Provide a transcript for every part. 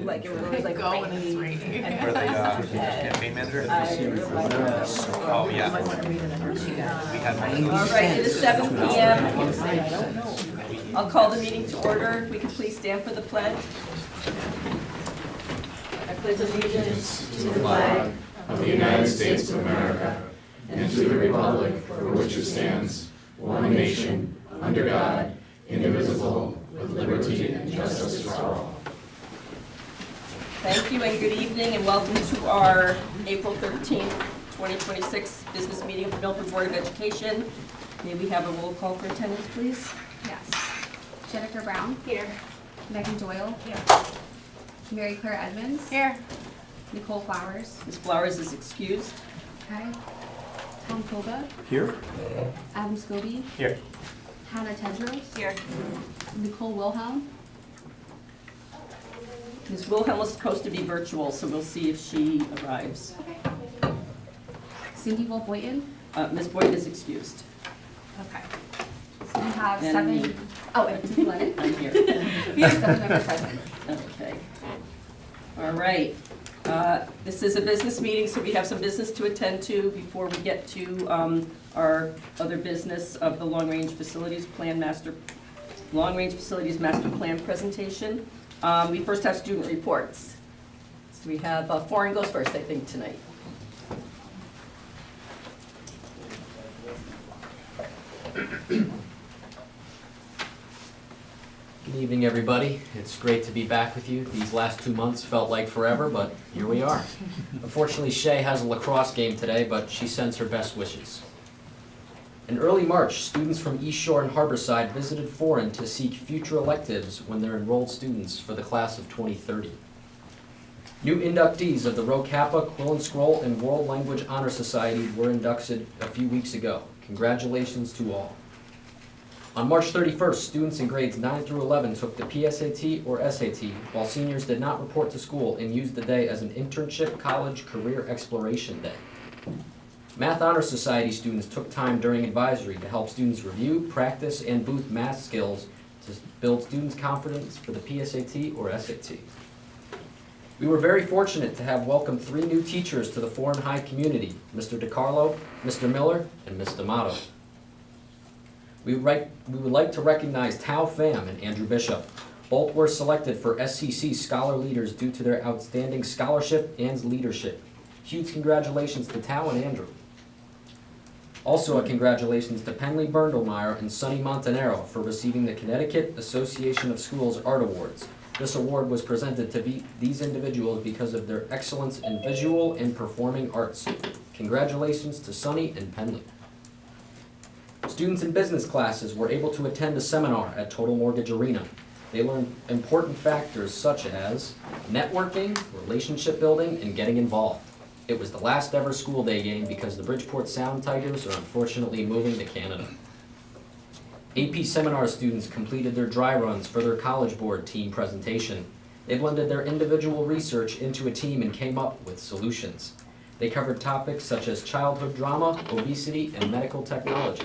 Like it was like Go when it's raining. For the campaign manager? Oh, yeah. We had one of those. All right, it is 7 p.m. I'll call the meeting to order. If we could please stand for the pledge. I pledge allegiance To the flag of the United States of America and to the republic for which it stands, one nation, under God, indivisible, with liberty and justice for all. Thank you and good evening and welcome to our April 13th, 2026 business meeting of the Milford Board of Education. May we have a roll call for attendance, please? Yes. Jennifer Brown. Here. Megan Doyle. Here. Mary Claire Edmonds. Here. Nicole Flowers. Ms. Flowers is excused. Okay. Tom Koga. Here? Adam Scobie. Here. Hannah Tedros. Here. Nicole Wilhelm. Ms. Wilhelm was supposed to be virtual, so we'll see if she arrives. Cindy Wolf Boyton. Ms. Boyd is excused. Okay. So we have And me. 7. Oh, and Tiffany Lennon. I'm here. We have 7 members present. Okay. All right. This is a business meeting, so we have some business to attend to before we get to our other business of the Long-Range Facilities Master Plan presentation. We first have student reports. So we have, Foreign goes first, I think, tonight. Good evening, everybody. It's great to be back with you. These last 2 months felt like forever, but here we are. Unfortunately, Shay has a lacrosse game today, but she sends her best wishes. In early March, students from East Shore and Harborside visited Foreign to seek future electives when they're enrolled students for the class of 2030. New inductees of the Rho Kappa, Quill and Scroll, and World Language Honor Society were inducted a few weeks ago. Congratulations to all. On March 31st, students in grades 9 through 11 took the PSAT or SAT, while seniors did not report to school and used the day as an internship college career exploration day. Math Honor Society students took time during advisory to help students review, practice, and boost math skills to build students' confidence for the PSAT or SAT. We were very fortunate to have welcomed 3 new teachers to the Foreign High community, Mr. DiCarlo, Mr. Miller, and Ms. D'Amato. We would like to recognize Tao Pham and Andrew Bishop. Both were selected for SCC Scholar Leaders due to their outstanding scholarship and leadership. Huge congratulations to Tao and Andrew. Also a congratulations to Penley Berndelmeyer and Sonny Montanaro for receiving the Connecticut Association of Schools Art Awards. This award was presented to these individuals because of their excellence in visual and performing arts. Congratulations to Sonny and Penley. Students in business classes were able to attend a seminar at Total Mortgage Arena. They learned important factors such as networking, relationship building, and getting involved. It was the last ever school day game because the Bridgeport Sound Tigers are unfortunately moving to Canada. AP seminar students completed their dry runs for their College Board team presentation. They blended their individual research into a team and came up with solutions. They covered topics such as childhood drama, obesity, and medical technology.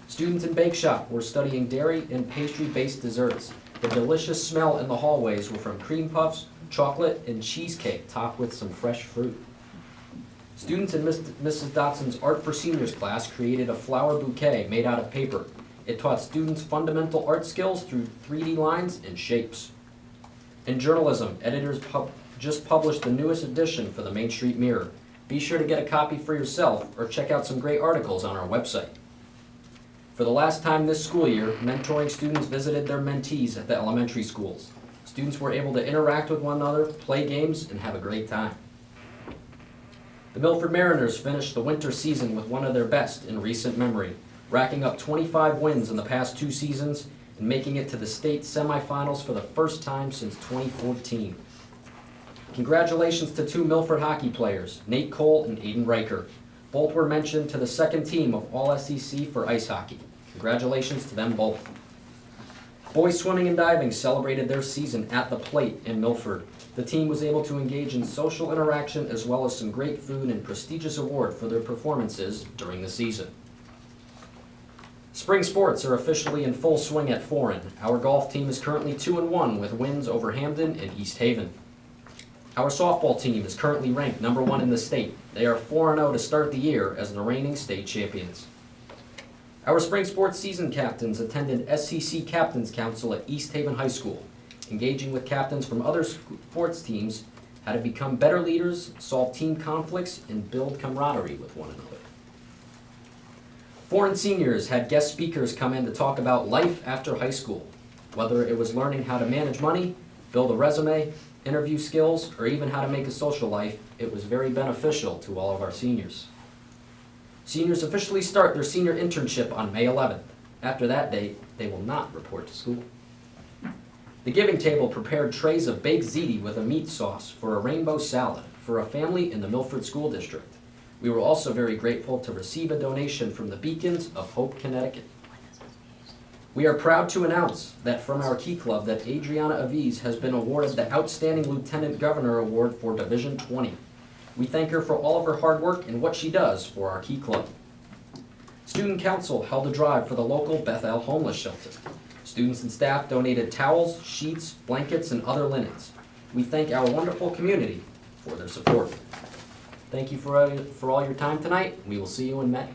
Students in Bake Shop were studying dairy and pastry-based desserts. The delicious smell in the hallways were from cream puffs, chocolate, and cheesecake topped with some fresh fruit. Students in Mrs. Dotson's Art for Seniors class created a flower bouquet made out of paper. It taught students fundamental art skills through 3D lines and shapes. In journalism, editors just published the newest edition for the Main Street Mirror. Be sure to get a copy for yourself or check out some great articles on our website. For the last time this school year, mentoring students visited their mentees at the elementary schools. Students were able to interact with one another, play games, and have a great time. The Milford Mariners finished the winter season with one of their best in recent memory, racking up 25 wins in the past 2 seasons and making it to the state semifinals for the first time since 2014. Congratulations to 2 Milford hockey players, Nate Cole and Aiden Riker. Both were mentioned to the second team of All-SEC for ice hockey. Congratulations to them both. Boys swimming and diving celebrated their season at the Plate in Milford. The team was able to engage in social interaction as well as some great food and prestigious award for their performances during the season. Spring sports are officially in full swing at Foreign. Our golf team is currently 2-1 with wins over Hamden and East Haven. Our softball team is currently ranked number 1 in the state. They are 4-0 to start the year as the reigning state champions. Our spring sports season captains attended SCC Captains Council at East Haven High School, engaging with captains from other sports teams how to become better leaders, solve team conflicts, and build camaraderie with one another. Foreign seniors had guest speakers come in to talk about life after high school, whether it was learning how to manage money, build a resume, interview skills, or even how to make a social life. It was very beneficial to all of our seniors. Seniors officially start their senior internship on May 11th. After that date, they will not report to school. The Giving Table prepared trays of baked ziti with a meat sauce for a rainbow salad for a family in the Milford School District. We were also very grateful to receive a donation from the Beacons of Hope, Connecticut. We are proud to announce that from our Key Club that Adriana Aviz has been awarded the Outstanding Lieutenant Governor Award for Division 20. We thank her for all of her hard work and what she does for our Key Club. Student Council held a drive for the local Bethel homeless shelter. Students and staff donated towels, sheets, blankets, and other linens. We thank our wonderful community for their support. Thank you for all your time tonight. We will see you in May.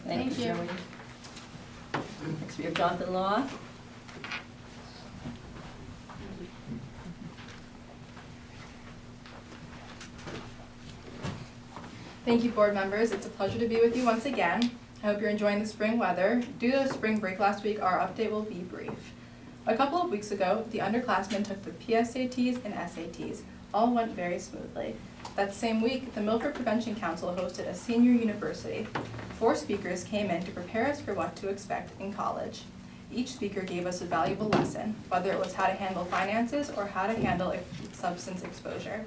Thank you, Joey. Next we have Jonathan Law. Thank you, board members. It's a pleasure to be with you once again. I hope you're enjoying the spring weather. Due to spring break last week, our update will be brief. A couple of weeks ago, the underclassmen took the PSATs and SATs. All went very smoothly. That same week, the Milford Prevention Council hosted a senior university. 4 speakers came in to prepare us for what to expect in college. Each speaker gave us a valuable lesson, whether it was how to handle finances or how to handle substance exposure.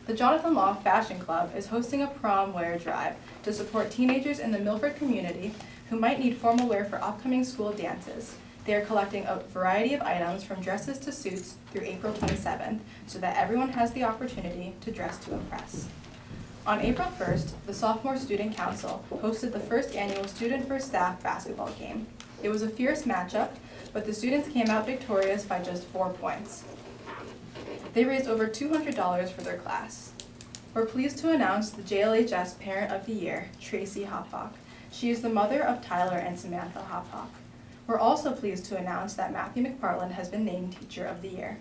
The Jonathan Law Fashion Club is hosting a prom wear drive to support teenagers in the Milford community who might need formal wear for upcoming school dances. They are collecting a variety of items from dresses to suits through April 27th so that everyone has the opportunity to dress to impress. On April 1st, the Sophomore Student Council hosted the first annual Student First Staff basketball game. It was a fierce matchup, but the students came out victorious by just 4 points. They raised over $200 for their class. We're pleased to announce the JLHS Parent of the Year, Tracy Hophock. She is the mother of Tyler and Samantha Hophock. We're also pleased to announce that Matthew McFarland has been named Teacher of the Year.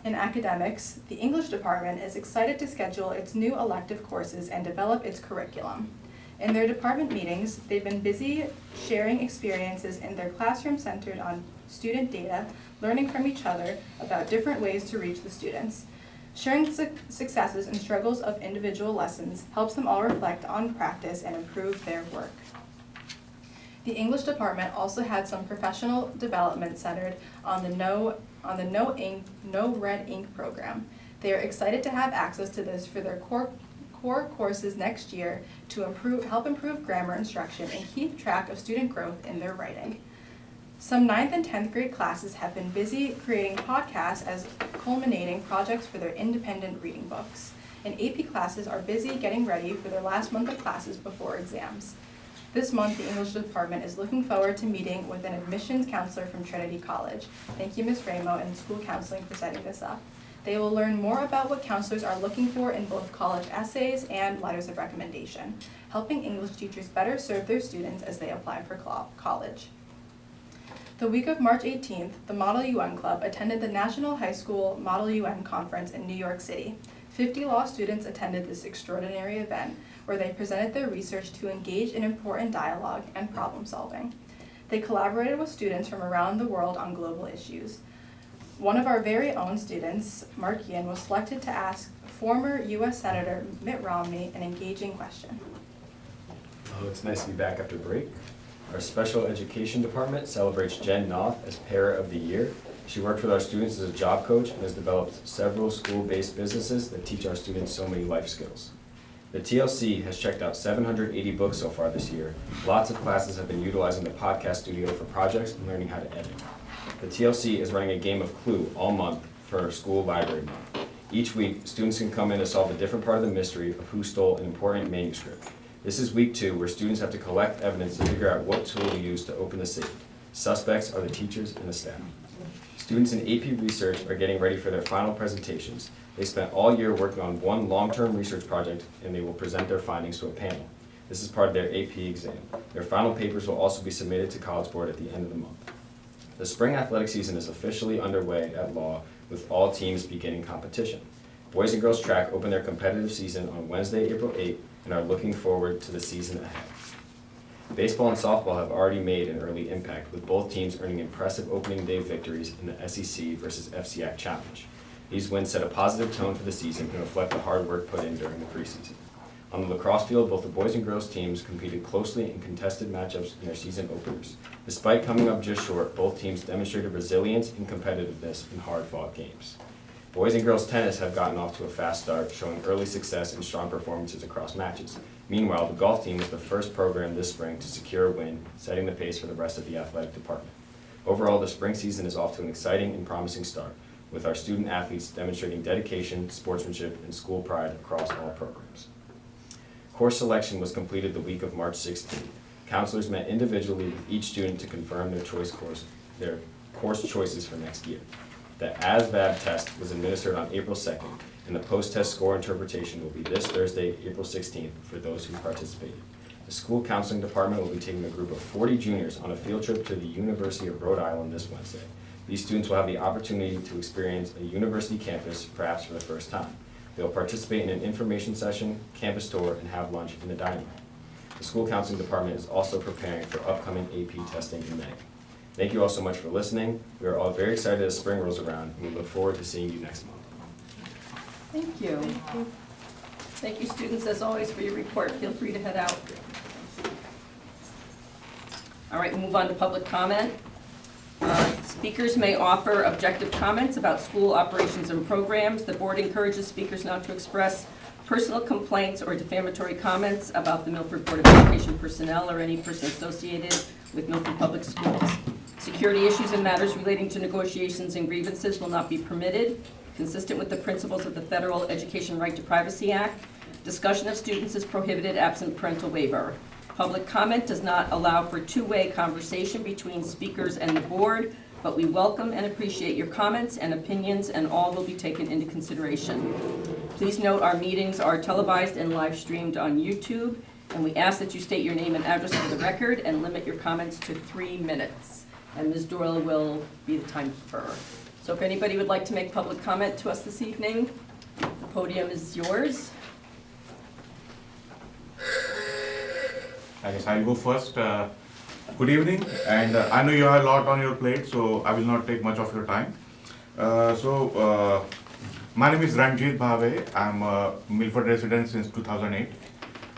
In academics, the English department is excited to schedule its new elective courses and develop its curriculum. In their department meetings, they've been busy sharing experiences in their classroom centered on student data, learning from each other about different ways to reach the students. Sharing successes and struggles of individual lessons helps them all reflect on practice and improve their work. The English department also had some professional development centered on the No Red Ink program. They are excited to have access to this for their core courses next year to help improve grammar instruction and keep track of student growth in their writing. Some 9th and 10th grade classes have been busy creating podcasts as culminating projects for their independent reading books. And AP classes are busy getting ready for their last month of classes before exams. This month, the English department is looking forward to meeting with an admissions counselor from Trinity College. Thank you, Ms. Ramo and School Counseling for setting this up. They will learn more about what counselors are looking for in both college essays and letters of recommendation, helping English teachers better serve their students as they apply for college. The week of March 18th, the Model UN Club attended the National High School Model UN Conference in New York City. 50 law students attended this extraordinary event, where they presented their research to engage in important dialogue and problem solving. They collaborated with students from around the world on global issues. One of our very own students, Mark Yin, was selected to ask former U.S. Senator Mitt Romney an engaging question. Oh, it's nice to be back after break. Our special education department celebrates Jen Noth as Parent of the Year. She worked with our students as a job coach and has developed several school-based businesses that teach our students so many life skills. The TLC has checked out 780 books so far this year. Lots of classes have been utilizing the podcast studio for projects and learning how to edit. The TLC is running a game of Clue all month for School Library Month. Each week, students can come in to solve a different part of the mystery of who stole an important manuscript. This is week 2, where students have to collect evidence to figure out what tool to use to open the safe. Suspects are the teachers and the staff. Students in AP Research are getting ready for their final presentations. They spent all year working on one long-term research project, and they will present their findings to a panel. This is part of their AP exam. Their final papers will also be submitted to College Board at the end of the month. The spring athletic season is officially underway at Law, with all teams beginning competition. Boys and girls track open their competitive season on Wednesday, April 8th, and are looking forward to the season ahead. Baseball and softball have already made an early impact, with both teams earning impressive opening day victories in the SEC versus FCIAC Challenge. These wins set a positive tone for the season and reflect the hard work put in during the preseason. On the lacrosse field, both the boys and girls teams competed closely in contested matchups in their season openers. Despite coming up just short, both teams demonstrated resilience and competitiveness in hard-fought games. Boys and girls tennis have gotten off to a fast start, showing early success and strong performances across matches. Meanwhile, the golf team was the first program this spring to secure a win, setting the pace for the rest of the athletic department. Overall, the spring season is off to an exciting and promising start, with our student athletes demonstrating dedication, sportsmanship, and school pride across all programs. Course selection was completed the week of March 16th. Counselors met individually with each student to confirm their course choices for next year. The ASVAB test was administered on April 2nd, and the post-test score interpretation will be this Thursday, April 16th, for those who participated. The school counseling department will be taking a group of 40 juniors on a field trip to the University of Rhode Island this Wednesday. These students will have the opportunity to experience a university campus, perhaps for the first time. They will participate in an information session, campus tour, and have lunch in the dining room. The school counseling department is also preparing for upcoming AP testing in May. Thank you all so much for listening. We are all very excited as spring rolls around, and we look forward to seeing you next month. Thank you. Thank you, students, as always, for your report. Feel free to head out. All right, we'll move on to public comment. Speakers may offer objective comments about school operations and programs. The board encourages speakers not to express personal complaints or defamatory comments about the Milford Board of Education personnel or any person associated with Milford Public Schools. Security issues and matters relating to negotiations and grievances will not be permitted, consistent with the principles of the Federal Education Right to Privacy Act. Discussion of students is prohibited absent parental waiver. Public comment does not allow for two-way conversation between speakers and the board, but we welcome and appreciate your comments and opinions, and all will be taken into consideration. Please note our meetings are televised and live streamed on YouTube, and we ask that you state your name and address for the record and limit your comments to 3 minutes. And Ms. Doyle will be the timekeeper. So if anybody would like to make public comment to us this evening, the podium is yours. I guess I'll go first. Good evening, and I know you have a lot on your plate, so I will not take much of your time. My name is Ranjit Bhave. I'm a Milford resident since 2008,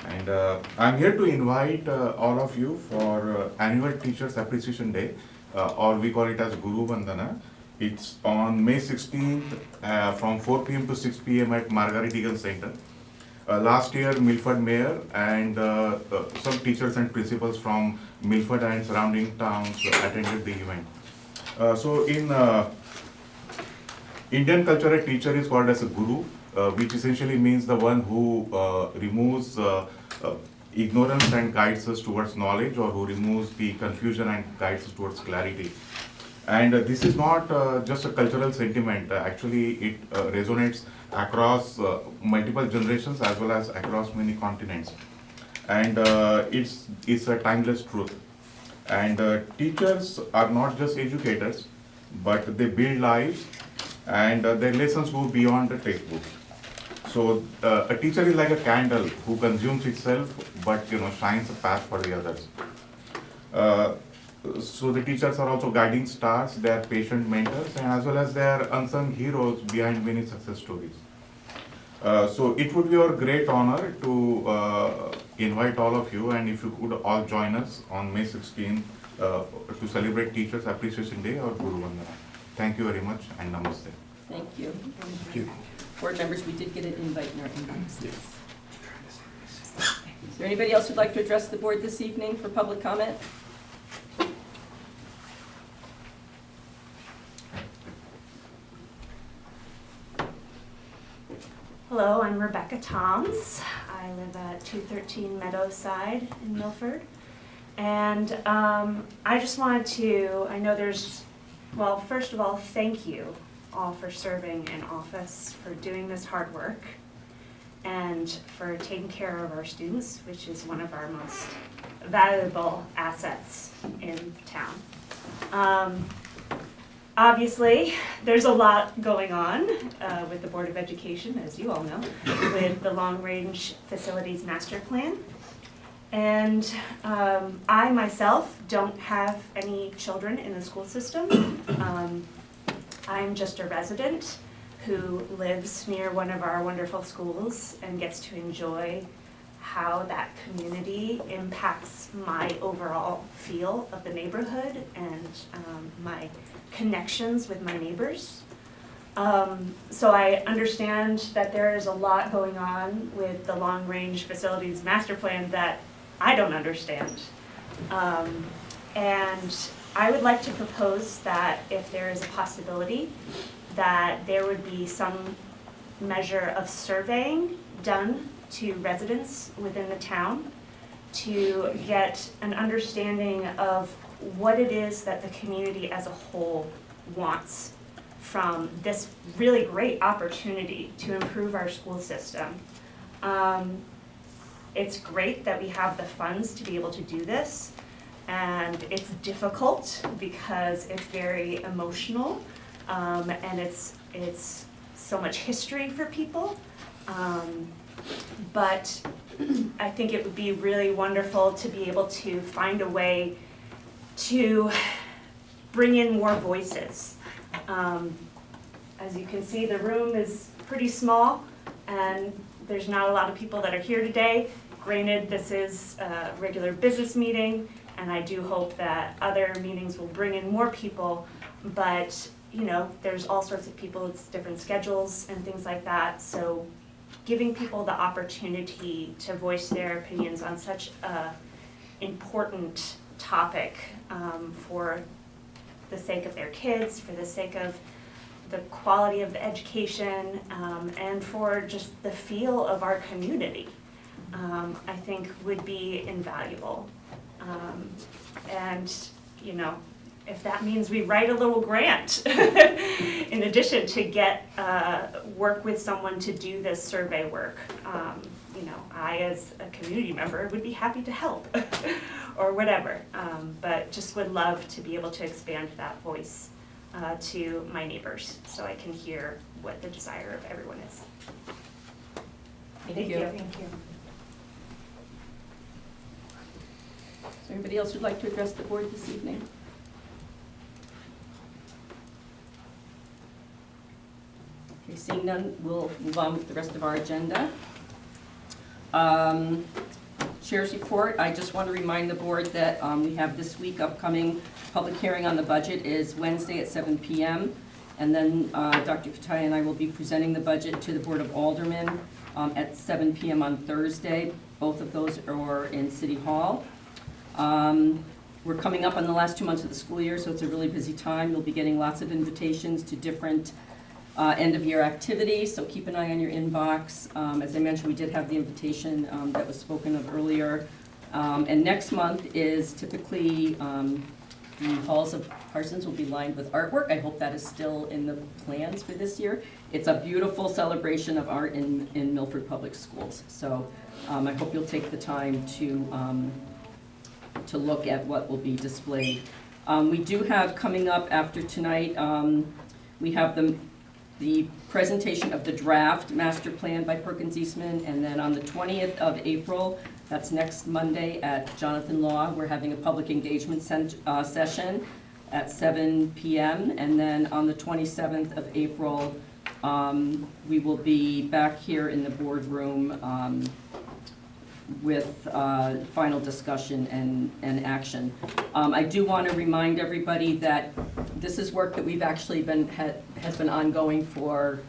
and I'm here to invite all of you for annual Teachers Appreciation Day, or we call it as Guru Vandana. It's on May 16th from 4 p.m. to 6 p.m. at Margaret Egan Center. Last year, Milford Mayor and some teachers and principals from Milford and surrounding towns attended the event. So in Indian culture, a teacher is called as a guru, which essentially means the one who removes ignorance and guides us towards knowledge, or who removes the confusion and guides us towards clarity. And this is not just a cultural sentiment. Actually, it resonates across multiple generations as well as across many continents. And it's a timeless truth. And teachers are not just educators, but they build lives, and their lessons go beyond the textbooks. So a teacher is like a candle who consumes itself, but shines a path for the others. So the teachers are also guiding stars, they are patient mentors, and as well as they are unsung heroes behind many success stories. So it would be our great honor to invite all of you, and if you could all join us on May 16th to celebrate Teachers Appreciation Day or Guru Vandana. Thank you very much, and namaste. Thank you. Thank you. Board members, we did get an invite in our inbox. Is there anybody else who'd like to address the board this evening for public comment? Hello, I'm Rebecca Toms. I live at 213 Meadowside in Milford. And I just wanted to, I know there's, well, first of all, thank you all for serving in office, for doing this hard work, and for taking care of our students, which is one of our most valuable assets in town. Obviously, there's a lot going on with the Board of Education, as you all know, with the Long Range Facilities Master Plan. And I myself don't have any children in the school system. I'm just a resident who lives near one of our wonderful schools and gets to enjoy how that community impacts my overall feel of the neighborhood and my connections with my neighbors. So I understand that there is a lot going on with the Long Range Facilities Master Plan that I don't understand. And I would like to propose that if there is a possibility that there would be some measure of surveying done to residents within the town to get an understanding of what it is that the community as a whole wants from this really great opportunity to improve our school system. It's great that we have the funds to be able to do this, and it's difficult because it's very emotional, and it's so much history for people. But I think it would be really wonderful to be able to find a way to bring in more voices. As you can see, the room is pretty small, and there's not a lot of people that are here today. Granted, this is a regular business meeting, and I do hope that other meetings will bring in more people, but you know, there's all sorts of people, it's different schedules and things like that, so giving people the opportunity to voice their opinions on such a important topic for the sake of their kids, for the sake of the quality of the education, and for just the feel of our community, I think would be invaluable. And, you know, if that means we write a little grant in addition to get work with someone to do this survey work, you know, I as a community member would be happy to help or whatever, but just would love to be able to expand that voice to my neighbors so I can hear what the desire of everyone is. Thank you. Thank you. Is there anybody else who'd like to address the board this evening? Okay, seeing none, we'll move on with the rest of our agenda. Chair's report, I just want to remind the board that we have this week upcoming public hearing on the budget is Wednesday at 7 p.m. And then Dr. Kataya and I will be presenting the budget to the Board of Aldermen at 7 p.m. on Thursday. Both of those are in City Hall. We're coming up on the last 2 months of the school year, so it's a really busy time. You'll be getting lots of invitations to different end-of-year activities, so keep an eye on your inbox. As I mentioned, we did have the invitation that was spoken of earlier. And next month is typically the halls of Parsons will be lined with artwork. I hope that is still in the plans for this year. It's a beautiful celebration of art in Milford Public Schools. So I hope you'll take the time to look at what will be displayed. We do have coming up after tonight, we have the presentation of the draft master plan by Perkins Eastman, and then on the 20th of April, that's next Monday at Jonathan Law, we're having a public engagement session at 7 p.m. And then on the 27th of April, we will be back here in the boardroom with final discussion and action. I do want to remind everybody that this is work that we've actually has been ongoing for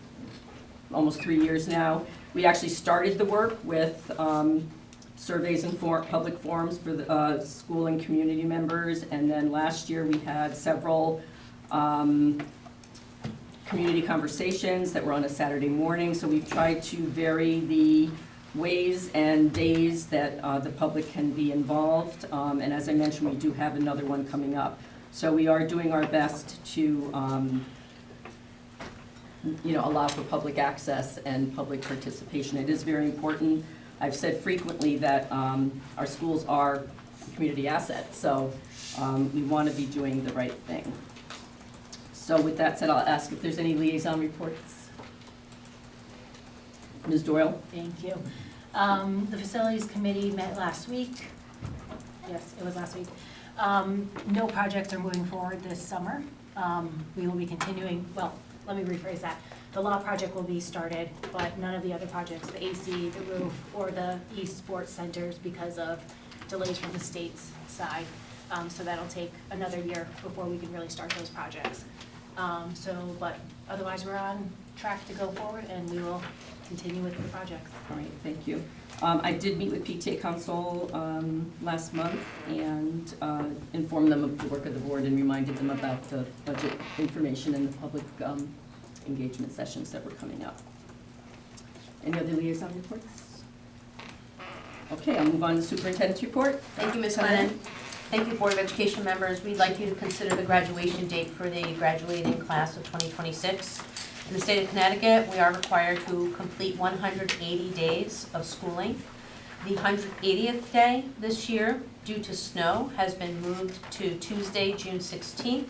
almost 3 years now. We actually started the work with surveys and public forums for the school and community members, and then last year we had several community conversations that were on a Saturday morning, so we've tried to vary the ways and days that the public can be involved. And as I mentioned, we do have another one coming up. So we are doing our best to allow for public access and public participation. It is very important. I've said frequently that our schools are a community asset, so we want to be doing the right thing. So with that said, I'll ask if there's any liaison reports. Ms. Doyle? Thank you. The Facilities Committee met last week. Yes, it was last week. No projects are moving forward this summer. We will be continuing, well, let me rephrase that. The law project will be started, but none of the other projects, the AC, the roof, or the East Sports Centers because of delays from the state's side. So that'll take another year before we can really start those projects. But otherwise, we're on track to go forward, and we will continue with the projects. All right, thank you. I did meet with PTA Council last month and informed them of the work of the board and reminded them about the budget information and the public engagement sessions that were coming up. Any other liaison reports? Okay, I'll move on to superintendent's report. Thank you, Ms. Lennon. Thank you, Board of Education members. We'd like you to consider the graduation date for the graduating class of 2026. In the state of Connecticut, we are required to complete 180 days of schooling. The 180th day this year, due to snow, has been moved to Tuesday, June 16th,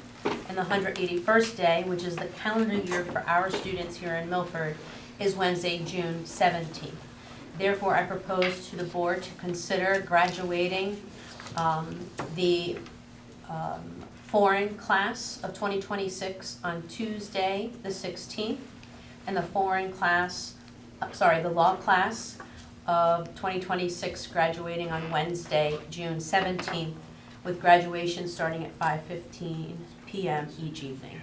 and the 181st day, which is the calendar year for our students here in Milford, is Wednesday, June 17th. Therefore, I propose to the board to consider graduating the foreign class of 2026 on Tuesday, the 16th, and the the law class of 2026 graduating on Wednesday, June 17th, with graduation starting at 5:15 p.m. each evening.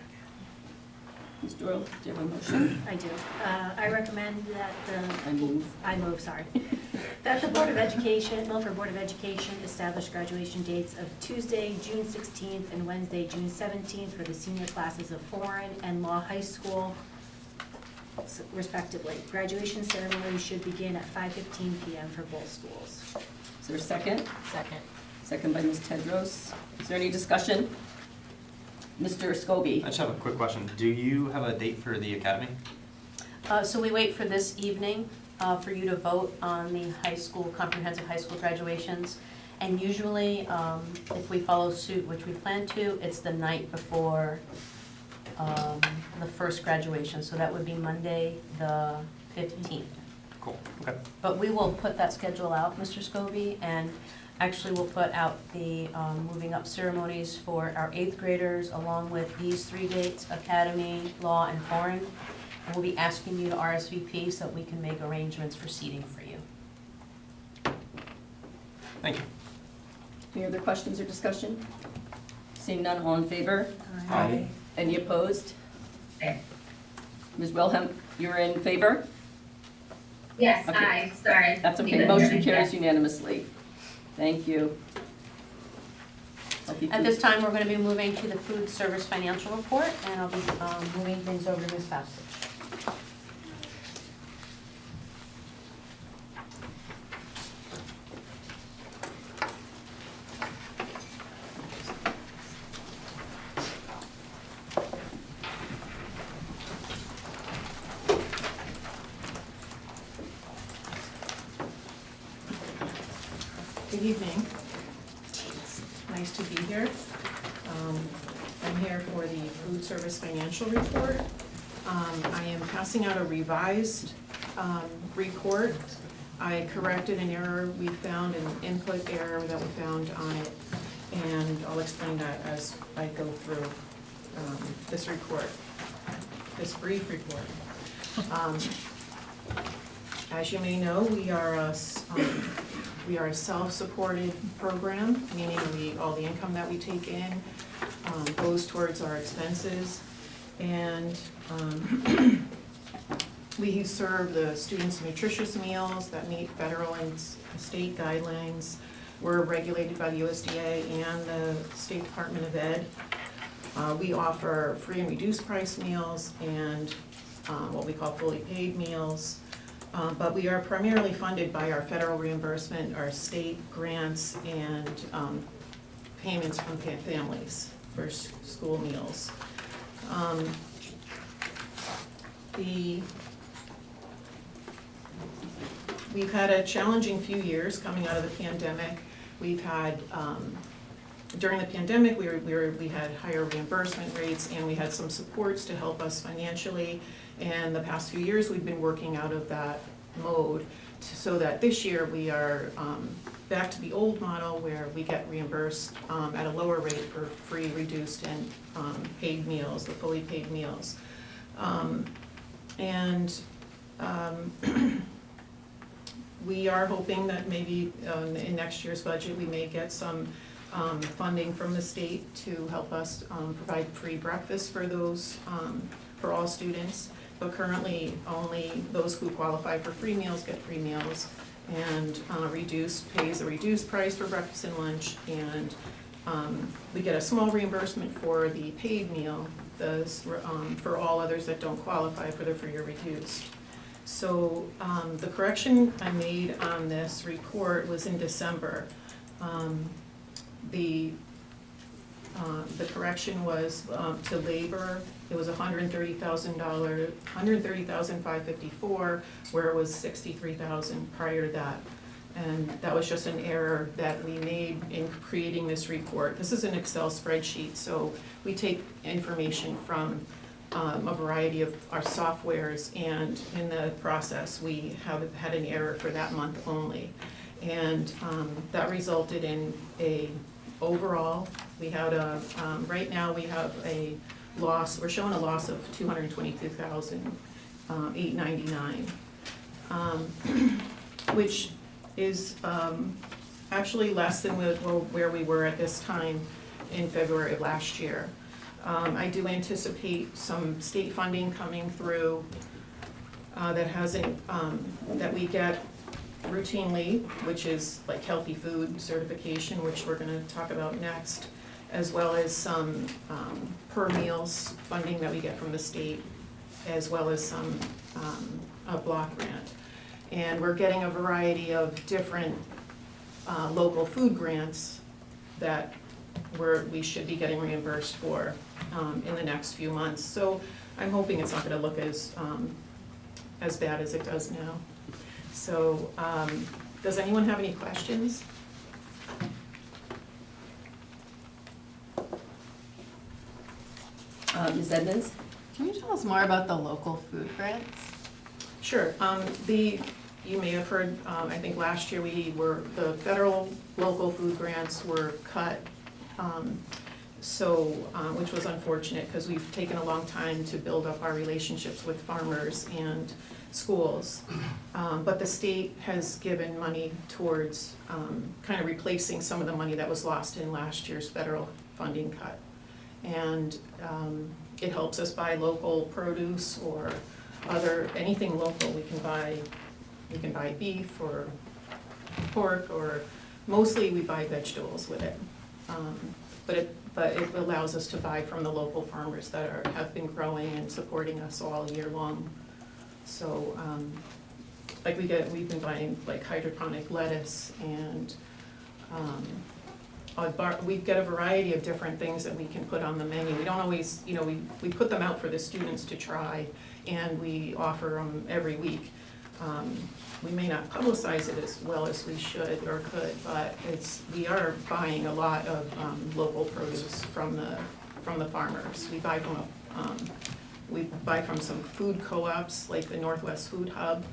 Ms. Doyle, do you have a motion? I do. I recommend that I move. that the Board of Education, Milford Board of Education establish graduation dates of Tuesday, June 16th and Wednesday, June 17th for the senior classes of Foreign and Law High School, respectively. Graduation ceremony should begin at 5:15 p.m. for both schools. Is there a second? Second. Second by Ms. Tedros. Is there any discussion? Mr. Scobie? I just have a quick question. Do you have a date for the academy? So we wait for this evening for you to vote on the high school, comprehensive high school graduations. And usually, if we follow suit, which we plan to, it's the night before the first graduation. So that would be Monday, the 15th. Cool, okay. But we will put that schedule out, Mr. Scobie, and actually we'll put out the moving up ceremonies for our 8th graders along with these 3 dates, academy, law, and foreign. And we'll be asking you to RSVP so that we can make arrangements for seating for you. Thank you. Any other questions or discussion? Seeing none, all in favor? Aye. Any opposed? Ms. Wilhelm, you're in favor? Yes, Okay. aye, sorry. That's okay, motion carries unanimously. Thank you. At this time, we're going to be moving to the food service financial report, and I'll be moving things over to Ms. Faustin. Good evening. Nice to be here. I'm here for the food service financial report. I am passing out a revised report. I corrected an error we found, an input error that we found on it, and I'll explain that as I go through this report, this brief report. As you may know, we are a self-supported program, meaning all the income that we take in goes towards our expenses. And we serve the students nutritious meals that meet federal and state guidelines. We're regulated by the USDA and the State Department of Ed. We offer free and reduced price meals and what we call fully paid meals. But we are primarily funded by our federal reimbursement, our state grants, and payments from families for school meals. We've had a challenging few years coming out of the pandemic. We've had, during the pandemic, we had higher reimbursement rates, and we had some supports to help us financially. And the past few years, we've been working out of that mode so that this year we are back to the old model where we get reimbursed at a lower rate for free, reduced, and paid meals, the fully paid meals. We are hoping that maybe in next year's budget, we may get some funding from the state to help us provide free breakfast for those, for all students. But currently, only those who qualify for free meals get free meals, and pays a reduced price for breakfast and lunch, and we get a small reimbursement for the paid meal, for all others that don't qualify for the free or reduced. So the correction I made on this report was in December. The correction was to labor. It was $130,554, where it was $63,000 prior to that. And that was just an error that we made in creating this report. This is an Excel spreadsheet, so we take information from a variety of our softwares, and in the process, we have had an error for that month only. And that resulted in overall, we had right now we have a loss, we're showing a loss of $222,899, which is actually less than where we were at this time in February of last year. I do anticipate some state funding coming through that we get routinely, which is like healthy food certification, which we're going to talk about next, as well as some per meals funding that we get from the state, as well as some a block grant. And we're getting a variety of different local food grants that we should be getting reimbursed for in the next few months. So I'm hoping it's not going to look as bad as it does now. So does anyone have any questions? Ms. Edmonds? Can you tell us more about the local food grants? Sure. You may have heard, I think last year the federal local food grants were cut, which was unfortunate because we've taken a long time to build up our relationships with farmers and schools. But the state has given money towards kind of replacing some of the money that was lost in last year's federal funding cut. And it helps us buy local produce or anything local. We can buy beef or pork, or mostly we buy vegetables with it. But it allows us to buy from the local farmers that have been growing and supporting us all year long. So we've been buying like hydroponic lettuce, and we get a variety of different things that we can put on the menu. We don't always, we put them out for the students to try, and we offer them every week. We may not publicize it as well as we should or could, but we are buying a lot of local produce from the farmers. We buy from some food co-ops like the Northwest Food Hub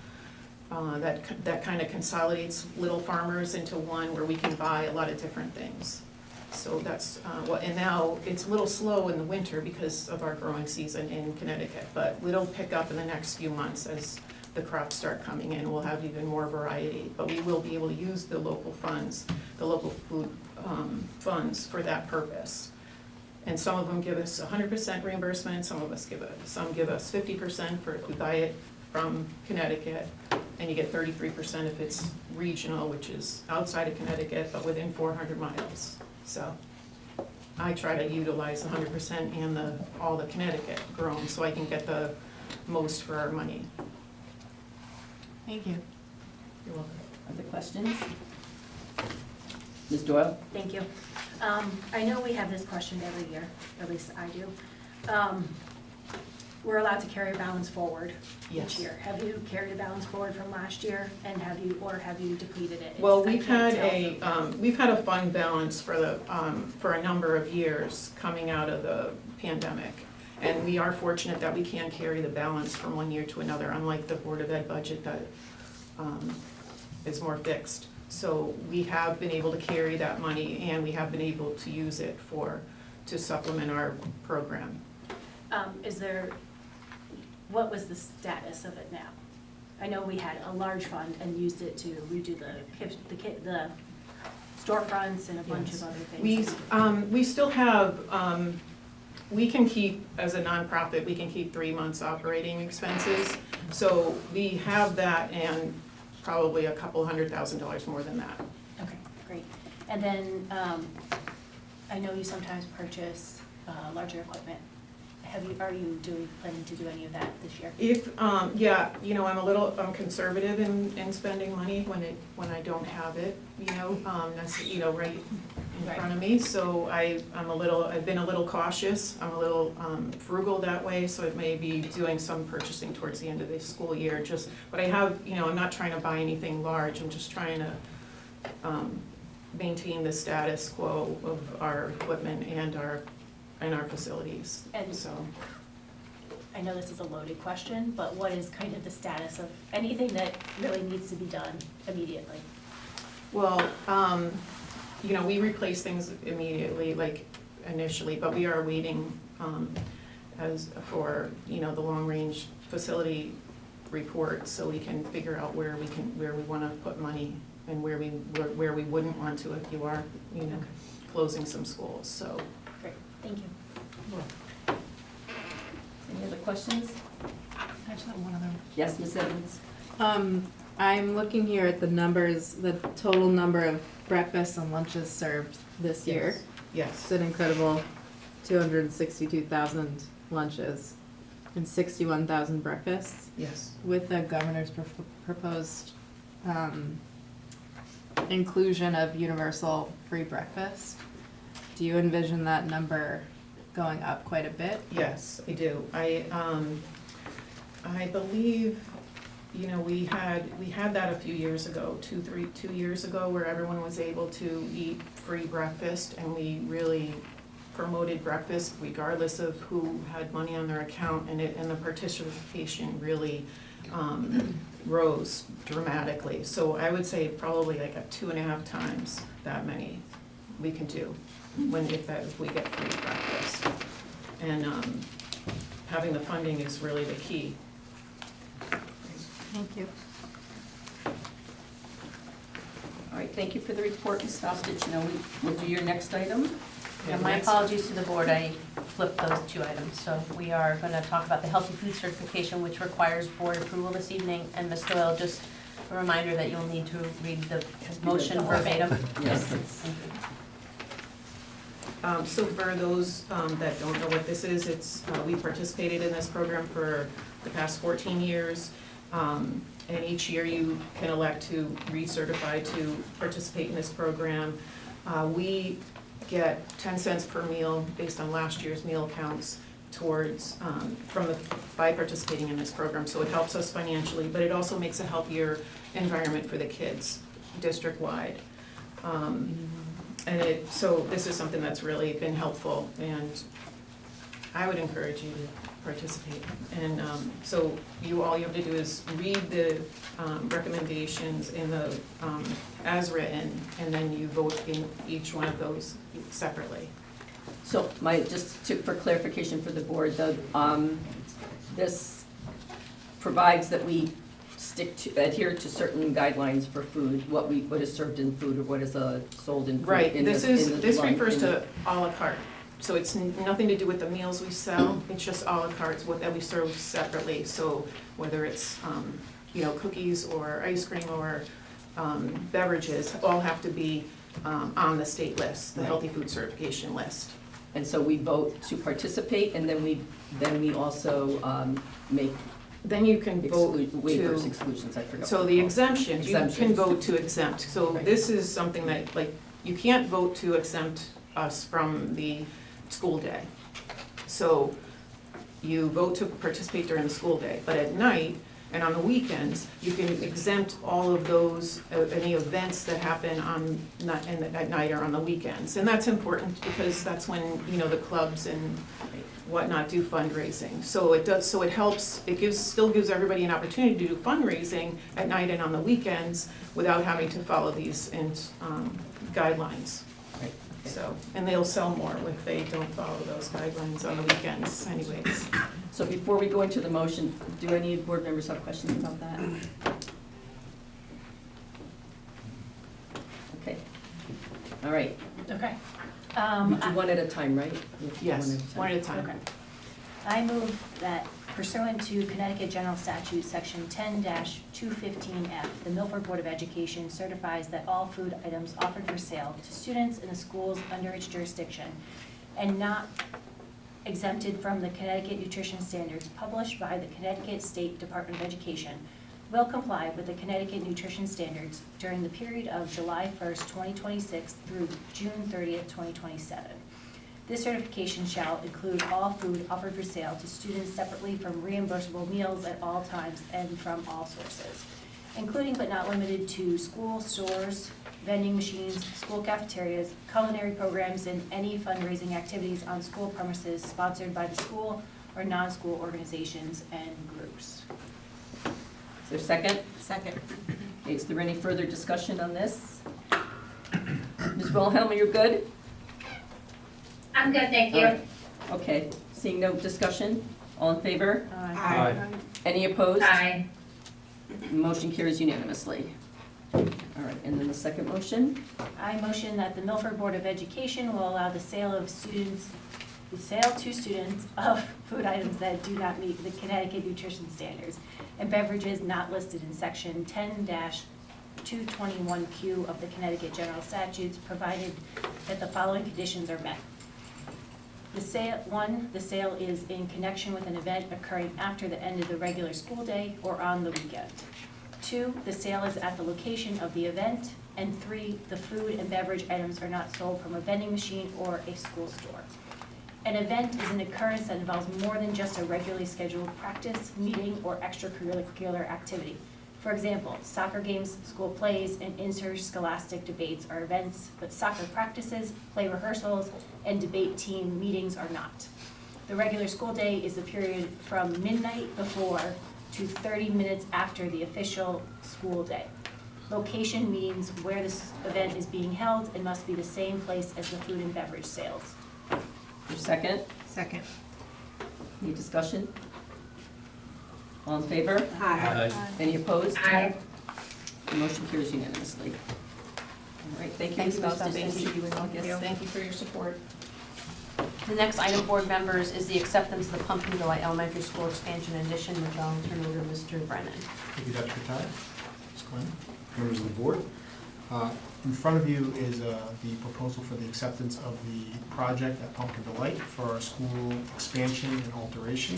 that kind of consolidates little farmers into one where we can buy a lot of different things. So that's and now it's a little slow in the winter because of our growing season in Connecticut, but it'll pick up in the next few months as the crops start coming in. We'll have even more variety, but we will be able to use the local funds, the local food funds for that purpose. And some of them give us 100% reimbursement, some give us 50% for if we buy it from Connecticut, and you get 33% if it's regional, which is outside of Connecticut, but within 400 miles. So I try to utilize 100% and all the Connecticut grown so I can get the most for our money. Thank you. You're welcome. Other questions? Ms. Doyle? Thank you. I know we have this question every year, at least I do. We're allowed to carry a balance forward Yes. each year. Have you carried a balance forward from last year, and have you depleted it? Well, I we've can't had tell. we've had a fund balance for for a number of years coming out of the pandemic. And we are fortunate that we can carry the balance from one year to another, unlike the Board of Ed budget that is more fixed. So we have been able to carry that money, and we have been able to use it to supplement our program. What was the status of it now? I know we had a large fund and used it to redo the storefronts and a bunch of other things. We still have, we can keep, as a nonprofit, we can keep 3 months operating expenses. So we have that and probably a couple $100,000 more than that. Okay, great. And then, I know you sometimes purchase larger equipment. Are you planning to do any of that this year? If, yeah, I'm conservative in spending money when I don't have it, right in front of me. So I've been a little cautious, I'm a little frugal that way, so it may be doing some purchasing towards the end of the school year, but I have, I'm not trying to buy anything large, I'm just trying to maintain the status quo of our equipment and our facilities, And so. I know this is a loaded question, but what is kind of the status of anything that really needs to be done immediately? Well, we replace things immediately, like initially, but we are waiting for the long-range facility report, so we can figure out where we want to put money and where we wouldn't want to if you are, closing some schools, so. Great, thank you. Any other questions? I just have one other. Yes, Ms. Evans? I'm looking here at the numbers, the total number of breakfasts and lunches served this year. Yes. It's an incredible 262,000 lunches and 61,000 breakfasts. Yes. With the governor's proposed inclusion of universal free breakfast, do you envision that number going up quite a bit? Yes, I do. I believe, we had that a few years ago, 2 years ago, where everyone was able to eat free breakfast, and we really promoted breakfast regardless of who had money on their account, and the participation really rose dramatically. So I would say probably like 2.5 times that many we can do if we get free breakfast. And having the funding is really the key. Thank you. All right, thank you for the report, Ms. Stostich. Now we'll do your next item. Yeah, my apologies to the board, I flipped those 2 items. So we are going to talk about the healthy food certification, which requires board approval this evening. And Ms. Doyle, just a reminder that you'll need to read the motion verbatim. Yes. Thank you. So for those that don't know what this is, we participated in this program for the past 14 years. And each year you can elect to recertify to participate in this program. We get 10 cents per meal based on last year's meal counts towards, by participating in this program. So it helps us financially, but it also makes a healthier environment for the kids district-wide. So this is something that's really been helpful, and I would encourage you to participate. And so all you have to do is read the recommendations in the, as written, and then you vote in each one of those separately. So for clarification for the board, this provides that we adhere to certain guidelines for food, what is served in food or what is sold in food. Right, this refers to à la carte. So it's nothing to do with the meals we sell, it's just à la carte, that we serve separately. So whether it's, cookies or ice cream or beverages, all have to be on the state list, the healthy food certification list. And so we vote to participate, and then we also make then you can vote Waivers, to, exclusions, I forgot. so what the they're called. exemptions, you can Exemptions. vote to exempt. So Right. this is something that, like, you can't vote to exempt us from the school day. So you vote to participate during the school day, but at night and on the weekends, you can exempt all of those, any events that happen on, at night or on the weekends. And that's important because that's when, you know, the clubs and whatnot do fundraising. So it does, so it helps, it gives, still gives everybody an opportunity to do fundraising at night and on the weekends without having to follow these guidelines. Right. So, and they'll sell more if they don't follow those guidelines on the weekends anyways. So before we go into the motion, do any board members have questions about that? Okay. All right. Okay. We do one at a time, right? We have to do Yes, one at a time. Okay. I move that pursuant to Connecticut General Statute, Section 10-215F, the Milford Board of Education certifies that all food items offered for sale to students in the schools under its jurisdiction and not exempted from the Connecticut nutrition standards published by the Connecticut State Department of Education will comply with the Connecticut nutrition standards during the period of July 1st, 2026 through June 30th, 2027. This certification shall include all food offered for sale to students separately from reimbursable meals at all times and from all sources, including but not limited to school stores, vending machines, school cafeterias, culinary programs, and any fundraising activities on school premises sponsored by the school or non-school organizations and groups. Is there a second? Second. Okay, is there any further discussion on this? Ms. Wilhelm, you're good? I'm good, thank All you. right. Okay, seeing no discussion, all in favor? Aye. Any opposed? Aye. Motion carries unanimously. All right, and then the second motion? I motion that the Milford Board of Education will allow the sale to students of food items that do not meet the Connecticut nutrition standards and beverages not listed in section 10-221Q of the Connecticut General Statutes, provided that the following conditions are met. The sale is in connection with an event occurring after the end of the regular school day or on the weekend. 2, the sale is at the location of the event. And 3, the food and beverage items are not sold from a vending machine or a school store. An event is an occurrence that involves more than just a regularly scheduled practice, meeting, or extracurricular activity. For example, soccer games, school plays, and interscholastic debates are events, but soccer practices, play rehearsals, and debate team meetings are not. The regular school day is the period from midnight before to 30 minutes after the official school day. Location means where this event is being held and must be the same place as the food and beverage sales. Your second? Second. Any discussion? All in favor? Aye. Any opposed? Aye. The motion carries unanimously. All right, thank you, Thank Ms. you, Faust. Ms. Nice to Faust. see you in August. Thank you for your support. The next item, board members, is the acceptance of the Pumpkin Delight Elementary School expansion addition, which I'll turn over to Mr. Brennan. Thank you, Dr. Kataya, Ms. Glenn, members of the board. In front of you is the proposal for the acceptance of the project at Pumpkin Delight for our school expansion and alteration,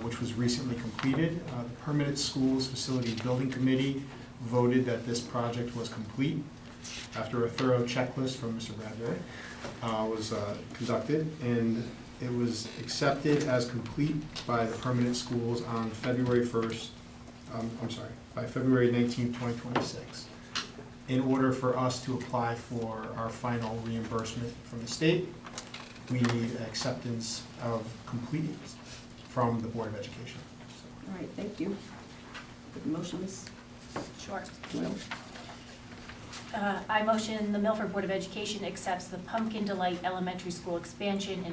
which was recently completed. The Permanent Schools Facilities Building Committee voted that this project was complete after a thorough checklist from Mr. Bradbury was conducted, and it was accepted as complete by the Permanent Schools on February 1st, by February 19th, 2026. In order for us to apply for our final reimbursement from the state, we need acceptance of completeness from the Board of Education. All right, thank you. The motion is, Sure. well, I motion the Milford Board of Education accepts the Pumpkin Delight Elementary School expansion in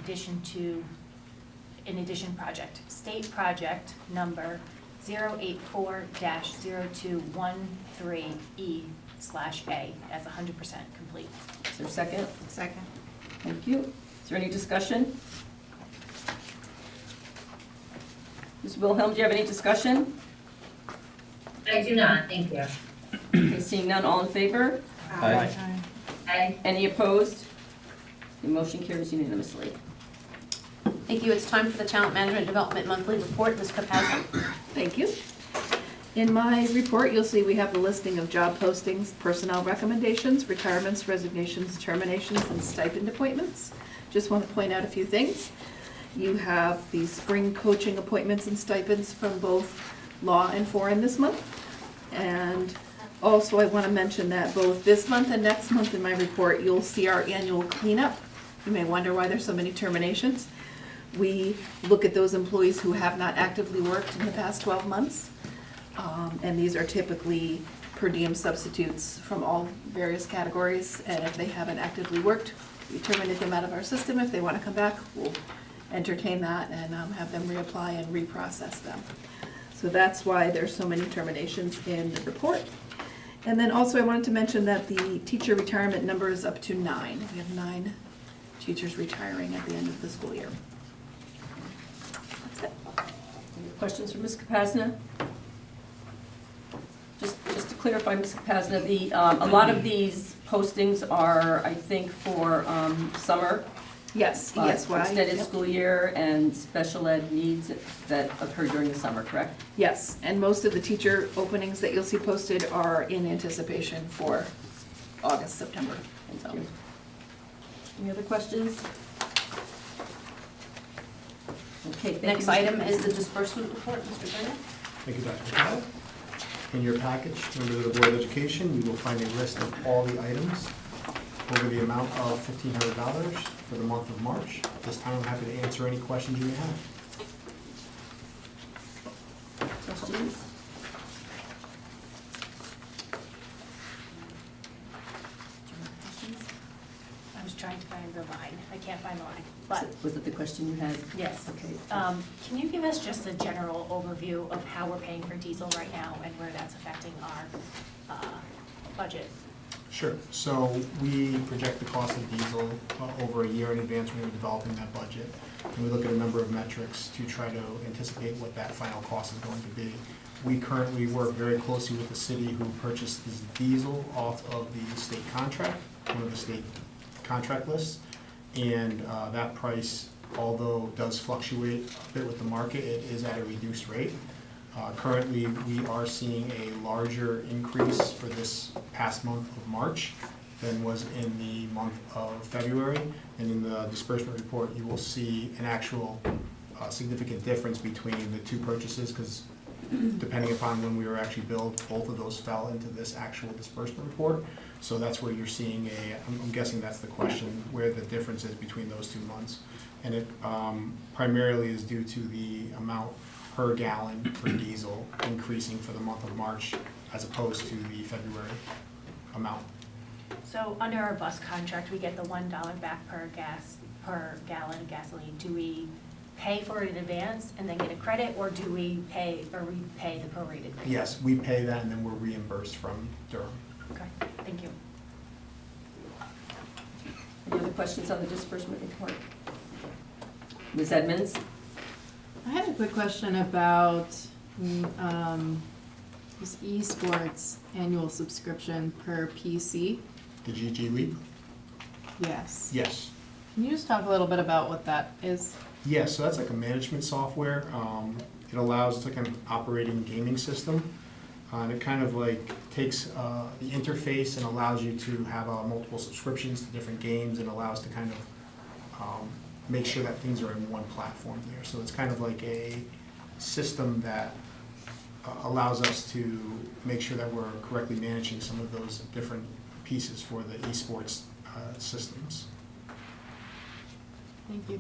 addition project. State project number 084-0213E/A as 100% complete. is there a second? Second. Thank you. Is there any discussion? Ms. Wilhelm, do you have any discussion? I do not, thank you. Okay, seeing none, all in favor? Aye. Aye. Any opposed? The motion carries unanimously. Thank you. It's time for the Talent Management Development Monthly Report. Ms. Capazzi. Thank you. In my report, you'll see we have the listing of job postings, personnel recommendations, retirements, resignations, terminations, and stipend appointments. Just want to point out a few things. You have the spring coaching appointments and stipends from both law and foreign this month. And also I want to mention that both this month and next month in my report, you'll see our annual cleanup. You may wonder why there's so many terminations. We look at those employees who have not actively worked in the past 12 months. And these are typically per diem substitutes from all various categories. And if they haven't actively worked, we terminate them out of our system. If they want to come back, we'll entertain that and have them reapply and reprocess them. So that's why there's so many terminations in the report. And then also I wanted to mention that the teacher retirement number is up to 9. We have 9 teachers retiring at the end of the school year. That's it. Any questions for Ms. Capazna? Just to clarify, Ms. Capazna, a lot of these postings are, I think, for summer. Yes, ESY. Extended Yep. school year and special ed needs that occur during the summer, correct? Yes, and most of the teacher openings that you'll see posted are in anticipation for August, September. Thank you. Any other questions? Okay, thank you, Next Ms. item Capazna. is the disbursement report. Mr. Brennan? Thank you, Dr. Patel. In your package, members of the Board of Education, you will find a list of all the items over the amount of $1,500 for the month of March. At this time, I'm happy to answer any questions you may have. Questions? I was trying to find the line. I can't find the line, but Was it the question you had? yes. Okay. Can you give us just a general overview of how we're paying for diesel right now and where that's affecting our budget? Sure. So we project the cost of diesel over a year in advance when we're developing that budget. And we look at a number of metrics to try to anticipate what that final cost is going to be. We currently work very closely with the city who purchased this diesel off of the state contract, one of the state contract lists. And that price, although does fluctuate a bit with the market, it is at a reduced rate. Currently, we are seeing a larger increase for this past month of March than was in the month of February. And in the disbursement report, you will see an actual significant difference between the two purchases, because depending upon when we were actually billed, both of those fell into this actual disbursement report. So that's where you're seeing I'm guessing that's the question, where the difference is between those 2 months. And it primarily is due to the amount per gallon for diesel increasing for the month of March as opposed to the February amount. So under our bus contract, we get the $1 back per gallon of gasoline. Do we pay for it in advance and then get a credit, or do we pay the prorated rate? Yes, we pay that and then we're reimbursed from Durham. Okay, thank you. Any other questions on the disbursement report? Ms. Edmonds? I had a quick question about this esports annual subscription per PC. The GG Leap? Yes. Yes. Can you just talk a little bit about what that is? Yes, so that's like a management software. It allows, it's like an operating gaming system. And it kind of like takes the interface and allows you to have multiple subscriptions to different games, and allows to kind of make sure that things are in one platform there. So it's kind of like a system that allows us to make sure that we're correctly managing some of those different pieces for the esports systems. Thank you.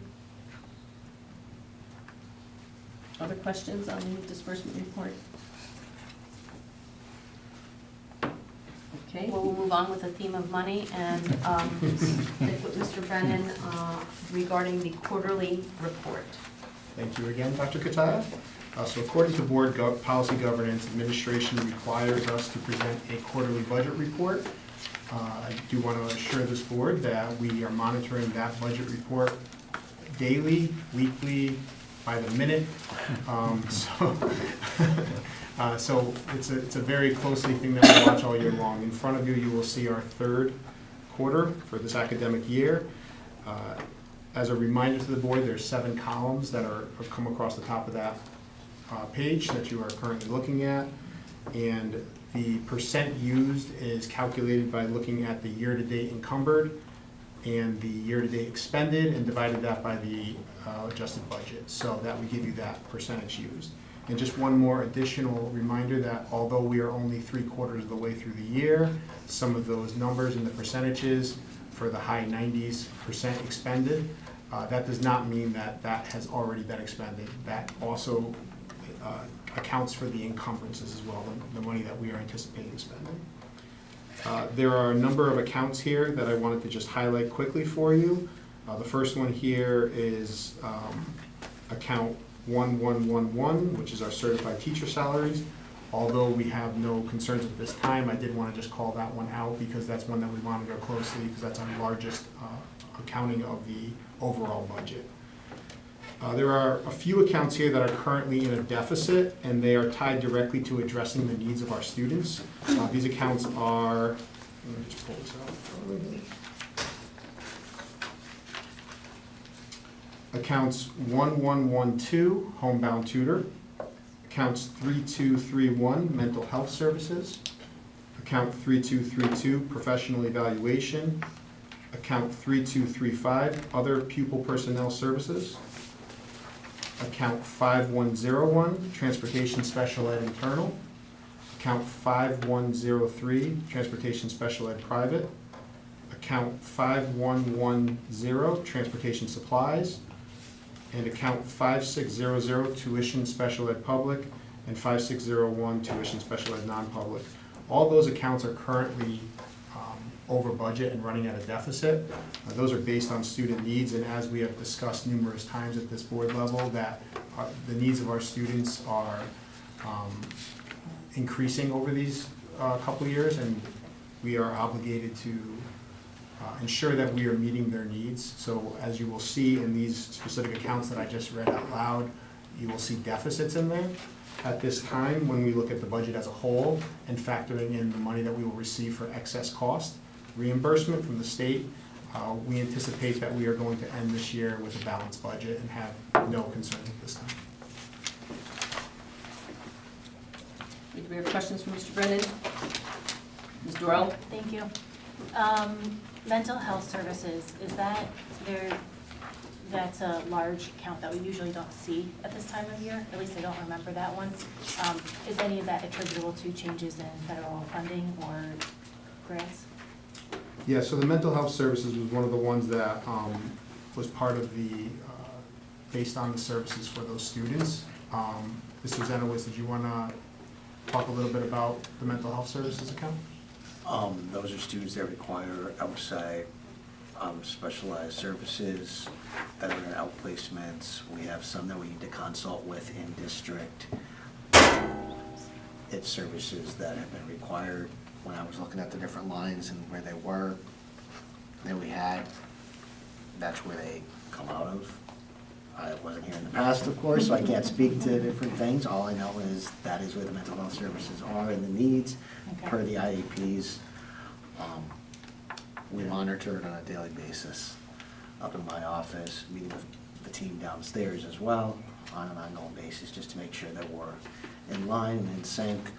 Other questions on the disbursement report? Okay. Well, we'll move on with the theme of money and stick with Mr. Brennan regarding the quarterly report. Thank you again, Dr. Kataya. So according to board policy governance, administration requires us to present a quarterly budget report. I do want to assure this board that we are monitoring that budget report daily, weekly, by the minute. So it's a very closely thing that we watch all year long. In front of you, you will see our third quarter for this academic year. as a reminder to the board, there's 7 columns that are come across the top of that page that you are currently looking at. And the percent used is calculated by looking at the year-to-date encumbered and the year-to-date expended and divided that by the adjusted budget. So that would give you that percentage used. And just one more additional reminder that although we are only 3/4 of the way through the year, some of those numbers and the percentages for the high 90s% expended, that does not mean that that has already been expended. That also accounts for the encumbrances as well, the money that we are anticipating spending. There are a number of accounts here that I wanted to just highlight quickly for you. The first one here is account 1111, which is our certified teacher salaries. Although we have no concerns at this time, I did want to just call that one out because that's one that we monitor closely because that's our largest accounting of the overall budget. There are a few accounts here that are currently in a deficit, and they are tied directly to addressing the needs of our students. These accounts are, let me just pull this out. Accounts 1112, homebound tutor. Accounts 3231, mental health services. Account 3232, professional evaluation. Account 3235, other pupil personnel services. Account 5101, transportation special ed internal. Account 5103, transportation special ed private. Account 5110, transportation supplies. And account 5600, tuition special ed public, and 5601, tuition special ed non-public. All those accounts are currently over budget and running at a deficit. Those are based on student needs, and as we have discussed numerous times at this board level, that the needs of our students are increasing over these couple of years, and we are obligated to ensure that we are meeting their needs. So as you will see in these specific accounts that I just read out loud, you will see deficits in there. At this time, when we look at the budget as a whole and factoring in the money that we will receive for excess cost, reimbursement from the state, we anticipate that we are going to end this year with a balanced budget and have no concerns at this time. Do we have questions for Mr. Brennan? Ms. Doral? Thank you. Mental health services, is that that's a large account that we usually don't see at this time of year? At least I don't remember that one. Is any of that attributable to changes in federal funding or grants? Yeah, so the mental health services was one of the ones that was part of the, based on the services for those students. Mr. Zenowitz, did you want to talk a little bit about the mental health services account? Those are students that require outside specialized services that are in outplacements. We have some that we need to consult with in district. It's services that have been required. When I was looking at the different lines and where they were, that we had, that's where they come out of. I wasn't here in the past, of course, so I can't speak to different things. All I know is that is where the mental health services are and the needs per the IEPs. We monitor it on a daily basis up in my office, meeting with the team downstairs as well on an ongoing basis, just to make sure that we're in line and in sync.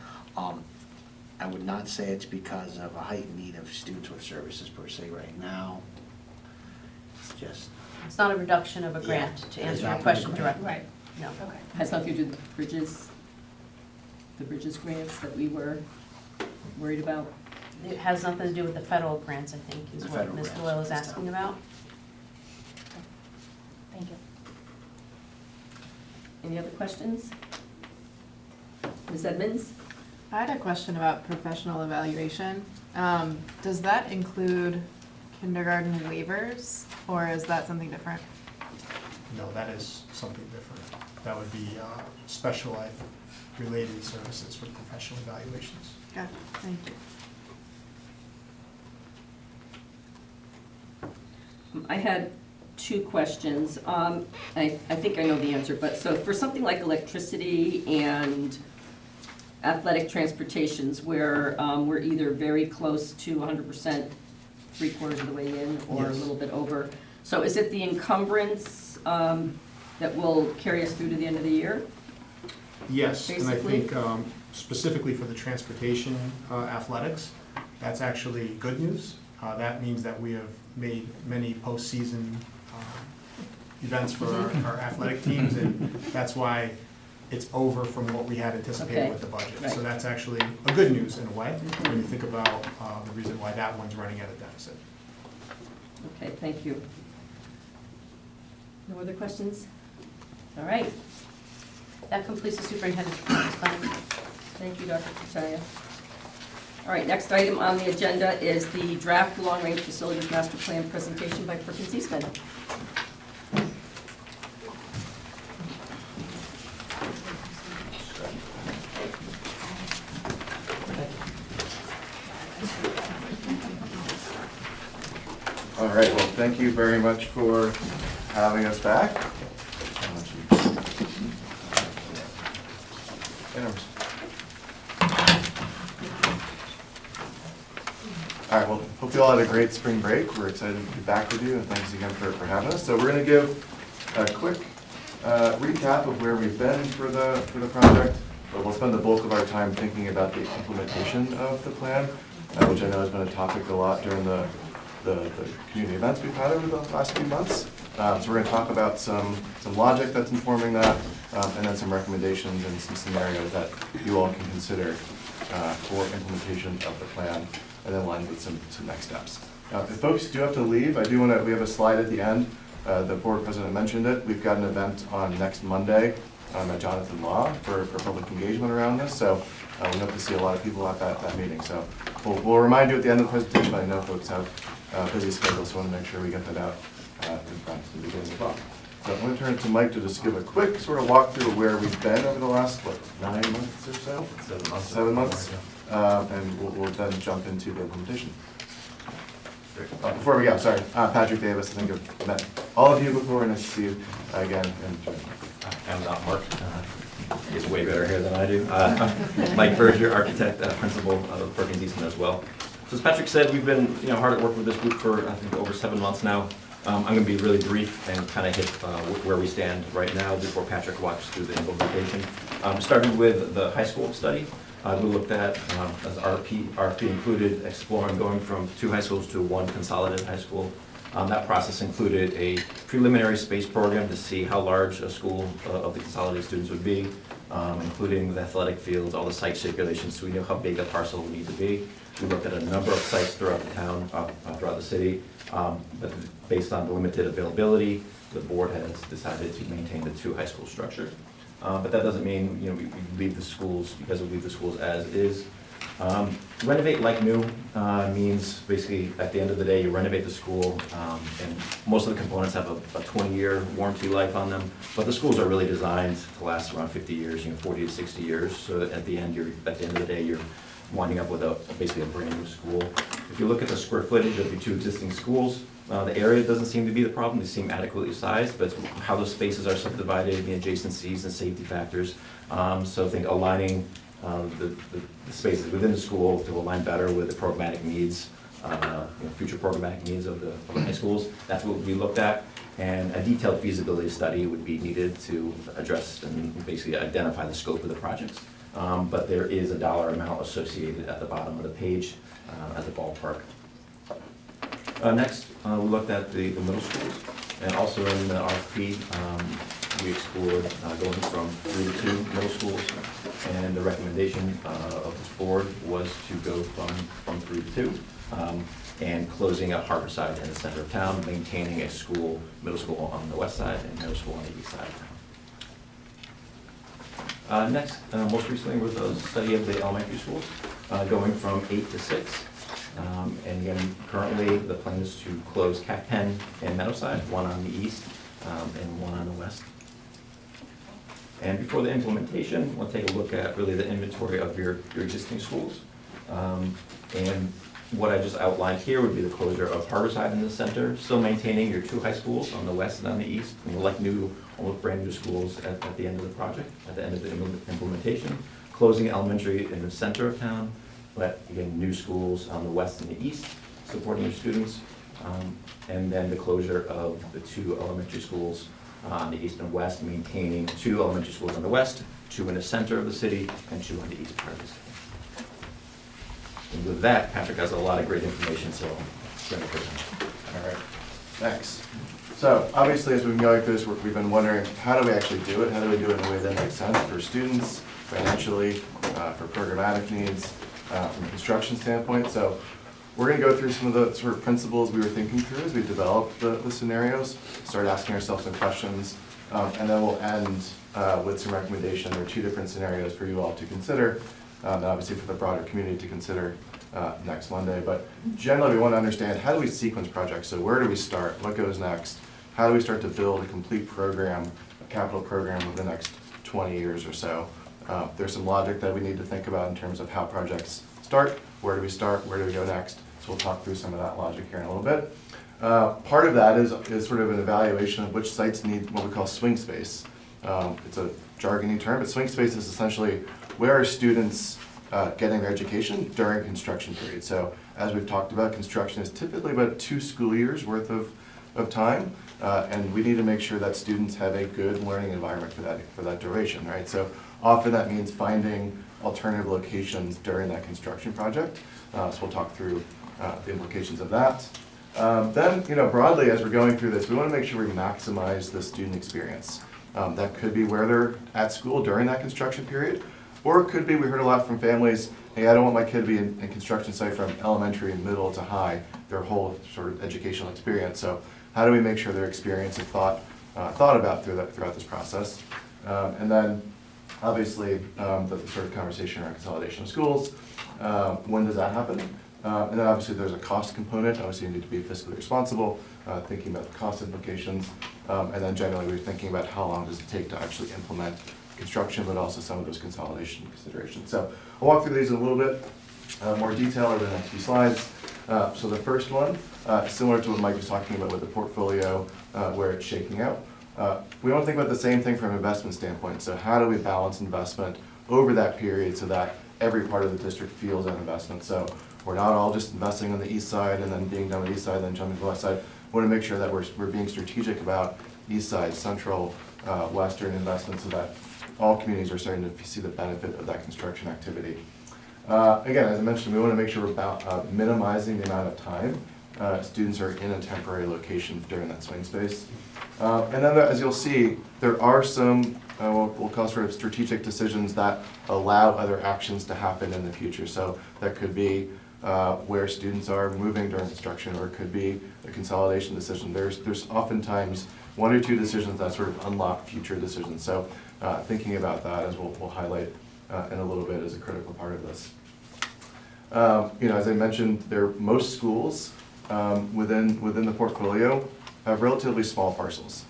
I would not say it's because of a heightened need of students with services per se right now. It's just. It's not a reduction of a grant, to answer your question directly. Right. No. Okay. Has nothing to do with the bridges grants that we were worried about? It has nothing to do with the federal grants, I think, is The what federal Ms. grants, Doyle is that's asking about. Thank you. Any other questions? Ms. Edmonds? I had a question about professional evaluation. Does that include kindergarten waivers, or is that something different? No, that is something different. That would be special ed related services for professional evaluations. Gotcha, thank you. I had 2 questions. I think I know the answer, but so for something like electricity and athletic transportations where we're either very close to 100%, 3/4 of the way in, or a Yes. little bit over. So is it the encumbrance that will carry us through to the end of the year? Yes, and I Basically. think specifically for the transportation athletics, that's actually good news. That means that we have made many postseason events for our athletic teams, and that's why it's over from what we had anticipated Okay, with the budget. right. So that's actually a good news in a way, when you think about the reason why that one's running at a deficit. Okay, thank you. No other questions? All right. That completes the superintendent's report, Ms. Clement. Thank you, Dr. Catania. All right, next item on the agenda is the draft long-range facilities master plan presentation by Perkins Eastman. All right, well, thank you very much for having us back. All right, well, hope you all had a great spring break. We're excited to be back with you, and thanks again for having us. So we're going to give a quick recap of where we've been for the project, but we'll spend the bulk of our time thinking about the implementation of the plan, which I know has been a topic a lot during the community events we've had over the last few months. So we're going to talk about some logic that's informing that, and then some recommendations and some scenarios that you all can consider for implementation of the plan, and then line with some next steps. If folks do have to leave, we have a slide at the end. The board president mentioned it. We've got an event on next Monday at Jonathan Law for public engagement around this. So we hope to see a lot of people at that meeting. So we'll remind you at the end of the presentation, but I know folks have busy schedules, so I want to make sure we get that out in front at the beginning as well. So I'm going to turn it to Mike to just give a quick sort of walkthrough of where we've been over the last, 9 months or so? 7 months. 7 months. And we'll then jump into the implementation. Before we go, sorry, Patrick Davis, I think I've met all of you before, and nice to see you again. I'm not Mark. He's way better hair than I do. Mike Berger, architect, principal of Perkins Eastman as well. So as Patrick said, we've been hard at work with this group for I think over 7 months now. I'm going to be really brief and kind of hit where we stand right now before Patrick walks through the implementation. Started with the high school study. We looked at, as RFP included, exploring going from 2 high schools to 1 consolidated high school. That process included a preliminary space program to see how large a school of the consolidated students would be, including the athletic fields, all the site circulations, so we knew how big the parcel would need to be. We looked at a number of sites throughout the town, throughout the city, but based on the limited availability, the board has decided to maintain the 2 high school structure. But that doesn't mean we leave the schools, because we leave the schools as is. Renovate like new means basically at the end of the day you renovate the school, and most of the components have a 20-year warranty life on them, but the schools are really designed to last around 50 years, 40 to 60 years. So at the end of the day you're winding up with basically a brand new school. If you look at the square footage of the 2 existing schools, the area doesn't seem to be the problem. They seem adequately sized, but it's how those spaces are subdivided, the adjacencies and safety factors. So I think aligning the spaces within the school to align better with the programmatic needs, future programmatic needs of the high schools. That's what we looked at. And a detailed feasibility study would be needed to address and basically identify the scope of the projects. But there is a dollar amount associated at the bottom of the page as a ballpark. Next, we looked at the middle schools, and also in the RFP, we explored going from 3 to 2 middle schools, and the recommendation of this board was to go from 3 to 2, and closing out Harborside in the center of town, maintaining a middle school on the west side and middle school on the east side of town. Next, most recently was a study of the elementary schools, going from 8 to 6. And again, currently the plan is to close Cap Penn and Meadowside, 1 on the east and 1 on the west. And before the implementation, we'll take a look at really the inventory of your existing schools. And what I just outlined here would be the closure of Harborside in the center, still maintaining your 2 high schools on the west and on the east, and like new, almost brand new schools at the end of the project, at the end of the implementation. Closing elementary in the center of town, but again, new schools on the west and the east, supporting your students. and then the closure of the 2 elementary schools on the east and west, maintaining 2 elementary schools on the west, 2 in the center of the city, and 2 on the east part of the city. And with that, Patrick has a lot of great information, so it's going to present. All right, thanks. So obviously, as we've been going through this work, we've been wondering, how do we actually do it? How do we do it in a way that makes sense for students, financially, for programmatic needs, from a construction standpoint? So we're gonna go through some of the sort of principles we were thinking through as we developed the scenarios, start asking ourselves some questions, and then we'll end with some recommendation. There are 2 different scenarios for you all to consider, and obviously for the broader community to consider next Monday. But generally, we want to understand, how do we sequence projects? So where do we start? What goes next? How do we start to build a complete program, a capital program over the next 20 years or so? There's some logic that we need to think about in terms of how projects start. Where do we start? Where do we go next? So we'll talk through some of that logic here in a little bit. Part of that is sort of an evaluation of which sites need what we call swing space. It's a jargony term, but swing space is essentially where are students getting their education during construction period. So as we've talked about, construction is typically about 2 school years worth of time, and we need to make sure that students have a good learning environment for that duration, right? So often that means finding alternative locations during that construction project. So we'll talk through the implications of that. Then, broadly, as we're going through this, we want to make sure we maximize the student experience. That could be where they're at school during that construction period, or it could be, we heard a lot from families, hey, I don't want my kid to be in construction site from elementary and middle to high, their whole sort of educational experience. So how do we make sure their experience is thought about throughout this process? And then, obviously, the sort of conversation around consolidation of schools. When does that happen? And then obviously there's a cost component. Obviously you need to be fiscally responsible, thinking about the cost implications. And then generally we're thinking about how long does it take to actually implement construction, but also some of those consolidation considerations. So I'll walk through these in a little bit more detail over the next few slides. So the first one, similar to what Mike was talking about with the portfolio, where it's shaking out. We want to think about the same thing from an investment standpoint. So how do we balance investment over that period so that every part of the district feels that investment? So we're not all just investing on the east side and then being done with the east side, then jumping to the west side. We want to make sure that we're being strategic about east side, central, western investments so that all communities are starting to see the benefit of that construction activity. Again, as I mentioned, we want to make sure we're minimizing the amount of time students are in a temporary location during that swing space. And then as you'll see, there are some, we'll call sort of strategic decisions that allow other actions to happen in the future. So that could be where students are moving during construction, or it could be a consolidation decision. There's oftentimes 1 or 2 decisions that sort of unlock future decisions. So thinking about that, as we'll highlight in a little bit, is a critical part of this. As I mentioned, most schools within the portfolio have relatively small parcels,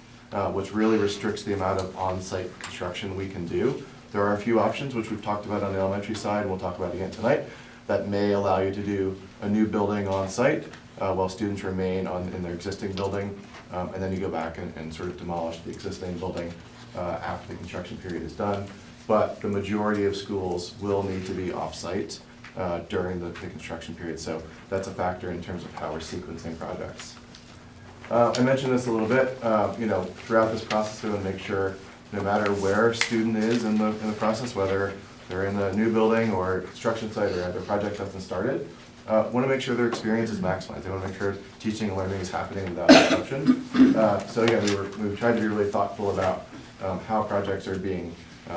which really restricts the amount of on-site construction we can do. There are a few options, which we've talked about on the elementary side, and we'll talk about again tonight, that may allow you to do a new building on-site while students remain in their existing building, and then you go back and sort of demolish the existing building after the construction period is done. But the majority of schools will need to be off-site during the construction period, so that's a factor in terms of how we're sequencing projects. I mentioned this a little bit, throughout this process, we want to make sure no matter where a student is in the process, whether they're in a new building or construction site or their project hasn't started, want to make sure their experience is maximized. They want to make sure teaching and learning is happening without disruption. So again, we've tried to be really thoughtful about how projects are being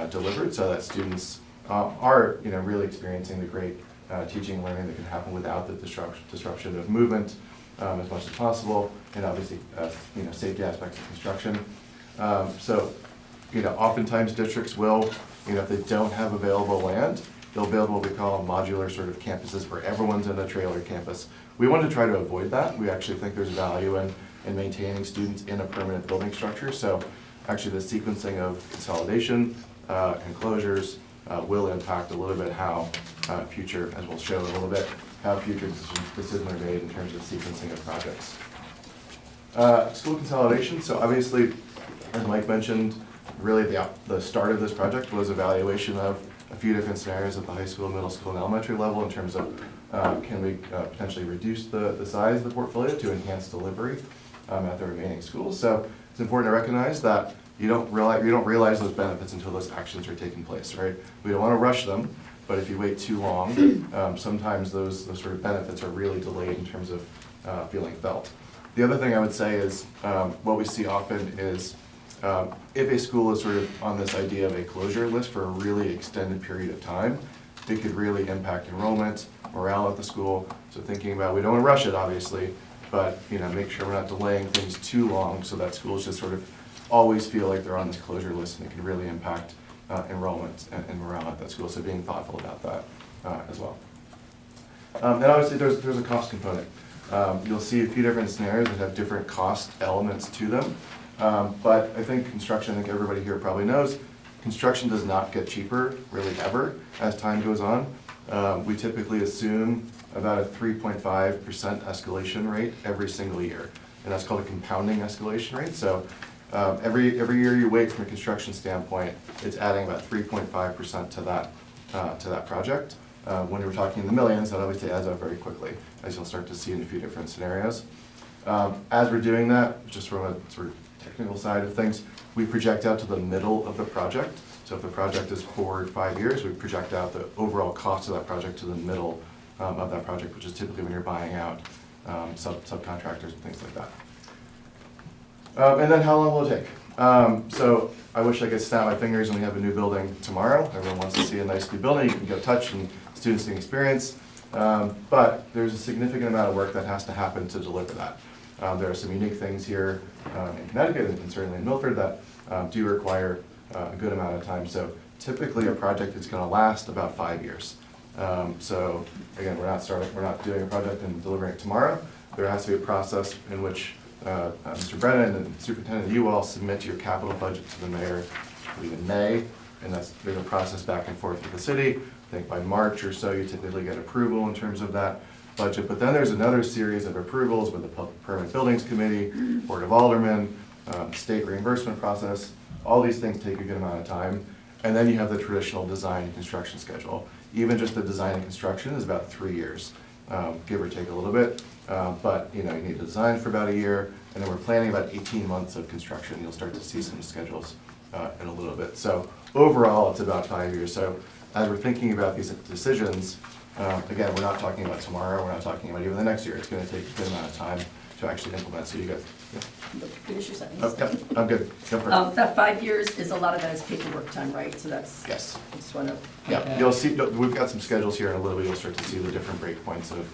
delivered so that students are really experiencing the great teaching and learning that can happen without the disruption of movement as much as possible, and obviously safety aspects of construction. So oftentimes districts will, if they don't have available land, they'll build what we call modular sort of campuses where everyone's in a trailer campus. We want to try to avoid that. We actually think there's value in maintaining students in a permanent building structure. So actually the sequencing of consolidation and closures will impact a little bit how future, as we'll show in a little bit, how future decisions are made in terms of sequencing of projects. School consolidation, so obviously, as Mike mentioned, really the start of this project was evaluation of a few different scenarios at the high school, middle school, and elementary level in terms of Can we potentially reduce the size of the portfolio to enhance delivery at the remaining schools? So it's important to recognize that you don't realize those benefits until those actions are taking place, right? We don't want to rush them, but if you wait too long, sometimes those sort of benefits are really delayed in terms of feeling felt. The other thing I would say is what we see often is if a school is sort of on this idea of a closure list for a really extended period of time, it could really impact enrollment, morale at the school. So thinking about, we don't want to rush it, obviously, but make sure we're not delaying things too long so that schools just sort of always feel like they're on this closure list, and it can really impact enrollment and morale at that school. So being thoughtful about that as well. And obviously there's a cost component. You'll see a few different scenarios that have different cost elements to them. But I think construction, I think everybody here probably knows, construction does not get cheaper really ever as time goes on. We typically assume about a 3.5% escalation rate every single year. And that's called a compounding escalation rate. So every year you wait from a construction standpoint, it's adding about 3.5% to that project. When we're talking in the millions, that obviously adds up very quickly, as you'll start to see in a few different scenarios. As we're doing that, just from a sort of technical side of things, we project out to the middle of the project. So if the project is 4 or 5 years, we project out the overall cost of that project to the middle of that project, which is typically when you're buying out subcontractors and things like that. And then how long will it take? So I wish I could snap my fingers and we have a new building tomorrow. Everyone wants to see a nice new building. You can go touch and students can experience. But there's a significant amount of work that has to happen to deliver that. There are some unique things here in Connecticut and certainly in Milford that do require a good amount of time. So typically a project is going to last about 5 years. So again, we're not doing a project and delivering it tomorrow. There has to be a process in which Mr. Brennan and Superintendent, you all submit your capital budget to the mayor, I believe in May, and there's a process back and forth with the city. I think by March or so you typically get approval in terms of that budget, but then there's another series of approvals with the Public Permanent Buildings Committee, Board of Aldermen, state reimbursement process. All these things take a good amount of time, and then you have the traditional design and construction schedule. Even just the design and construction is about 3 years, give or take a little bit. But you need to design for about a year, and then we're planning about 18 months of construction. You'll start to see some schedules in a little bit. So overall, it's about 5 years. So as we're thinking about these decisions, again, we're not talking about tomorrow. We're not talking about even the next year. It's going to take a good amount of time to actually implement. So you got. Finish your sentence. Oh, yep, I'm good. Go for it. That 5 years is a lot of that is paperwork time, right? So that's. Yes. I just want to. Yeah, you'll see, we've got some schedules here in a little bit. You'll start to see the different breakpoints of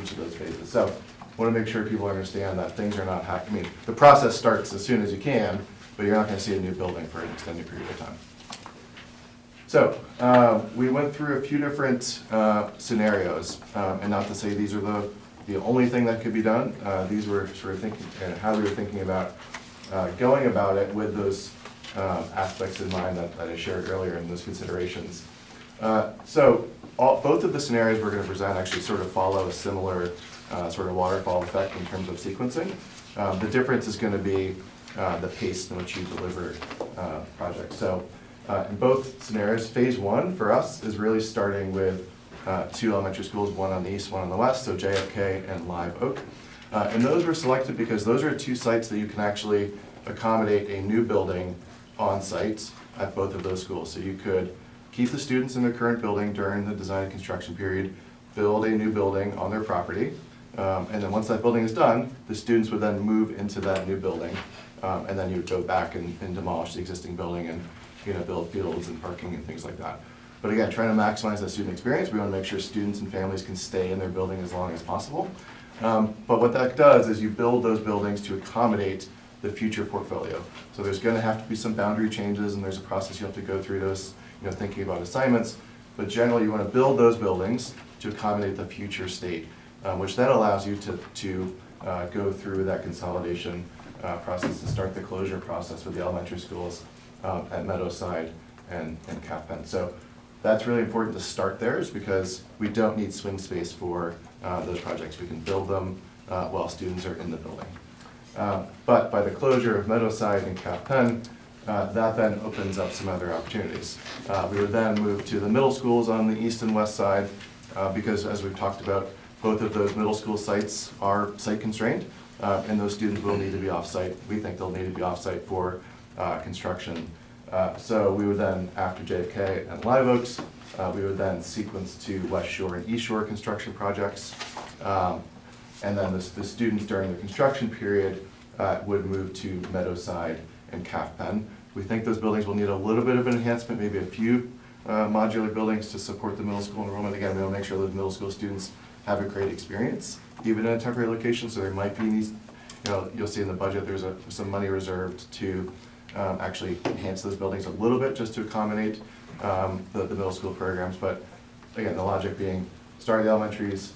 each of those phases. So I want to make sure people understand that things are not happening. The process starts as soon as you can, but you're not going to see a new building for an extended period of time. So we went through a few different scenarios, and not to say these are the only thing that could be done. These were sort of thinking, how we were thinking about going about it with those aspects in mind that I shared earlier in those considerations. So both of the scenarios we're going to present actually sort of follow a similar sort of waterfall effect in terms of sequencing. The difference is going to be the pace in which you deliver projects. So in both scenarios, phase 1 for us is really starting with 2 elementary schools, one on the east, one on the west, so JFK and Live Oak. And those were selected because those are 2 sites that you can actually accommodate a new building on site at both of those schools. So you could keep the students in their current building during the design and construction period, build a new building on their property, and then once that building is done, the students would then move into that new building, and then you would go back and demolish the existing building and build fields and parking and things like that. But again, trying to maximize that student experience, we want to make sure students and families can stay in their building as long as possible. But what that does is you build those buildings to accommodate the future portfolio. So there's going to have to be some boundary changes, and there's a process you have to go through those, thinking about assignments. But generally, you want to build those buildings to accommodate the future state, which then allows you to go through that consolidation process to start the closure process with the elementary schools at Meadowside and Cap-Pen. So that's really important to start there, is because we don't need swing space for those projects. We can build them while students are in the building. But by the closure of Meadowside and Cap-Pen, that then opens up some other opportunities. We would then move to the middle schools on the east and west side, because as we've talked about, both of those middle school sites are site constrained, and those students will need to be off-site. We think they'll need to be off-site for construction. So we would then, after JFK and Live Oaks, we would then sequence to West Shore and East Shore construction projects. And then the students during the construction period would move to Meadowside and Calf Pen. We think those buildings will need a little bit of an enhancement, maybe a few modular buildings to support the middle school enrollment. Again, we want to make sure that middle school students have a great experience, even in a temporary location. So there might be these, you'll see in the budget, there's some money reserved to actually enhance those buildings a little bit just to accommodate the middle school programs. But again, the logic being, starting the elementaries,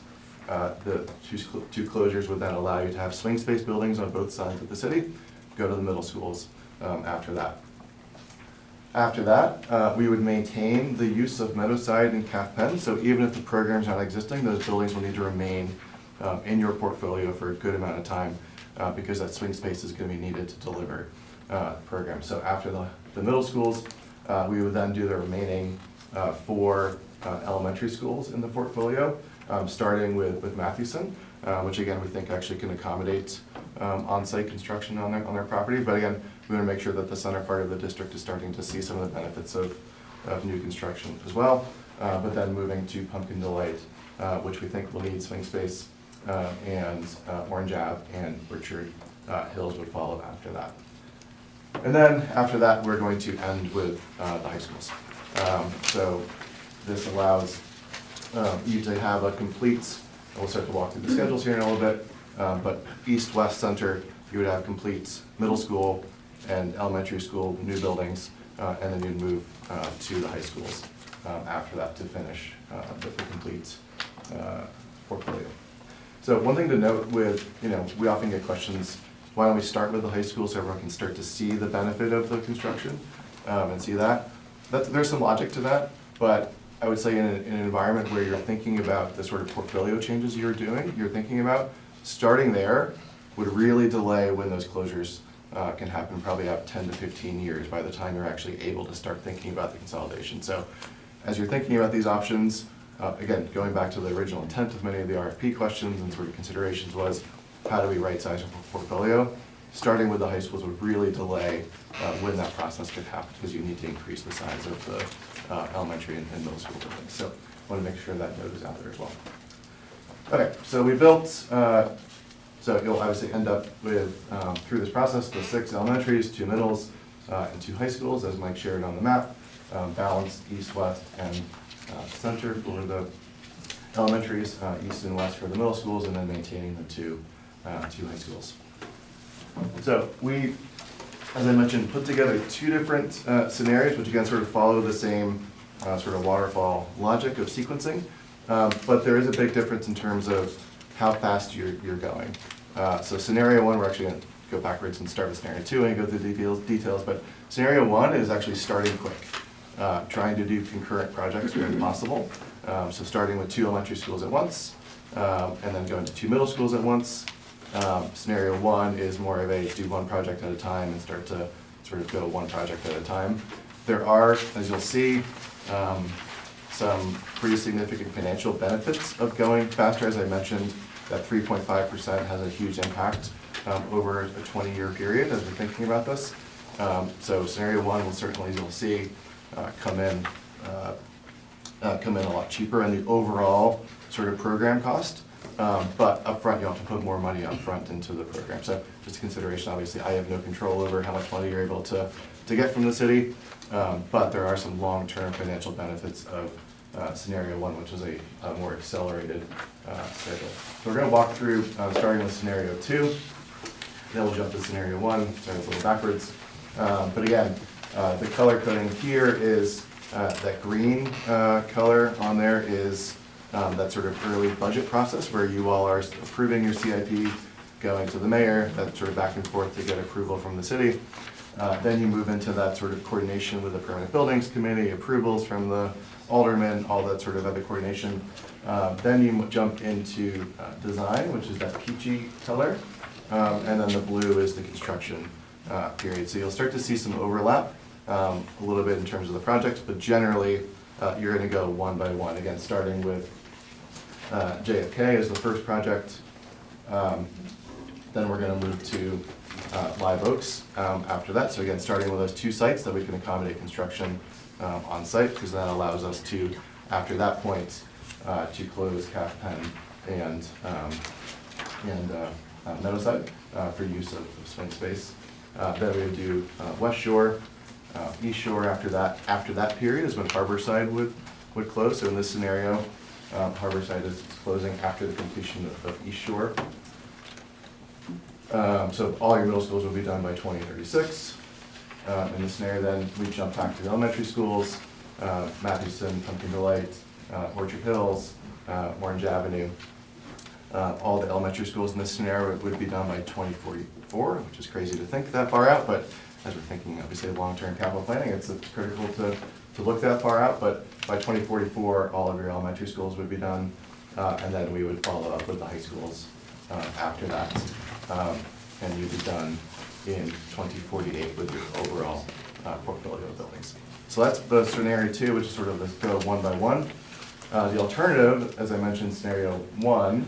the two closures would then allow you to have swing space buildings on both sides of the city, go to the middle schools after that. After that, we would maintain the use of Meadowside and Calf Pen, so even if the programs aren't existing, those buildings will need to remain in your portfolio for a good amount of time because that swing space is going to be needed to deliver the program. So after the middle schools, we would then do the remaining 4 elementary schools in the portfolio, starting with Mathewson, which again we think actually can accommodate on-site construction on their property. But again, we want to make sure that the center part of the district is starting to see some of the benefits of new construction as well. But then moving to Pumpkin Delight, which we think will need swing space, and Orange Ave and Richard Hills would follow after that. And then after that, we're going to end with the high schools. So this allows you to have a complete, and we'll start to walk through the schedules here in a little bit, but east-west center, you would have complete middle school and elementary school new buildings, and then you'd move to the high schools after that to finish the complete portfolio. So one thing to note with, we often get questions, why don't we start with the high school so everyone can start to see the benefit of the construction and see that? There's some logic to that, but I would say in an environment where you're thinking about the sort of portfolio changes you're thinking about, starting there would really delay when those closures can happen, probably out 10 to 15 years by the time you're actually able to start thinking about the consolidation. So as you're thinking about these options, again, going back to the original intent of many of the RFP questions and sort of considerations was, how do we right-size our portfolio? Starting with the high schools would really delay when that process could happen because you need to increase the size of the elementary and middle school buildings. So I want to make sure that note is out there as well. Okay, so we built, so you'll obviously end up with, through this process, the 6 elementaries, 2 middles, and 2 high schools, as Mike shared on the map, balanced east, west, and center for the elementaries, east and west for the middle schools, and then maintaining the two high schools. So we, as I mentioned, put together 2 different scenarios, which again sort of follow the same sort of waterfall logic of sequencing, but there is a big difference in terms of how fast you're going. So scenario 1, we're actually going to go backwards and start with scenario 2 and go through the details, but scenario 1 is actually starting quick, trying to do concurrent projects where possible. So starting with 2 elementary schools at once, and then going to 2 middle schools at once. Scenario 1 is more of a do 1 project at a time and start to sort of go 1 project at a time. There are, as you'll see, some pretty significant financial benefits of going faster. As I mentioned, that 3.5% has a huge impact over a 20-year period as we're thinking about this. So scenario 1 will certainly, as you'll see, come in a lot cheaper in the overall sort of program cost. But upfront, you have to put more money upfront into the program. So just a consideration, obviously, I have no control over how much money you're able to get from the city, but there are some long-term financial benefits of scenario 1, which is a more accelerated schedule. So we're going to walk through starting with scenario 2, then we'll jump to scenario 1, starting a little backwards. But again, the color coding here is that green color on there is that sort of early budget process where you all are approving your CIP, going to the mayor, that sort of back and forth to get approval from the city. Then you move into that sort of coordination with the Permanent Buildings Committee, approvals from the aldermen, all that sort of other coordination. Then you jump into design, which is that peachy color, and then the blue is the construction period. So you'll start to see some overlap a little bit in terms of the projects, but generally you're going to go one by one, again, starting with JFK is the first project. Then we're going to move to Live Oaks after that. So again, starting with those two sites that we can accommodate construction on site, because that allows us to, after that point, to close Calf Pen and Meadowside for use of swing space. Then we would do West Shore, East Shore after that. After that period is when Harborside would close. So in this scenario, Harborside is closing after the completion of East Shore. So all your middle schools will be done by 2036. In this scenario, then we jump back to the elementary schools, Mathewson, Pumpkin Delight, Orchard Hills, Orange Avenue. All the elementary schools in this scenario would be done by 2044, which is crazy to think that far out, but as we're thinking, obviously, long-term capital planning, it's critical to look that far out, but by 2044, all of your elementary schools would be done, and then we would follow up with the high schools after that. And you'd be done in 2048 with your overall portfolio of buildings. So that's the scenario 2, which is sort of let's go one by one. The alternative, as I mentioned, scenario 1,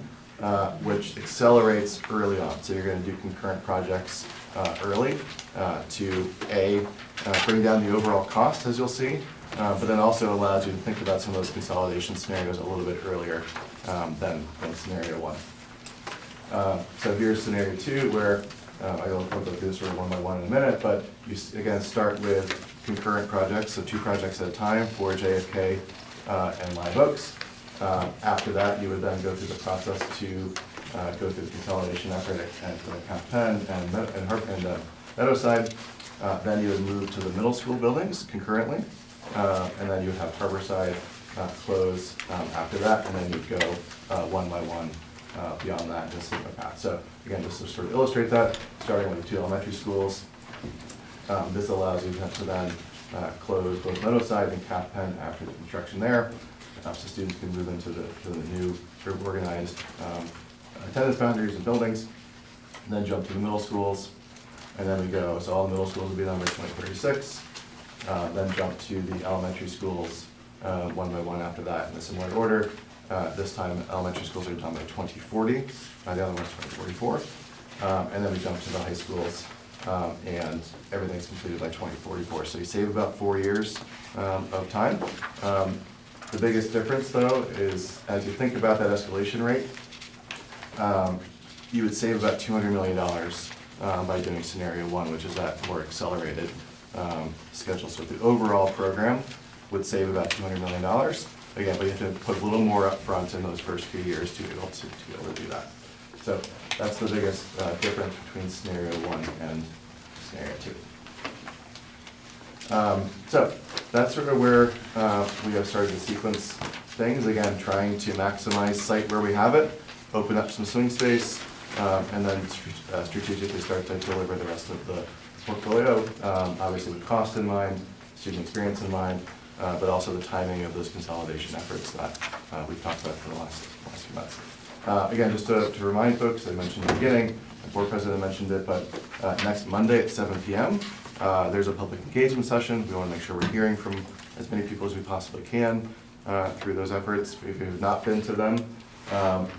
which accelerates early on. So you're going to do concurrent projects early to bring down the overall cost, as you'll see, but then also allows you to think about some of those consolidation scenarios a little bit earlier than scenario 1. So here's scenario 2, where I'll go through this sort of one by one in a minute, but you again start with concurrent projects, so 2 projects at a time for JFK and Live Oaks. After that, you would then go through the process to go through the consolidation effort at Calf Pen and Meadowside. Then you would move to the middle school buildings concurrently, and then you would have Harborside close after that, and then you'd go one by one beyond that in a similar path. So again, just to sort of illustrate that, starting with the 2 elementary schools, this allows you to then close both Meadowside and Calf Pen after the construction there, so students can move into the new sort of organized attendance boundaries and buildings, and then jump to the middle schools, and then we go, so all the middle schools will be done by 2036, then jump to the elementary schools one by one after that in a similar order. This time, elementary schools are done by 2040, the other one's 2044, and then we jump to the high schools, and everything's completed by 2044. So you save about 4 years of time. The biggest difference, though, is as you think about that escalation rate, you would save about $200 million by doing scenario 1, which is that more accelerated schedule. So the overall program would save about $200 million. Again, but you have to put a little more upfront in those first few years to be able to do that. So that's the biggest difference between scenario 1 and scenario 2. So that's sort of where we have started to sequence things. Again, trying to maximize site where we have it, open up some swing space, and then strategically start to deliver the rest of the portfolio, obviously with cost in mind, student experience in mind, but also the timing of those consolidation efforts that we've talked about for the last few months. Again, just to remind folks, I mentioned in the beginning, the board president mentioned it, but next Monday at 7 p.m., there's a public engagement session. We want to make sure we're hearing from as many people as we possibly can through those efforts. If you've not been to them,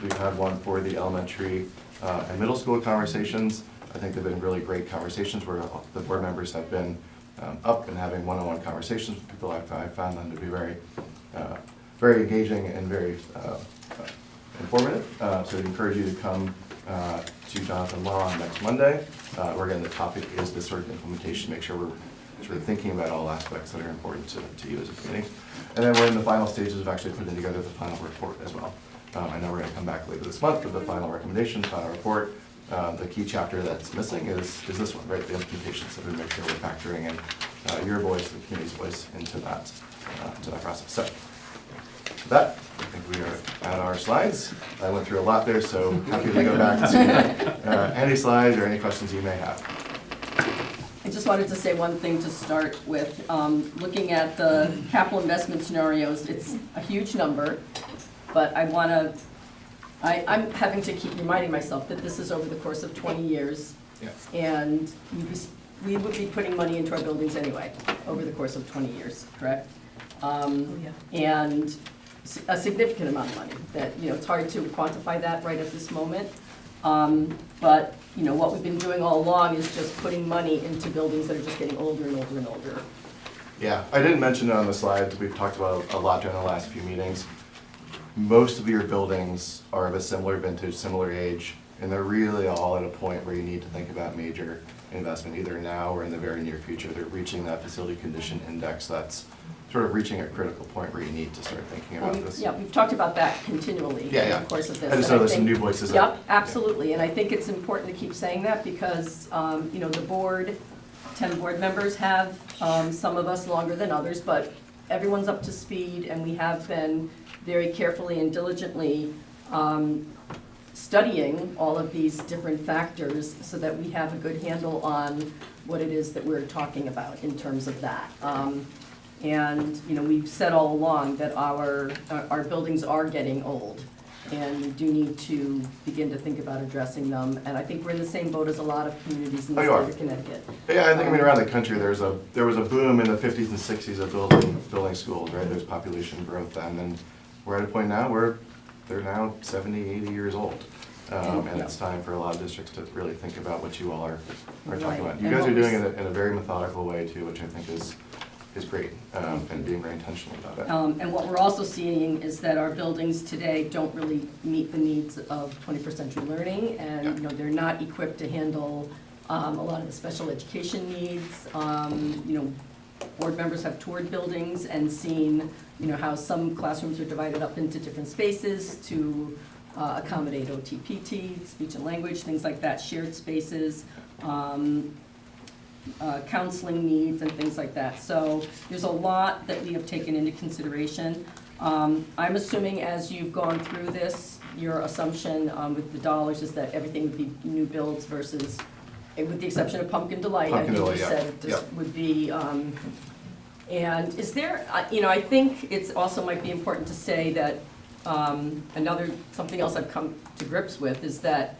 we've had one for the elementary and middle school conversations. I think they've been really great conversations where the board members have been up and having one-on-one conversations with people. I found them to be very engaging and very informative. So I'd encourage you to come to Jonathan Law on next Monday, where again the topic is this sort of implementation, make sure we're sort of thinking about all aspects that are important to you as a committee. And then we're in the final stages of actually putting together the final report as well. I know we're going to come back later this month with the final recommendations, final report. The key chapter that's missing is this one, right? The implementation, so we make sure we're factoring in your voice, the community's voice into that process. So with that, I think we are at our slides. I went through a lot there, so happy to go back to any slides or any questions you may have. I just wanted to say one thing to start with. Looking at the capital investment scenarios, it's a huge number, but I'm having to keep reminding myself that this is over the course of 20 years. Yeah. And we would be putting money into our buildings anyway, over the course of 20 years, correct? And a significant amount of money, that, it's hard to quantify that right at this moment. But, what we've been doing all along is just putting money into buildings that are just getting older and older and older. Yeah, I didn't mention it on the slides, we've talked about it a lot during the last few meetings. Most of your buildings are of a similar vintage, similar age, and they're really all at a point where you need to think about major investment, either now or in the very near future. They're reaching that facility condition index that's sort of reaching a critical point where you need to start thinking about this. Yeah, we've talked about that continually in the course of this. I just know there's some new voices. Yep, absolutely, and I think it's important to keep saying that because, the board, 10 board members have, some of us longer than others, but everyone's up to speed, and we have been very carefully and diligently studying all of these different factors so that we have a good handle on what it is that we're talking about in terms of that. And, we've said all along that our buildings are getting old, and we do need to begin to think about addressing them. And I think we're in the same boat as a lot of communities in the state of Connecticut. Yeah, I think, around the country, there was a boom in the 50s and 60s of building schools, right? There's population growth then, and we're at a point now where they're now 70, 80 years old. And it's time for a lot of districts to really think about what you all are talking about. You guys are doing it in a very methodical way too, which I think is great, and being very intentional about it. And what we're also seeing is that our buildings today don't really meet the needs of 21st century learning, and they're not equipped to handle a lot of the special education needs. Board members have toured buildings and seen how some classrooms are divided up into different spaces to accommodate OTPT, speech and language, things like that, shared spaces. Counseling needs and things like that. So there's a lot that we have taken into consideration. I'm assuming as you've gone through this, your assumption with the dollars is that everything would be new builds versus, with the exception of Pumpkin Delight, I think you said this would be, and is there, I think it's also might be important to say that something else I've come to grips with is that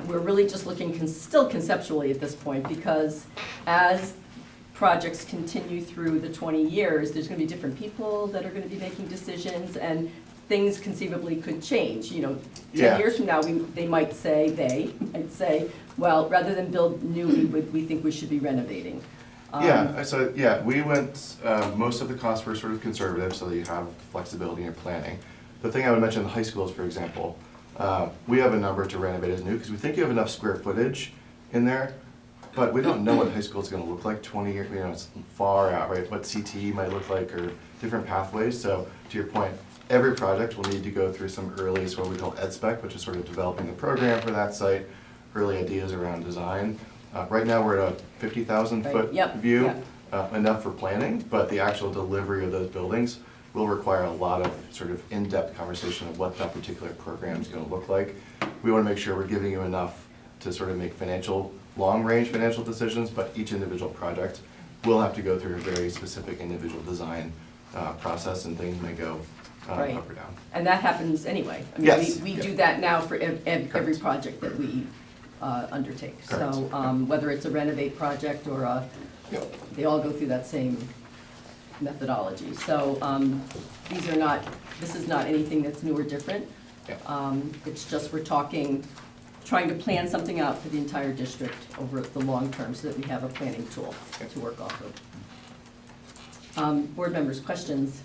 we're really just looking still conceptually at this point, because as projects continue through the 20 years, there's going to be different people that are going to be making decisions, and things conceivably could change. 10 years from now, they might say, well, rather than build new, we think we should be renovating. We went, most of the costs were sort of conservative, so that you have flexibility in your planning. The thing I would mention, the high schools, for example, we have a number to renovate as new, because we think you have enough square footage in there, but we don't know what high school is going to look like 20 years, it's far out, right? What CTE might look like, or different pathways. So to your point, every project will need to go through some early, what we call EdSpec, which is sort of developing the program for that site, early ideas around design. Right now, we're at a 50,000 foot view, enough for planning, but the actual delivery of those buildings will require a lot of sort of in-depth conversation of what that particular program is going to look like. We want to make sure we're giving you enough to sort of make long-range financial decisions, but each individual project will have to go through a very specific individual design process, and things may go up or down. And that happens anyway. I mean, we do that now for every project that we undertake. Correct. So whether it's a renovate project or they all go through that same methodology. So this is not anything that's new or different. It's just we're trying to plan something out for the entire district over the long term so that we have a planning tool to work off of. Board members, questions?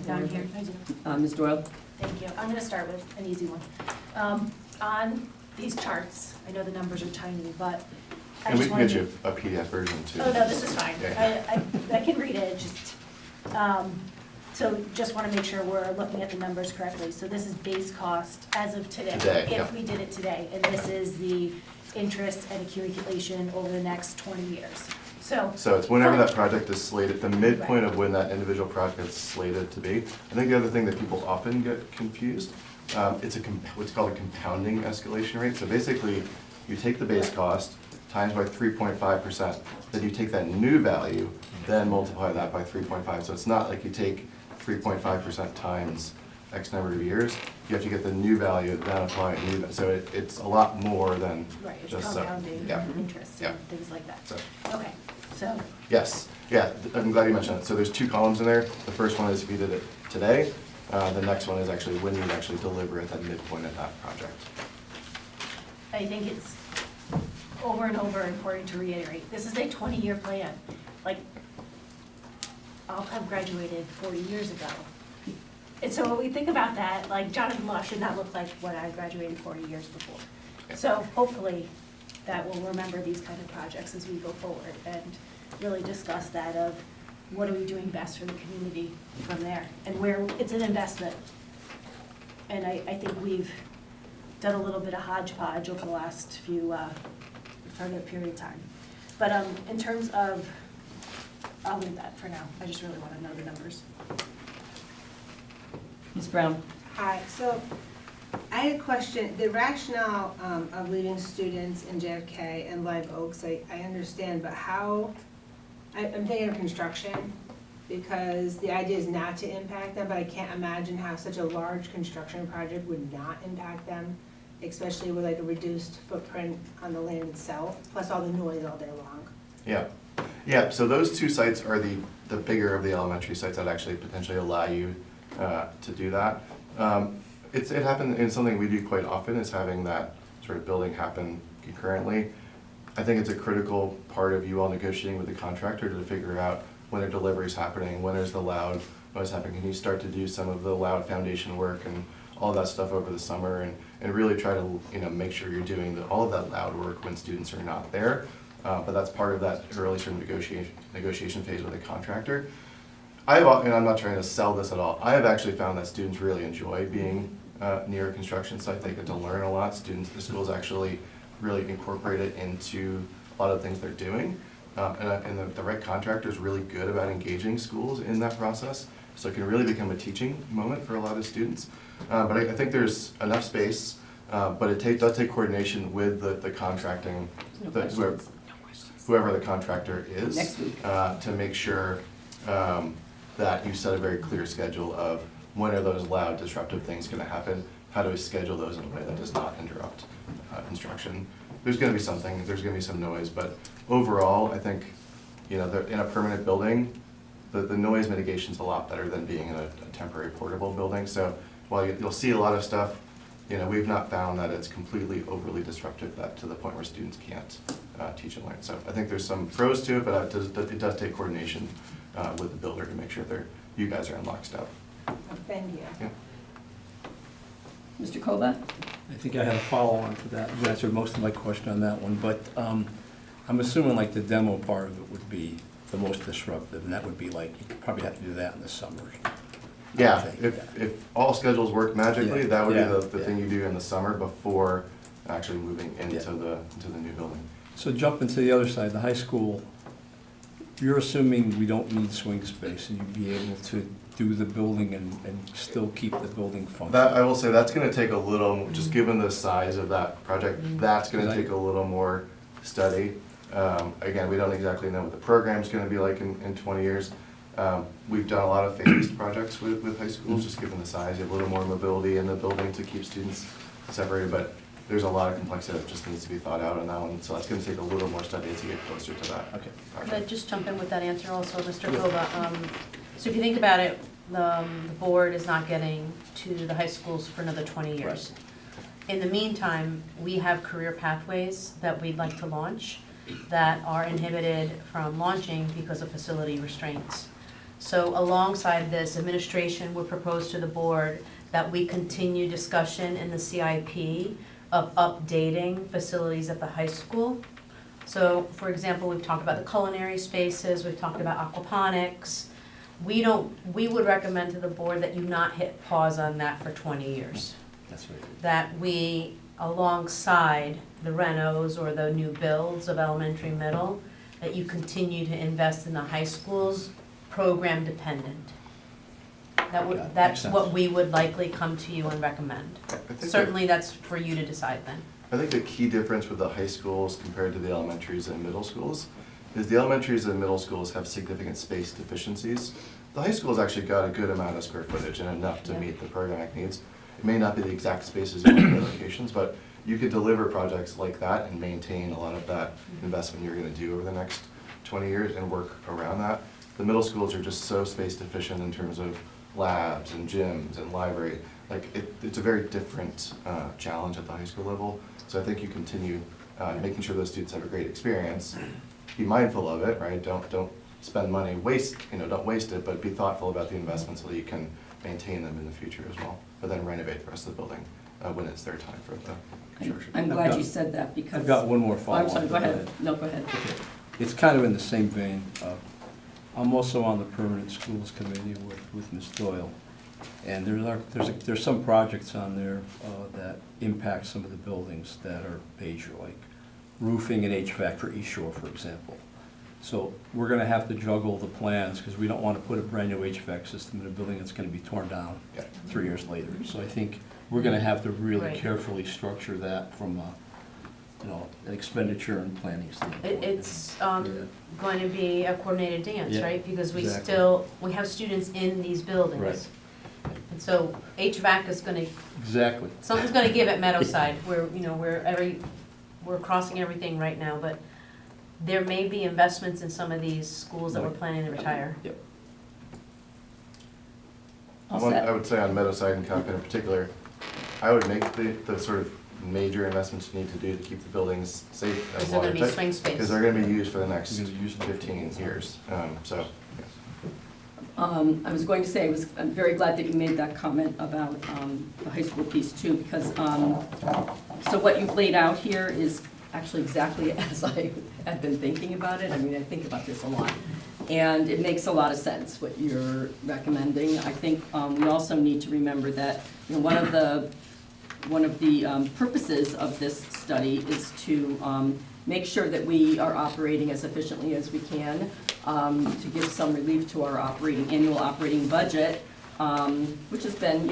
Down here. Ms. Doyle? Thank you. I'm going to start with an easy one. On these charts, I know the numbers are tiny, but I And we just can wanted get you to. a PDF version too. Oh, no, this is fine. Yeah. I can read it, so just want to make sure we're looking at the numbers correctly. So this is base cost as of today. If we did it today, and this is the interest and accumulation over the next 20 years. So it's whenever that project is slated, the midpoint of when that individual project is slated to be. I think the other thing that people often get confused, it's what's called a compounding escalation rate. So basically, you take the base cost times by 3.5%, then you take that new value, then multiply that by 3.5. So it's not like you take 3.5% times X number of years, you have to get the new value, then apply a new, so it's a lot more than Right, it's just, compounding yeah. interest Yeah. and things like that. So, Okay, so, yes, yeah, I'm glad you mentioned it. So there's 2 columns in there. The first one is if you did it today. The next one is actually when you actually deliver at that midpoint of that project. I think it's over and over important to reiterate, this is a 20-year plan. Like, I'll have graduated 40 years ago. And so when we think about that, like Jonathan Law should not look like when I graduated 40 years before. So hopefully that will remember these kind of projects as we go forward and really discuss that of what are we doing best for the community from there and where it's an investment. And I think we've done a little bit of hodgepodge over the last few, further period of time. But in terms of, I'll leave that for now. I just really want to know the numbers. Ms. Brown? Hi, so I had a question. The rationale of leaving students in JFK and Live Oaks, I understand, but how, I'm thinking of construction, because the idea is not to impact them, but I can't imagine how such a large construction project would not impact them, especially with like a reduced footprint on the land itself, plus all the noise all day long. Yeah, yeah, so those 2 sites are the bigger of the elementary sites that actually potentially allow you to do that. It happened in something we do quite often, is having that sort of building happen concurrently. I think it's a critical part of you all negotiating with the contractor to figure out when a delivery is happening, when is the loud, what is happening. Can you start to do some of the loud foundation work and all that stuff over the summer and really try to make sure you're doing all of that loud work when students are not there. But that's part of that early sort of negotiation phase with the contractor. And I'm not trying to sell this at all. I have actually found that students really enjoy being near a construction site. They get to learn a lot. The schools actually really incorporate it into a lot of the things they're doing. And the right contractor is really good about engaging schools in that process. So it can really become a teaching moment for a lot of students. But I think there's enough space, but it does take coordination with the contracting, whoever the contractor is, to make sure that you set a very clear schedule of when are those loud disruptive things going to happen, how do we schedule those in a way that does not interrupt instruction. There's going to be something, there's going to be some noise, but overall, I think, in a permanent building, the noise mitigation is a lot better than being in a temporary portable building. So while you'll see a lot of stuff, we've not found that it's completely overly disruptive to the point where students can't teach and learn. So I think there's some pros to it, but it does take coordination with the builder to make sure you guys are in lockstep. Thank you. Yeah. Mr. Koba? I think I had a follow-on to that. You answered most of my question on that one, but I'm assuming like the demo part of it would be the most disruptive, and that would be like, you probably have to do that in the summer. Yeah, if all schedules work magically, that would be the yeah. thing you do in the summer before actually moving into the new building. So jumping to the other side, the high school, you're assuming we don't need swing space, and you'd be able to do the building and still keep the building functioning. That, I will say, that's gonna take a little, just given the size of that project, that's gonna take a little more study. Again, we don't exactly know what the program's gonna be like in 20 years. We've done a lot of phased projects with high schools, just given the size, you have a little more mobility in the building to keep students separated, but there's a lot of complexity that just needs to be thought out on that one, so that's gonna take a little more study to get closer to that. Okay. Could I just jump in with that answer also, Mr. Koba? So if you think about it, the board is not getting to the high schools for another 20 years. In the meantime, we have career pathways that we'd like to launch that are inhibited from launching because of facility restraints. So alongside this, administration would propose to the board that we continue discussion in the CIP of updating facilities at the high school. So, for example, we've talked about the culinary spaces, we've talked about aquaponics. We would recommend to the board that you not hit pause on that for 20 years. That's right. That we, alongside the renos or the new builds of elementary, middle, that you continue to invest in the high schools, program dependent. That's what we would likely come to you and recommend. Certainly that's for you to decide then. I think the key difference with the high schools compared to the elementaries and middle schools is the elementaries and middle schools have significant space deficiencies. the high school's actually got a good amount of square footage and enough to meet the programming needs. It may not be the exact spaces in other locations, but you could deliver projects like that and maintain a lot of that investment you're gonna do over the next 20 years and work around that. The middle schools are just so space deficient in terms of labs and gyms and library. Like, it's a very different challenge at the high school level. So I think you continue making sure those students have a great experience. Be mindful of it, right? Don't spend money, don't waste it, but be thoughtful about the investment so that you can maintain them in the future as well. But then renovate the rest of the building when it's their time for the construction. I'm glad you said that because. I've got one more Oh, follow-up. I'm sorry, go ahead. No, go ahead. It's kind of in the same vein. I'm also on the Permanent Schools Committee with Ms. Doyle. And there's some projects on there that impact some of the buildings that are major, like roofing and HVAC for East Shore, for example. So we're gonna have to juggle the plans, because we don't want to put a brand-new HVAC system in a building that's gonna be torn down 3 years later. So I think we're gonna have to really Right. carefully structure that from an expenditure and planning standpoint. It's going to be a coordinated dance, Yeah, right? Because exactly. we have students in these buildings. Right. And so HVAC is gonna, Exactly. something's gonna give at Meadowside, where, we're crossing everything right now, but there may be investments in some of these schools that we're planning to retire. Yep. All set. I would say on Meadowside and Coppin in particular, I would make the sort of major investments you need to do to keep the buildings safe and Is there gonna be watertight. swing space? Because they're gonna be used for the next They're gonna be used 15 years, so. I was going to say, I'm very glad that you made that comment about the high school piece too, because, so what you've laid out here is actually exactly as I had been thinking about it. I mean, I think about this a lot. And it makes a lot of sense, what you're recommending. I think we also need to remember that, one of the purposes of this study is to make sure that we are operating as efficiently as we can, to give some relief to our annual operating budget, which has been,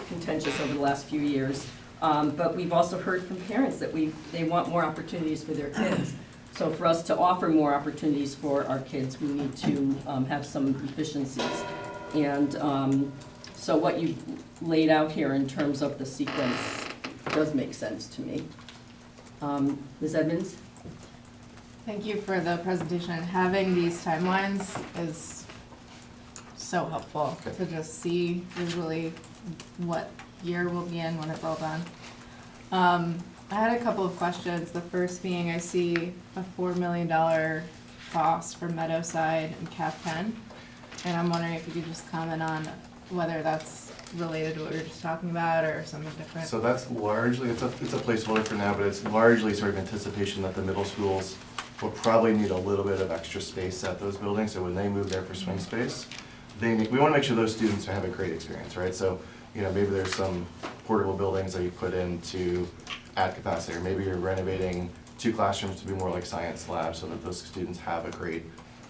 contentious over the last few years. But we've also heard from parents that they want more opportunities for their kids. So for us to offer more opportunities for our kids, we need to have some efficiencies. And so what you've laid out here in terms of the sequence does make sense to me. Ms. Edmonds? Thank you for the presentation. Having these timelines is so helpful to just see visually what year we'll be in when it's all done. I had a couple of questions. The first being, I see a $4 million cost for Meadowside and Cap 10. And I'm wondering if you could just comment on whether that's related to what we were just talking about or something different. So that's largely, it's a placeholder for now, but it's largely sort of anticipation that the middle schools will probably need a little bit of extra space at those buildings. So when they move there for swing space, we want to make sure those students have a great experience, right? So, maybe there's some portable buildings that you put in to add capacity, or maybe you're renovating 2 classrooms to be more like science labs so that those students have a great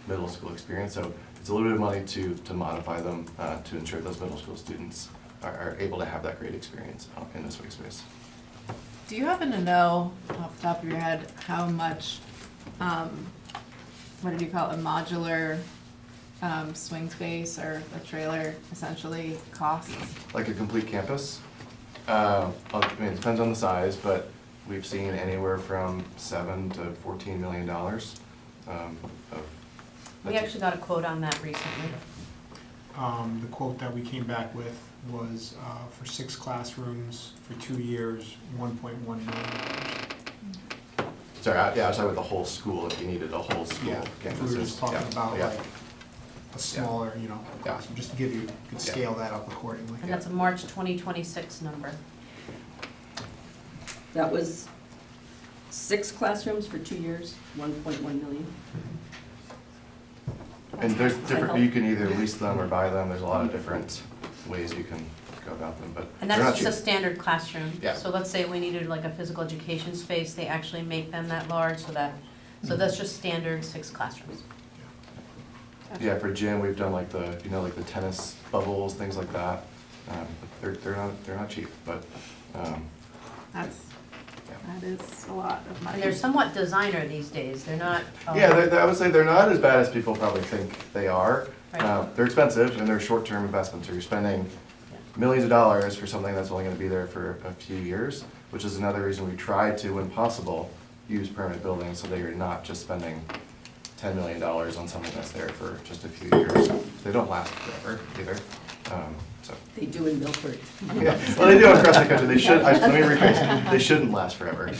middle school experience. So it's a little bit of money to modify them to ensure those middle school students are able to have that great experience in the swing space. Do you happen to know off the top of your head how much, what did you call it, a modular swing space or a trailer essentially costs? Like a complete campus? It depends on the size, but we've seen anywhere from $7 to $14 million. We actually got a quote on that recently. The quote that we came back with was for 6 classrooms for 2 years, $1.1 million. Sorry, I was talking about the whole school, if you needed a whole school Yeah, campus. we were just talking about Yeah. like a smaller, classroom, just to give you, could scale that up accordingly. And that's a March 2026 number. That was 6 classrooms for 2 years, 1.1 million. And there's Does that different, help? you can either lease them or buy them, there's a lot of different ways you can go about them, but And they're not that's just a cheap. standard classroom. Yeah. So let's say we needed like a physical education space, they actually make them that large, so that's just standard 6 classrooms. Yeah, for gym, we've done like the, like the tennis bubbles, things like that. They're not cheap, but, That is a lot of money. And they're somewhat designer these days, they're not. yeah, I would say they're not as bad as people probably think they are. Right. They're expensive and they're short-term investments, or you're spending millions of dollars for something that's only gonna be there for a few years, which is another reason we try to, when possible, use permanent buildings so that you're not just spending $10 million on something that's there for just a few years. They don't last forever either, so. They do in Milford. Yeah, well, they do across the country, they should, let me rephrase it, they shouldn't last forever.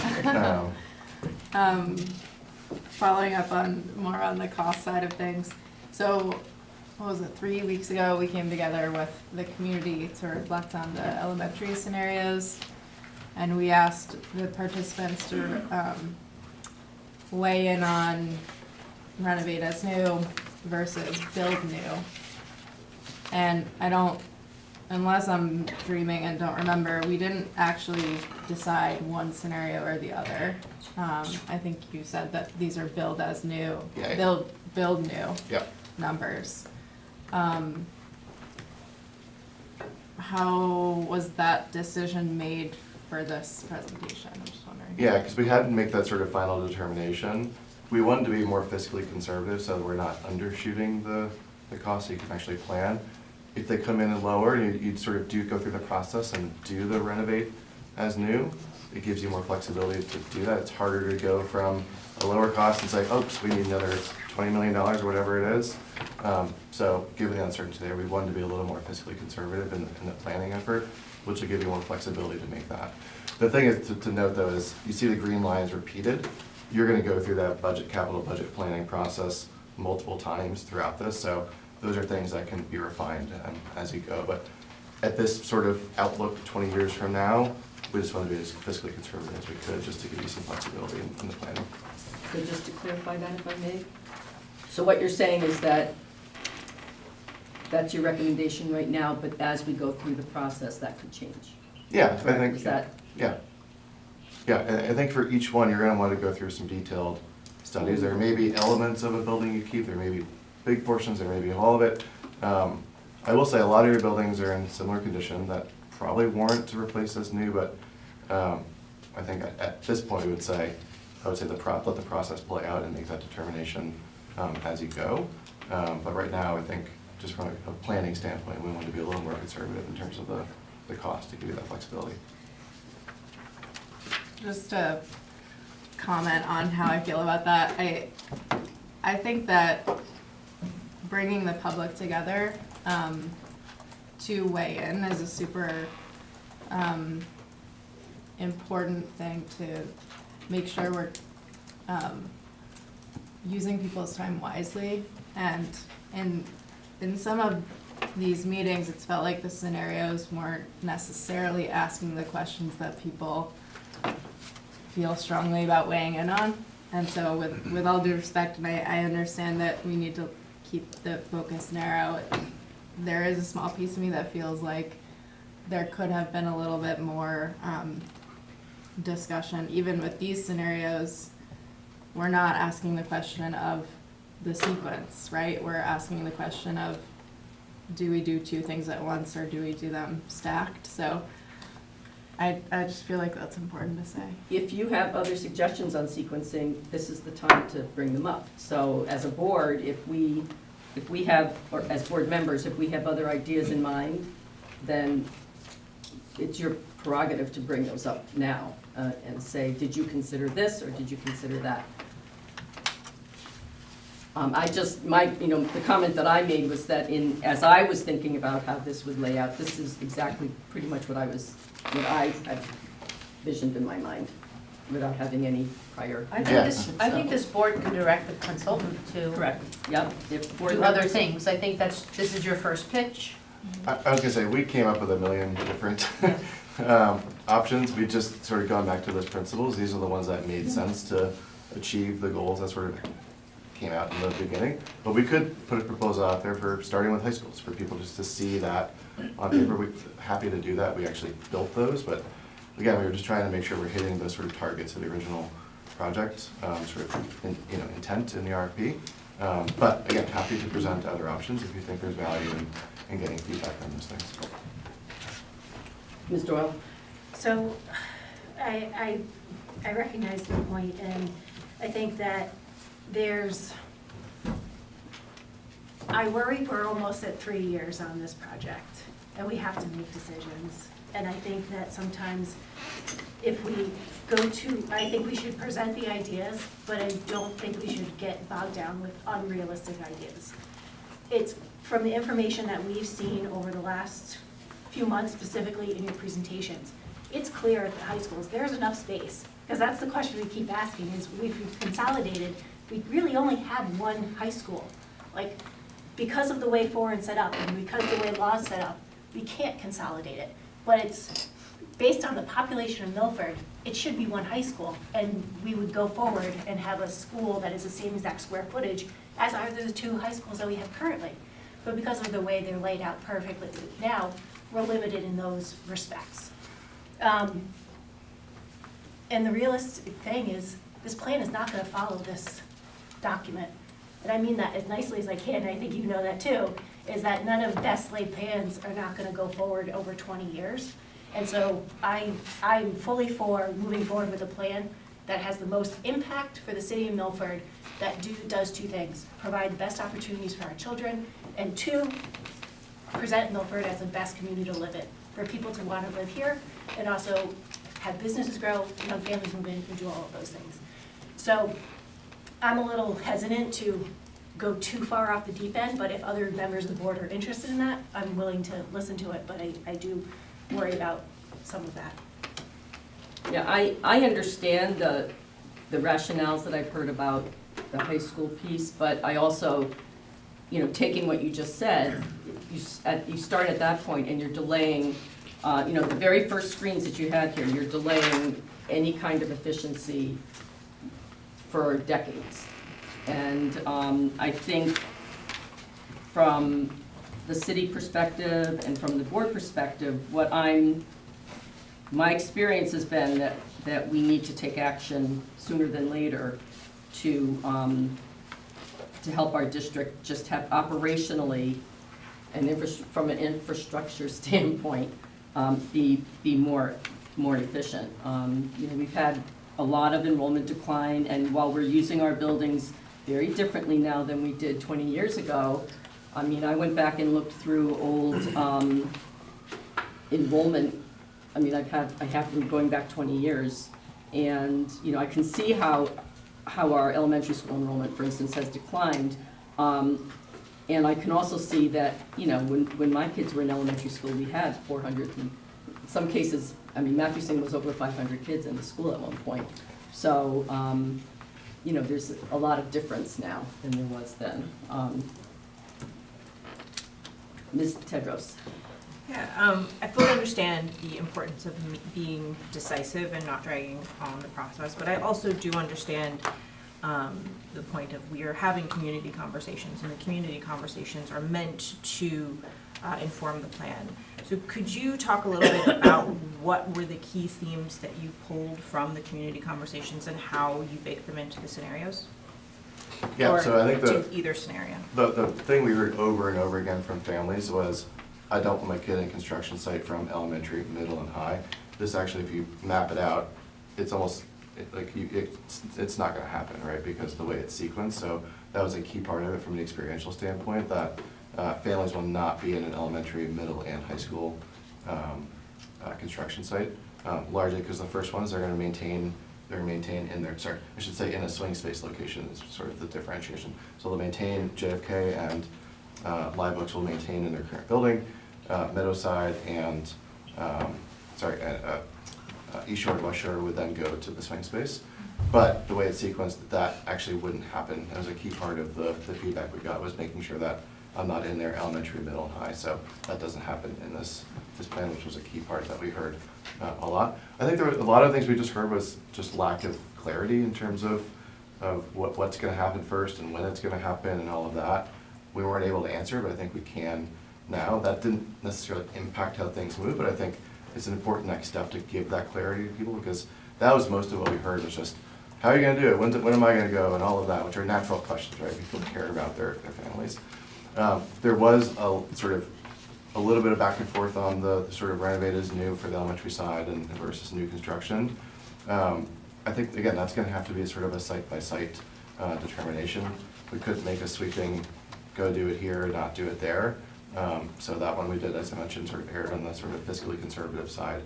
Following up on more on the cost side of things. So, what was it, 3 weeks ago, we came together with the community to reflect on the elementary scenarios. And we asked the participants to weigh in on renovate as new versus build new. And I don't, unless I'm dreaming and don't remember, we didn't actually decide one scenario or the other. I think you said that these are build as new, Yeah. build new Yep. numbers. How was that decision made for this presentation? I'm just wondering. Yeah, because we had to make that sort of final determination. We wanted to be more fiscally conservative so that we're not undershooting the cost, so you can actually plan. If they come in lower, you'd sort of go through the process and do the renovate as new. It gives you more flexibility to do that. It's harder to go from a lower cost and say, oops, we need another $20 million or whatever it is. So given the uncertainty there, we wanted to be a little more fiscally conservative in the planning effort, which will give you more flexibility to make that. The thing is to note though is you see the green lines repeated. You're gonna go through that capital budget planning process multiple times throughout this. So those are things that can be refined as you go. But at this sort of outlook 20 years from now, we just want to be as fiscally conservative as we could just to give you some flexibility in the planning. So just to clarify that, if I may. So what you're saying is that that's your recommendation right now, but as we go through the process, that could change? Yeah, I think, Is that? yeah. Yeah, and I think for each one, you're gonna want to go through some detailed studies. There may be elements of a building you keep, there may be big portions, there may be all of it. I will say a lot of your buildings are in similar condition that probably warrant to replace as new, but I think at this point, I would say let the process play out and make that determination as you go. But right now, I think just from a planning standpoint, we want to be a little more conservative in terms of the cost to give you that flexibility. Just to comment on how I feel about that, I think that bringing the public together to weigh in is a super important thing to make sure we're using people's time wisely. And in some of these meetings, it's felt like the scenarios weren't necessarily asking the questions that people feel strongly about weighing in on. And so with all due respect, and I understand that we need to keep the focus narrow, there is a small piece of me that feels like there could have been a little bit more discussion. Even with these scenarios, we're not asking the question of the sequence, right? We're asking the question of, do we do two things at once or do we do them stacked? So I just feel like that's important to say. If you have other suggestions on sequencing, this is the time to bring them up. So as a board, if we have, or as board members, if we have other ideas in mind, then it's your prerogative to bring those up now and say, did you consider this or did you consider that? The comment that I made was that as I was thinking about how this would lay out, this is exactly pretty much what I had visioned in my mind without having any prior. I think this board can direct the consultant to. Correct, yep. Do other things. I think this is your first pitch. I was gonna say, we came up with a million different options. We just sort of gone back to those principles. These are the ones that made sense to achieve the goals that sort of came out in the beginning. But we could put a proposal out there for starting with high schools, for people just to see that on paper. We're happy to do that. We actually built those, but again, we were just trying to make sure we're hitting those sort of targets of the original project, sort of intent in the RFP. But again, happy to present other options if you think there's value in getting feedback on those things. Ms. Doyle? So I recognize the point, and I think that I worry we're almost at 3 years on this project, and we have to make decisions. And I think that sometimes if we I think we should present the ideas, but I don't think we should get bogged down with unrealistic ideas. It's from the information that we've seen over the last few months, specifically in your presentations, it's clear at the high schools, there's enough space. Because that's the question we keep asking, is we've consolidated, we really only have one high school. Like, because of the way Foreign set up, and because of the way Law's set up, we can't consolidate it. But it's, based on the population of Milford, it should be one high school. And we would go forward and have a school that is the same exact square footage as are the 2 high schools that we have currently. But because of the way they're laid out perfectly now, we're limited in those respects. And the realistic thing is, this plan is not gonna follow this document. And I mean that as nicely as I can, and I think you know that too, is that none of best laid plans are not gonna go forward over 20 years. And so I'm fully for moving forward with a plan that has the most impact for the city of Milford, that does 2 things: provide the best opportunities for our children, and 2, present Milford as the best community to live in, for people to want to live here, and also have businesses grow, young families move in, and do all of those things. So I'm a little hesitant to go too far off the deep end, but if other members of the board are interested in that, I'm willing to listen to it, but I do worry about some of that. Yeah, I understand the rationales that I've heard about the high school piece, but I also, you know, taking what you just said, you start at that point and you're delaying, you know, the very first screens that you had here, you're delaying any kind of efficiency for decades. And I think from the city perspective and from the board perspective, my experience has been that we need to take action sooner than later to help our district just have operationally and from an infrastructure standpoint, be more efficient. You know, we've had a lot of enrollment decline, and while we're using our buildings very differently now than we did 20 years ago, I mean, I went back and looked through old enrollment. I mean, I have been going back 20 years, and you know, I can see how our elementary school enrollment, for instance, has declined. And I can also see that, you know, when my kids were in elementary school, we had 400, in some cases, I mean, Mathewson was over 500 kids in the school at one point. So, you know, there's a lot of difference now than there was then. Ms. Tedros. Yeah, I fully understand the importance of being decisive and not dragging on the process, but I also do understand the point of we are having community conversations, and the community conversations are meant to inform the plan. So could you talk a little bit about what were the key themes that you pulled from the community conversations and how you baked them into the scenarios? Yeah, Or so I think to either scenario. The thing we heard over and over again from families was, I don't want my kid in a construction site from elementary, middle, and high. This actually, if you map it out, it's almost, it's not gonna happen, right? Because of the way it's sequenced. So that was a key part of it from an experiential standpoint, that families will not be in an elementary, middle, and high school construction site. Largely because the first ones, they're gonna maintain in their, sorry, I should say in a swing space location is sort of the differentiation. So they'll maintain JFK, and Live Oaks will maintain in their current building. Meadowside and, East Shore and West Shore would then go to the swing space. But the way it's sequenced, that actually wouldn't happen. That was a key part of the feedback we got, was making sure that I'm not in there elementary, middle, and high. So that doesn't happen in this plan, which was a key part that we heard a lot. I think there were a lot of things we just heard was just lack of clarity in terms of what's gonna happen first and when it's gonna happen and all of that. We weren't able to answer, but I think we can now. That didn't necessarily impact how things move, but I think it's an important next step to give that clarity to people, because that was most of what we heard, was just, how are you gonna do it? When am I gonna go? And all of that, which are natural questions, right? People care about their families. There was a little bit of back and forth on the sort of renovated as new for the elementary side and versus new construction. I think, again, that's gonna have to be sort of a site-by-site determination. We couldn't make a sweeping go do it here or not do it there. So that one we did, as I mentioned, sort of erred on the sort of fiscally conservative side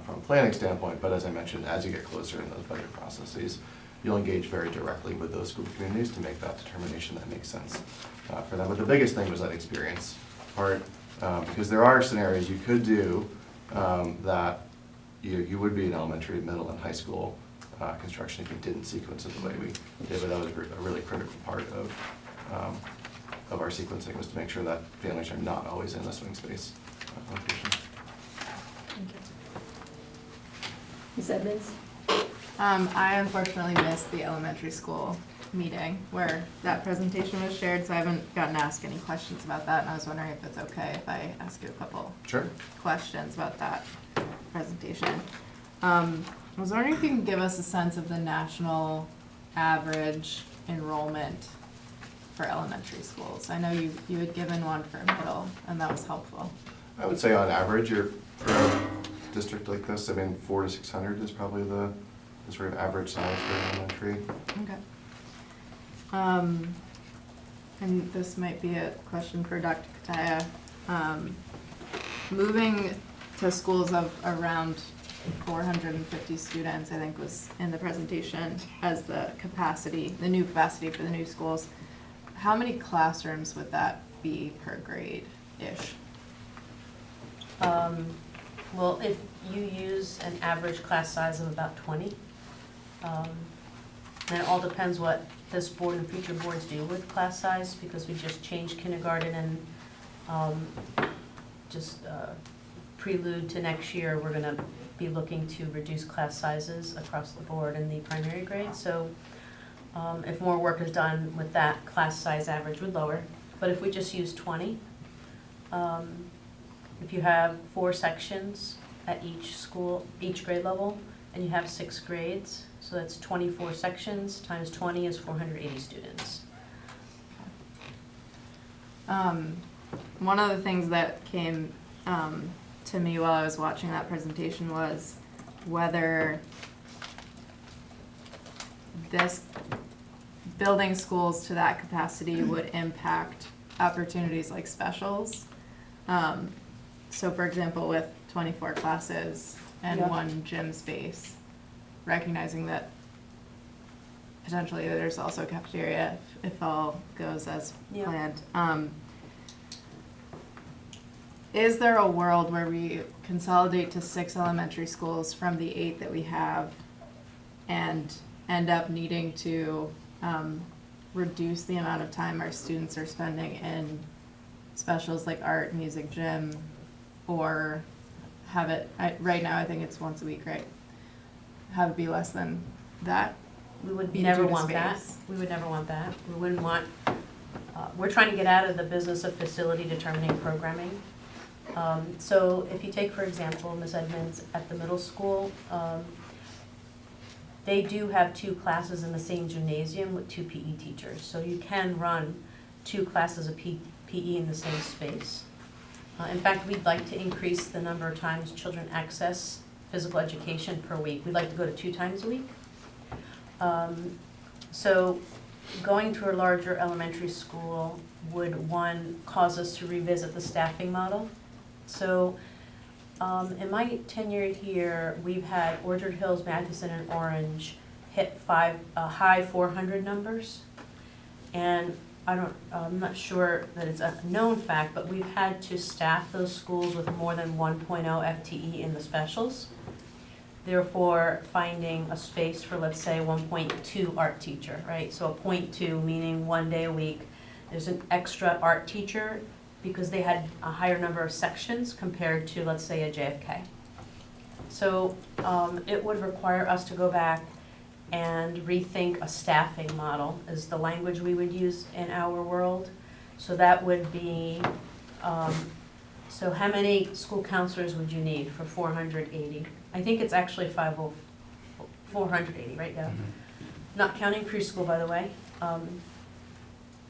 from a planning standpoint, but as I mentioned, as you get closer in those budget processes, you'll engage very directly with those school communities to make that determination that makes sense for them. But the biggest thing was that experience part, because there are scenarios you could do that you would be in elementary, middle, and high school construction if you didn't sequence it the way we did, but that was a really critical part of our sequencing, was to make sure that families are not always in the swing space location. Ms. Edmonds? I unfortunately missed the elementary school meeting where that presentation was shared, so I haven't gotten to ask any questions about that, and I was wondering if it's okay if I ask you a couple questions about that presentation. I was wondering if you can give us a sense of the national average enrollment for elementary schools. I know you had given one for middle, and that was helpful. I would say on average, for a district like this, I mean, 400 to 600 is probably the sort of average size for elementary. Okay. And this might be a question for Dr. Kataya. Moving to schools of around 450 students, I think was in the presentation as the capacity, the new capacity for the new schools. How many classrooms would that be per grade-ish? Well, if you use an average class size of about 20, and it all depends what this board and future boards do with class size, because we just changed kindergarten and just prelude to next year, we're going to be looking to reduce class sizes across the board in the primary grade. So if more work is done with that, class size average would lower. But if we just use 20, if you have 4 sections at each school, each grade level, and you have 6 grades, so that's 24 sections times 20 is 480 students. One of the things that came to me while I was watching that presentation was whether this building schools to that capacity would impact opportunities like specials. So for example, with 24 classes and 1 gym space, recognizing that potentially there's also a cafeteria if all goes as planned. Is there a world where we consolidate to 6 elementary schools from the 8 that we have and end up needing to reduce the amount of time our students are spending in specials like art, music, gym, or have it, right now I think it's once a week, right? Have it be less than that? We would never want that. We would never want that. We wouldn't want, we're trying to get out of the business of facility determining programming. So if you take, for example, Ms. Edmonds at the middle school, they do have 2 classes in the same gymnasium with 2 PE teachers. So you can run 2 classes of PE in the same space. In fact, we'd like to increase the number of times children access physical education per week. We'd like to go to 2 times a week. So going to a larger elementary school would, 1, cause us to revisit the staffing model. So in my tenure here, we've had Orchard Hills, Matheson, and Orange hit high 400 numbers. And I'm not sure that it's a known fact, but we've had to staff those schools with more than 1.0 FTE in the specials. Therefore, finding a space for, let's say, 1.2 art teacher, right? So a 0.2 meaning 1 day a week. There's an extra art teacher because they had a higher number of sections compared to, let's say, a JFK. So it would require us to go back and rethink a staffing model is the language we would use in our world. So that would be, so how many school counselors would you need for 480? I think it's actually 480 right now. Not counting preschool, by the way. How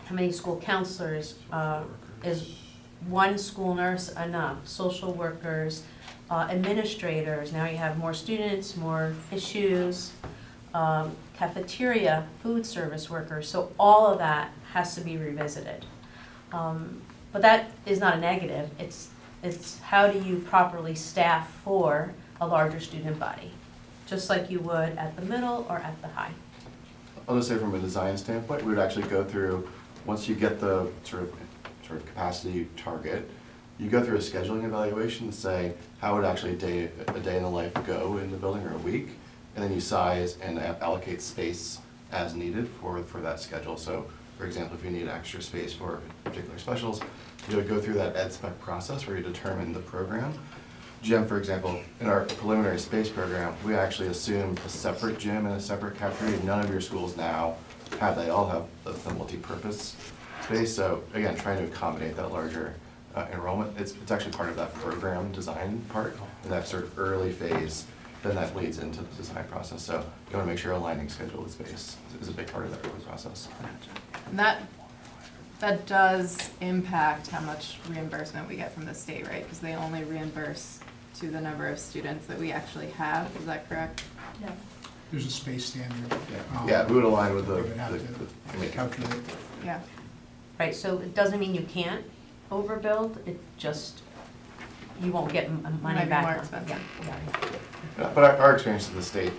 many school counselors? Is 1 school nurse enough? Social workers, administrators, now you have more students, more issues, cafeteria, food service workers, so all of that has to be revisited. But that is not a negative, it's how do you properly staff for a larger student body? Just like you would at the middle or at the high. I'll just say from a design standpoint, we would actually go through, once you get the sort of capacity target, you go through a scheduling evaluation to say how would actually a day in the life go in the building, or a week, and then you size and allocate space as needed for that schedule. So, for example, if you need extra space for particular specials, you would go through that ed spec process where you determine the program. Gym, for example, in our preliminary space program, we actually assumed a separate gym and a separate cafeteria. None of your schools now have, they all have the multi-purpose space. So again, trying to accommodate that larger enrollment. It's actually part of that program design part, in that sort of early phase, then that leads into the design process. So you want to make sure aligning schedule with space is a big part of that early process. And that does impact how much reimbursement we get from the state, right? Because they only reimburse to the number of students that we actually have, is that correct? Yeah. There's a space standard. Yeah, we would align with They would have to committee. calculate. Yeah. Right, so it doesn't mean you can't overbuild, it just, you won't get money Might be back. more on- expensive. Yeah. But our experience of the state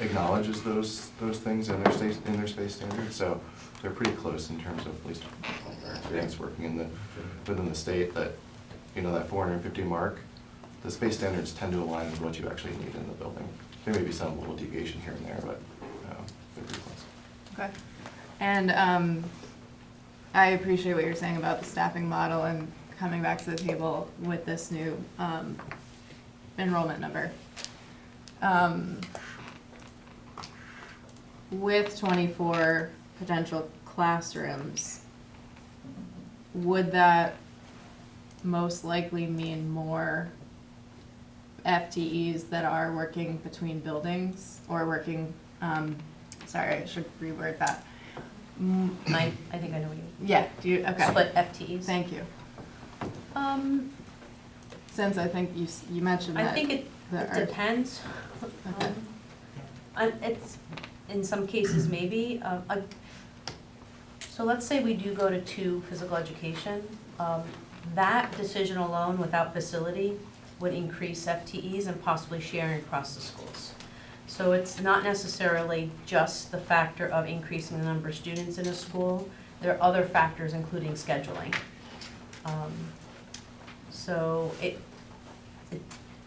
acknowledges those things in their space standards, so they're pretty close in terms of, at least our experience working within the state, that, that 450 mark, the space standards tend to align with what you actually need in the building. There may be some little deviation here and there, but they're pretty close. Okay. And I appreciate what you're saying about the staffing model and coming back to the table with this new enrollment number. With 24 potential classrooms, would that most likely mean more FTEs that are working between buildings or working, sorry, I should reword that. I think I know what you mean. Yeah, do you, okay. Split FTEs. Thank you. Since I think you mentioned that. I think it depends. Okay. It's, in some cases, maybe. So let's say we do go to 2 physical education. That decision alone, without facility, would increase FTEs and possibly sharing across the schools. So it's not necessarily just the factor of increasing the number of students in a school. There are other factors, including scheduling. So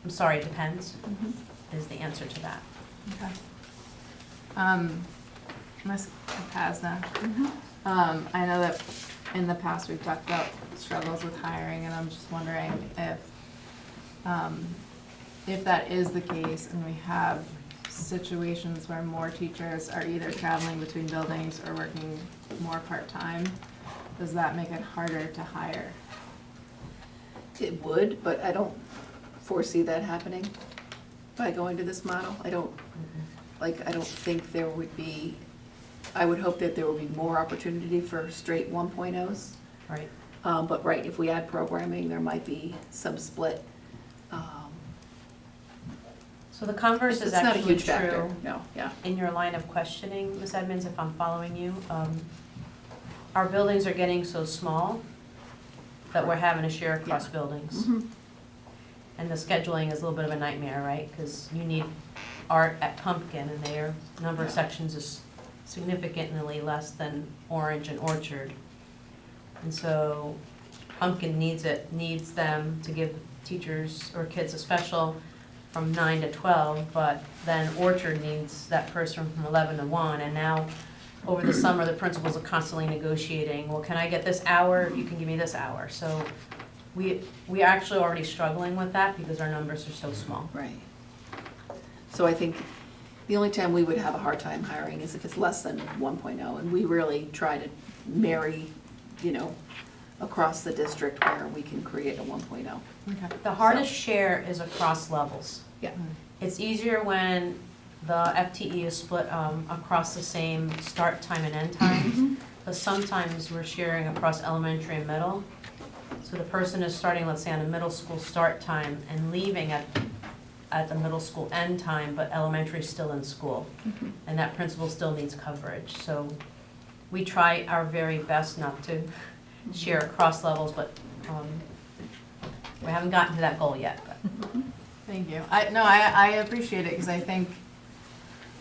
I'm sorry, it depends, is the answer to that. Okay. Ms. Kapazna, I know that in the past we've talked about struggles with hiring, and I'm just wondering if that is the case and we have situations where more teachers are either traveling between buildings or working more part-time, does that make it harder to hire? It would, but I don't foresee that happening by going to this model. I don't think there would be, I would hope that there would be more opportunity for straight 1.0s. Right. But right, if we add programming, there might be some split. So the converse is It's not a actually huge factor, true. no, yeah. In your line of questioning, Ms. Edmonds, if I'm following you, our buildings are getting so small that we're having to share across buildings. Mhm. And the scheduling is a little bit of a nightmare, right? Because you need art at Pumpkin, and their number of Yeah. sections is significantly less than Orange and Orchard. And so Pumpkin needs them to give teachers or kids a special from 9 to 12, but then Orchard needs that person from 11 to 1, and now over the summer, the principals are constantly negotiating, well, can I get this hour if you can give me this hour? So we are actually already struggling with that because our numbers are so small. Right. So I think the only time we would have a hard time hiring is if it's less than 1.0, and we really try to marry, across the district where we can create a 1.0. Okay. The hardest share is across levels. Yeah. It's easier when the FTE is split across the same start time and end time, but sometimes we're sharing across elementary and middle. So the person is starting, let's say, on a middle school start time and leaving at the middle school end time, but elementary is still in school. And that principal still needs coverage. So we try our very best not to share across levels, but we haven't gotten to that goal yet. But. Thank you. I appreciate it because I think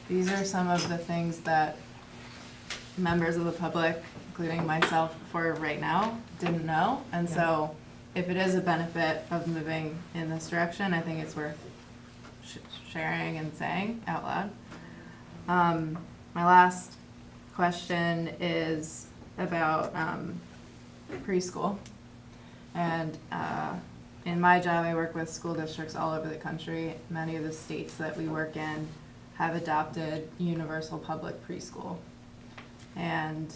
these are some of the things that members of the public, including myself for right now, didn't know. And so if it is a benefit of moving in this direction, I think it's worth sharing and saying out loud. My last question is about preschool. And in my job, I work with school districts all over the country. Many of the states that we work in have adopted universal public preschool. And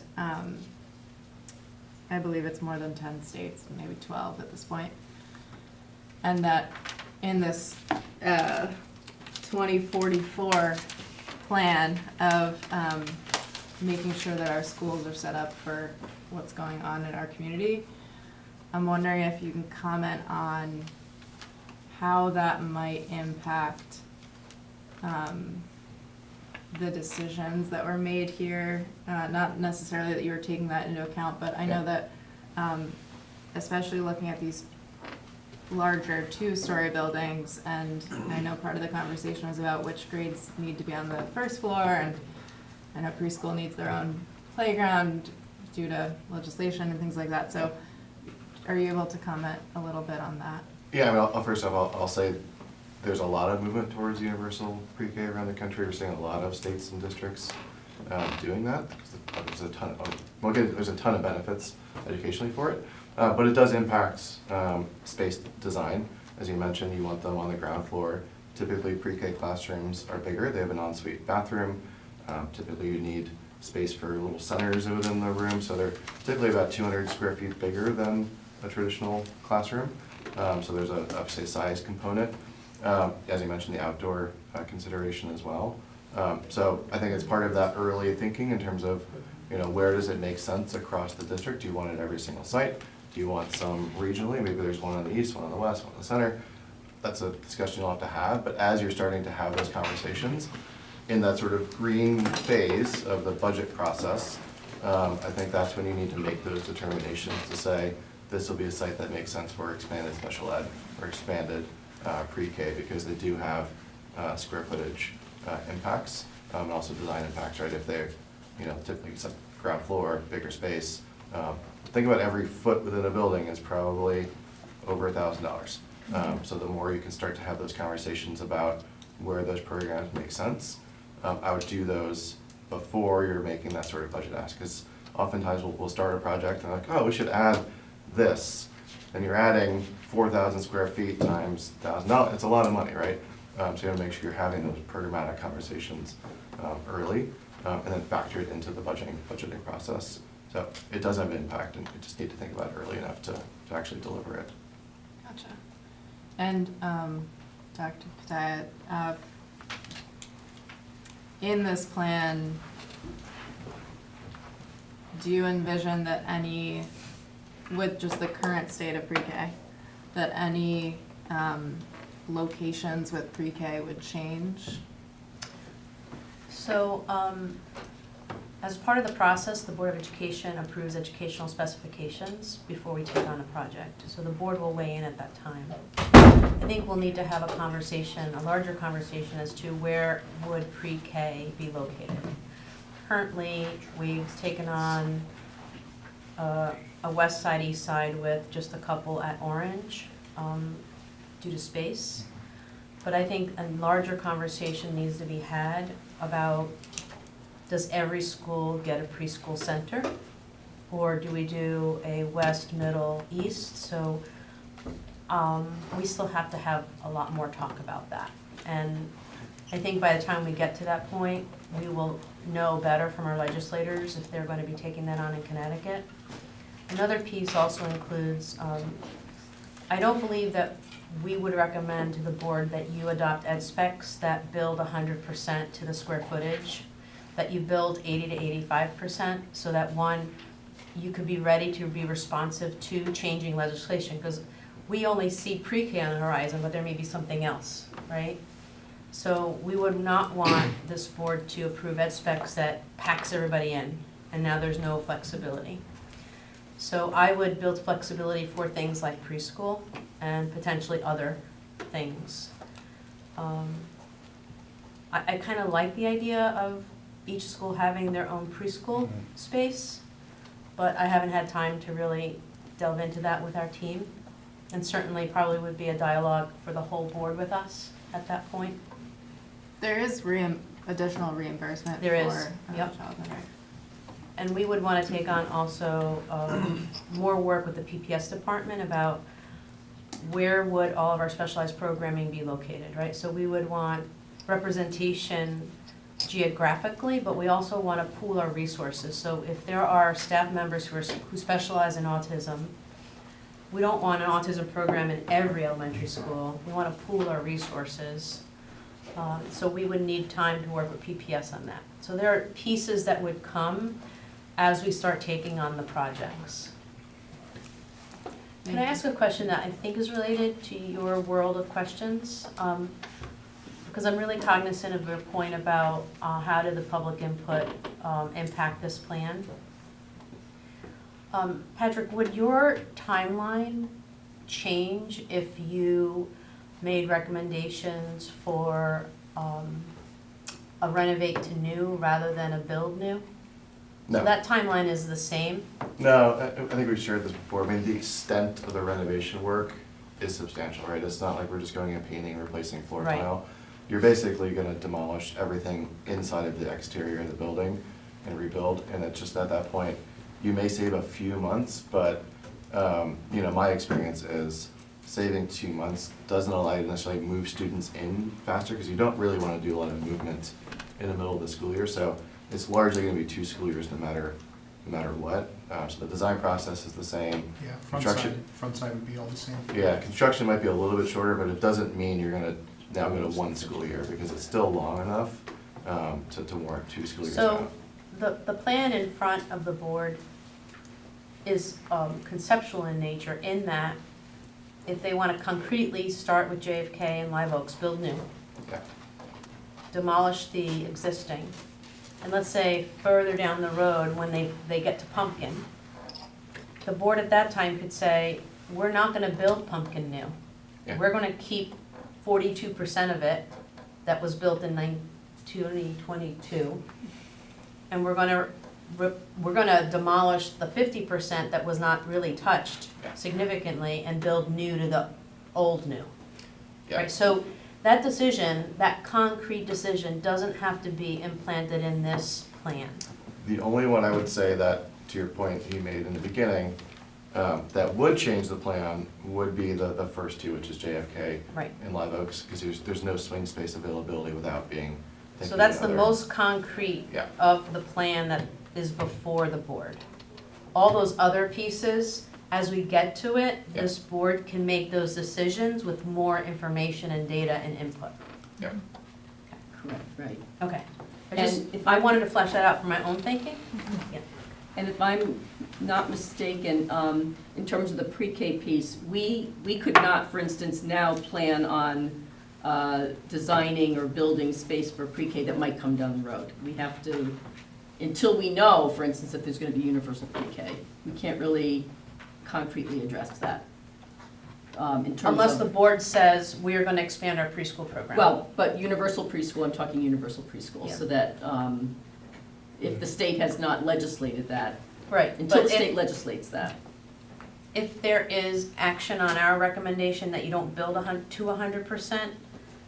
I believe it's more than 10 states, maybe 12 at this point. And that in this 2044 plan of making sure that our schools are set up for what's going on in our community, I'm wondering if you can comment on how that might impact the decisions that were made here. Not necessarily that you were taking that into account, but I know that especially looking at these larger two-story buildings, and I know part of the conversation was about which grades need to be on the first floor, and I know preschool needs their own playground due to legislation and things like that. So are you able to comment a little bit on that? Yeah, I mean, first off, I'll say there's a lot of movement towards universal pre-K around the country. We're seeing a lot of states and districts doing that. There's a ton of benefits educationally for it, but it does impact space design. As you mentioned, you want them on the ground floor. Typically, pre-K classrooms are bigger. They have an ensuite bathroom. Typically, you need space for little centers within the room, so they're typically about 200 square feet bigger than a traditional classroom. So there's obviously a size component. As you mentioned, the outdoor consideration as well. So I think it's part of that early thinking in terms of, where does it make sense across the district? Do you want it at every single site? Do you want some regionally? Maybe there's one on the east, one on the west, one in the center. That's a discussion you'll have to have, but as you're starting to have those conversations, in that sort of green phase of the budget process, I think that's when you need to make those determinations to say, this will be a site that makes sense for expanded special ed or expanded pre-K, because they do have square footage impacts and also design impacts, right? If they're, typically it's ground floor, bigger space. Think about every foot within a building is probably over $1,000. So the more you can start to have those conversations about where those programs make sense, I would do those before you're making that sort of budget ask, because oftentimes we'll start a project and like, oh, we should add this. Then you're adding 4,000 square feet times $1,000. It's a lot of money, right? So you gotta make sure you're having those programmatic conversations early, and then factor it into the budgeting process. So it does have an impact, and you just need to think about it early enough to actually deliver it. Gotcha. And Dr. Pataya, in this plan, do you envision that any, with just the current state of pre-K, that any locations with pre-K would change? So, as part of the process, the Board of Education approves educational specifications before we take on a project. So the board will weigh in at that time. I think we'll need to have a conversation, a larger conversation as to where would pre-K be located. Currently, we've taken on a west side, east side with just a couple at Orange due to space. But I think a larger conversation needs to be had about, does every school get a preschool center? Or do we do a west, middle, east? So we still have to have a lot more talk about that. And I think by the time we get to that point, we will know better from our legislators if they're going to be taking that on in Connecticut. Another piece also includes, I don't believe that we would recommend to the board that you adopt ed specs that build 100% to the square footage, that you build 80 to 85%, so that one, you could be ready to be responsive to changing legislation, because we only see pre-K on the horizon, but there may be something else, right? So we would not want this board to approve ed specs that packs everybody in, and now there's no flexibility. So I would build flexibility for things like preschool and potentially other things. I kind of like the idea of each school having their own preschool space, but I haven't had time to really delve into that with our team. And certainly probably would be a dialogue for the whole board with us at that point. There is additional reimbursement There is, for yep. childcare. And we would want to take on also more work with the PPS department about where would all of our specialized programming be located, right? So we would want representation geographically, but we also want to pool our resources. So if there are staff members who specialize in autism, we don't want an autism program in every elementary school. We want to pool our resources. So we would need time to work with PPS on that. So there are pieces that would come as we start taking on the projects. Can I ask a question that I think is related to your world of questions? Because I'm really cognizant of your point about how did the public input impact this plan. Patrick, would your timeline change if you made recommendations for a renovate to new rather than a build new? No. So that timeline is the same? No, I think we've shared this before. I mean, the extent of the renovation work is substantial, right? It's not like we're just going and painting and replacing floor Right. tile. You're basically gonna demolish everything inside of the exterior of the building and rebuild, and it's just at that point, you may save a few months, but, you know, my experience is saving 2 months doesn't allow you to necessarily move students in faster, because you don't really wanna do a lot of movement in the middle of the school year, so it's largely gonna be 2 school years no matter what. So the design process is the same. Yeah, Construction- front side would be all the same. Yeah, construction might be a little bit shorter, but it doesn't mean you're gonna now go to 1 school year, because it's still long enough to warrant 2 school years So out. the plan in front of the board is conceptual in nature in that if they want to concretely start with JFK and Live Oaks, build new, Yeah. demolish the existing, and let's say further down the road when they get to Pumpkin, the board at that time could say, we're not going to build Pumpkin new. Yeah. We're going to keep 42% of it that was built in 2022, and we're gonna demolish the 50% that was not really touched significantly and build new to the old new. Yeah. Right, so that decision, that concrete decision, doesn't have to be implanted in this plan. The only one I would say that, to your point you made in the beginning, that would change the plan would be the first 2, which is JFK Right. and Live Oaks, because there's no swing space availability without being. So that's the thinking most concrete Yeah. of the plan that is before the board. All those other pieces, as we get to it, Yeah. this board can make those decisions with more information and data and input. Yeah. Correct, right. Okay. And if I wanted to flesh that out for my own thinking. Yeah. And if I'm not mistaken, in terms of the pre-K piece, we could not, for instance, now plan on designing or building space for pre-K that might come down the road. We have to, until we know, for instance, that there's gonna be universal pre-K, we can't really concretely address that. In terms Unless of- the board says we're gonna expand our preschool program. Well, but universal preschool, I'm talking universal preschool, Yeah. so that if the state has not legislated that, Right, until the but state if, legislates that. if there is action on our recommendation that you don't build to 100%,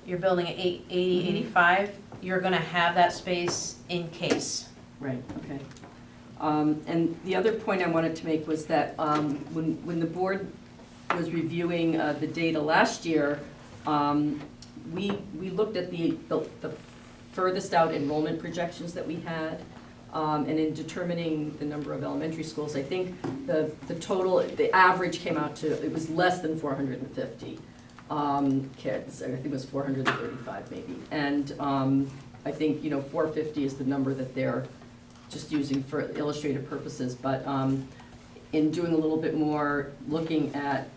you're building at 80, 85, you're gonna have that space in case. Right, okay. And the other point I wanted to make was that when the board was reviewing the data last year, we looked at the furthest out enrollment projections that we had, and in determining the number of elementary schools, I think the total, the average came out to, it was less than 450 kids. I think it was 435 maybe. And I think, 450 is the number that they're just using for illustrative purposes. But in doing a little bit more, looking at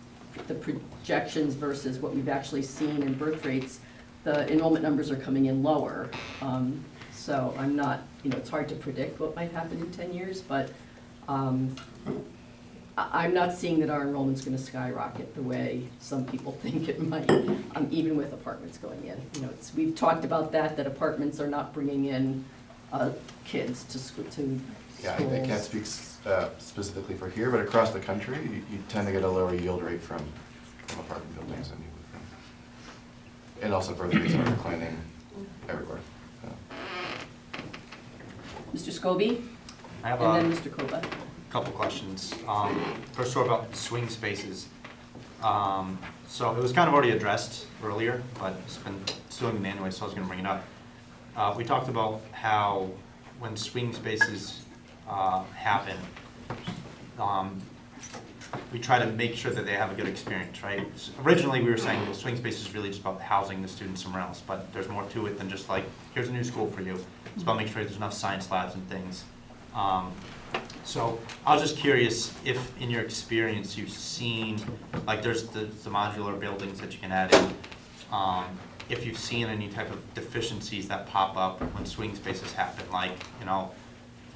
the projections versus what we've actually seen in birth rates, the enrollment numbers are coming in lower. So I'm not, it's hard to predict what might happen in 10 years, but I'm not seeing that our enrollment's gonna skyrocket the way some people think it might, even with apartments going in. You know, we've talked about that apartments are not bringing in kids to schools. Yeah, I can't speak specifically for here, but across the country, you tend to get a lower yield rate from apartment buildings than you would from. And also birth rates are declining everywhere. Mr. Scobie? I have And then Mr. Koba. couple questions. First of all, about swing spaces. So it was kind of already addressed earlier, but it's been still in the anyway, so I was gonna bring it up. We talked about how when swing spaces happen, we try to make sure that they have a good experience, right? Originally, we were saying, well, swing space is really just about housing the students somewhere else, but there's more to it than just like, here's a new school for you. It's about making sure there's enough science labs and things. So I was just curious if, in your experience, you've seen, like, there's the modular buildings that you can add in. If you've seen any type of deficiencies that pop up when swing spaces happen, like, you know,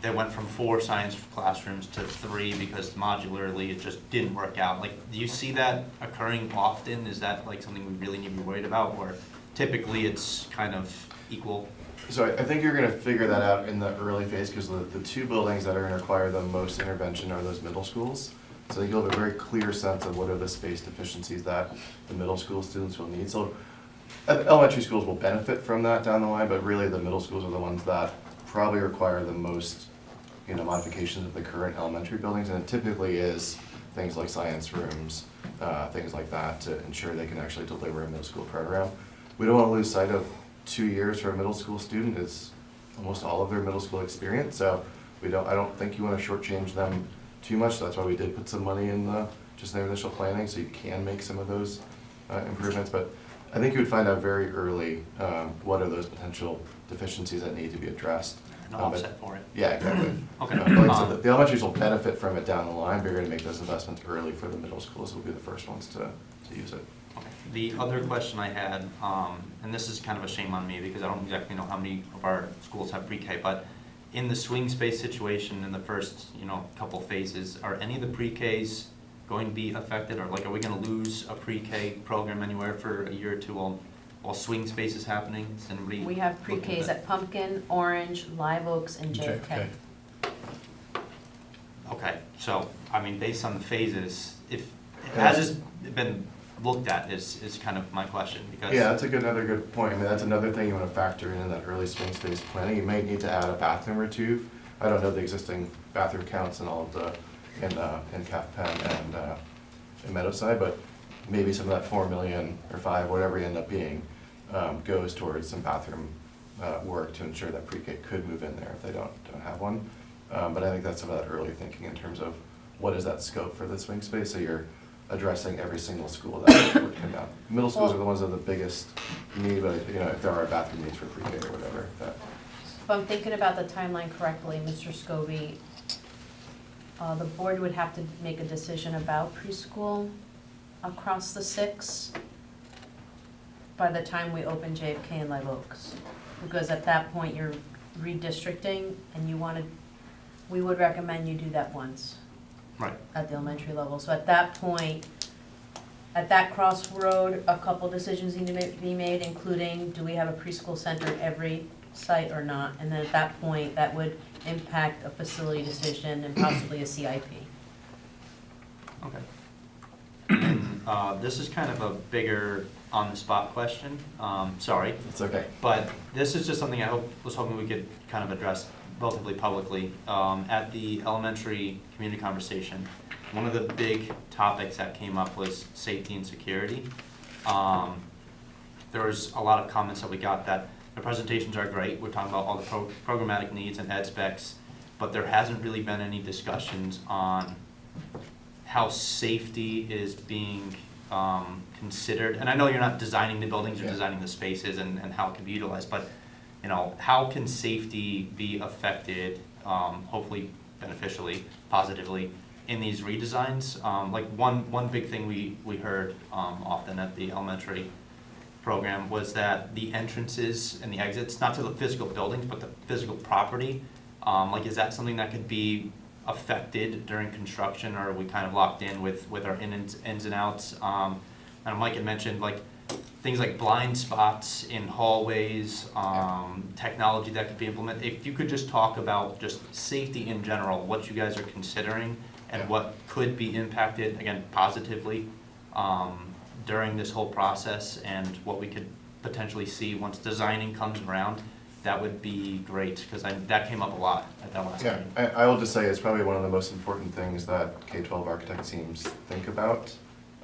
they went from 4 science classrooms to 3 because modularly it just didn't work out. Like, do you see that occurring often? Is that like something we really need to be worried about, or typically it's kind of equal? So I think you're gonna figure that out in the early phase, because the 2 buildings that are gonna require the most intervention are those middle schools. So you'll have a very clear sense of what are the space deficiencies that the middle school students will need. So elementary schools will benefit from that down the line, but really the middle schools are the ones that probably require the most, you know, modifications of the current elementary buildings, and it typically is things like science rooms, things like that, to ensure they can actually deliver a middle school program. We don't want to lose sight of 2 years for a middle school student is almost all of their middle school experience, so I don't think you want to shortchange them too much. So that's why we did put some money in just the initial planning, so you can make some of those improvements. But I think you would find out very early what are those potential deficiencies that need to be addressed. No offset for it. Yeah, exactly. Okay. Like I said, the elementaries will benefit from it down the line, but you're gonna make those investments early for the middle schools, will be the first ones to use it. Okay. The other question I had, and this is kind of a shame on me because I don't exactly know how many of our schools have pre-K, but in the swing space situation in the first, you know, couple phases, are any of the pre-Ks going to be affected, or like, are we gonna lose a pre-K program anywhere for a year or two while swing space is happening? Is anybody We have looking pre-Ks at at Pumpkin, Orange, Live Oaks, and JFK. Okay, so, I mean, based on the phases, has this been looked at is kind of my question, because. Yeah, that's another good point. I mean, that's another thing you want to factor in that early swing space planning. You may need to add a bathroom or 2. I don't know the existing bathroom counts in all of the, in Cap Pen and in Meadowside, but maybe some of that 4 million or 5, whatever you end up being, goes towards some bathroom work to ensure that pre-K could move in there if they don't have one. But I think that's some of that early thinking in terms of what is that scope for the swing space, so you're addressing every single school that would come down. Middle schools are the ones that are the biggest need, but you know, if there are bathroom needs for pre-K or whatever, that. If I'm thinking about the timeline correctly, Mr. Scobie, the board would have to make a decision about preschool across the 6 by the time we open JFK and Live Oaks. Because at that point, you're redistricting, and we would recommend you do that once. Right. At the elementary level. So at that point, at that crossroad, a couple decisions need to be made, including, do we have a preschool center at every site or not? And then at that point, that would impact a facility decision and possibly a CIP. Okay. And this is kind of a bigger on-the-spot question. Sorry. It's okay. But this is just something I was hoping we could kind of address relatively publicly. At the elementary community conversation, one of the big topics that came up was safety and security. There was a lot of comments that we got that the presentations are great. We're talking about all the programmatic needs and ed specs, but there hasn't really been any discussions on how safety is being considered. And I know you're not designing the buildings, you're designing the spaces and how it can be utilized, but you know, how can safety be affected, hopefully beneficially, positively, in these redesigns? Like one big thing we heard often at the elementary program was that the entrances and the exits, not to the physical buildings, but the physical property, like, is that something that could be affected during construction, or are we kind of locked in with our ins and outs? And Mike had mentioned like things like blind spots in hallways, technology that could be implemented. If you could just talk about just safety in general, what you guys are considering and what could be impacted, again, positively during this whole process, and what we could potentially see once designing comes around, that would be great, because that came up a lot at that last meeting. I will just say it's probably one of the most important things that K-12 architect teams think about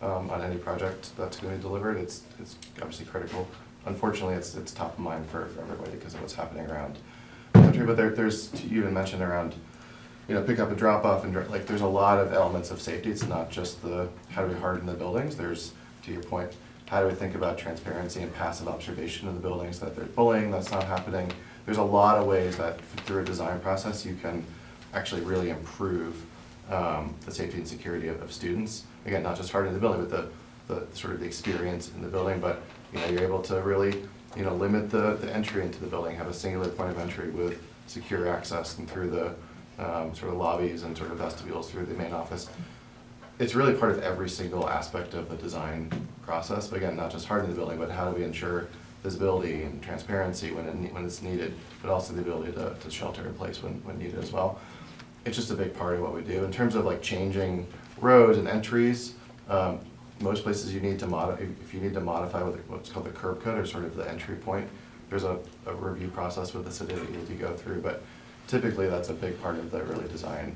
on any project that's going to be delivered. It's obviously critical. Unfortunately, it's top of mind for everybody because of what's happening around the country. But there's, you even mentioned around, pick up and drop off, and like there's a lot of elements of safety. It's not just the how do we harden the buildings. There's, to your point, how do we think about transparency and passive observation of the buildings, that there's bullying that's not happening. There's a lot of ways that through a design process you can actually really improve the safety and security of students. Again, not just hardening the building, but the sort of the experience in the building, but you're able to really limit the entry into the building, have a singular point of entry with secure access and through the sort of lobbies and sort of vestibules through the main office. It's really part of every single aspect of the design process, but again, not just hardening the building, but how do we ensure visibility and transparency when it's needed, but also the ability to shelter in place when needed as well. It's just a big part of what we do. In terms of like changing roads and entries, most places you need to if you need to modify what's called the curb cut, or sort of the entry point, there's a review process with the city that you need to go through, but typically that's a big part of the early design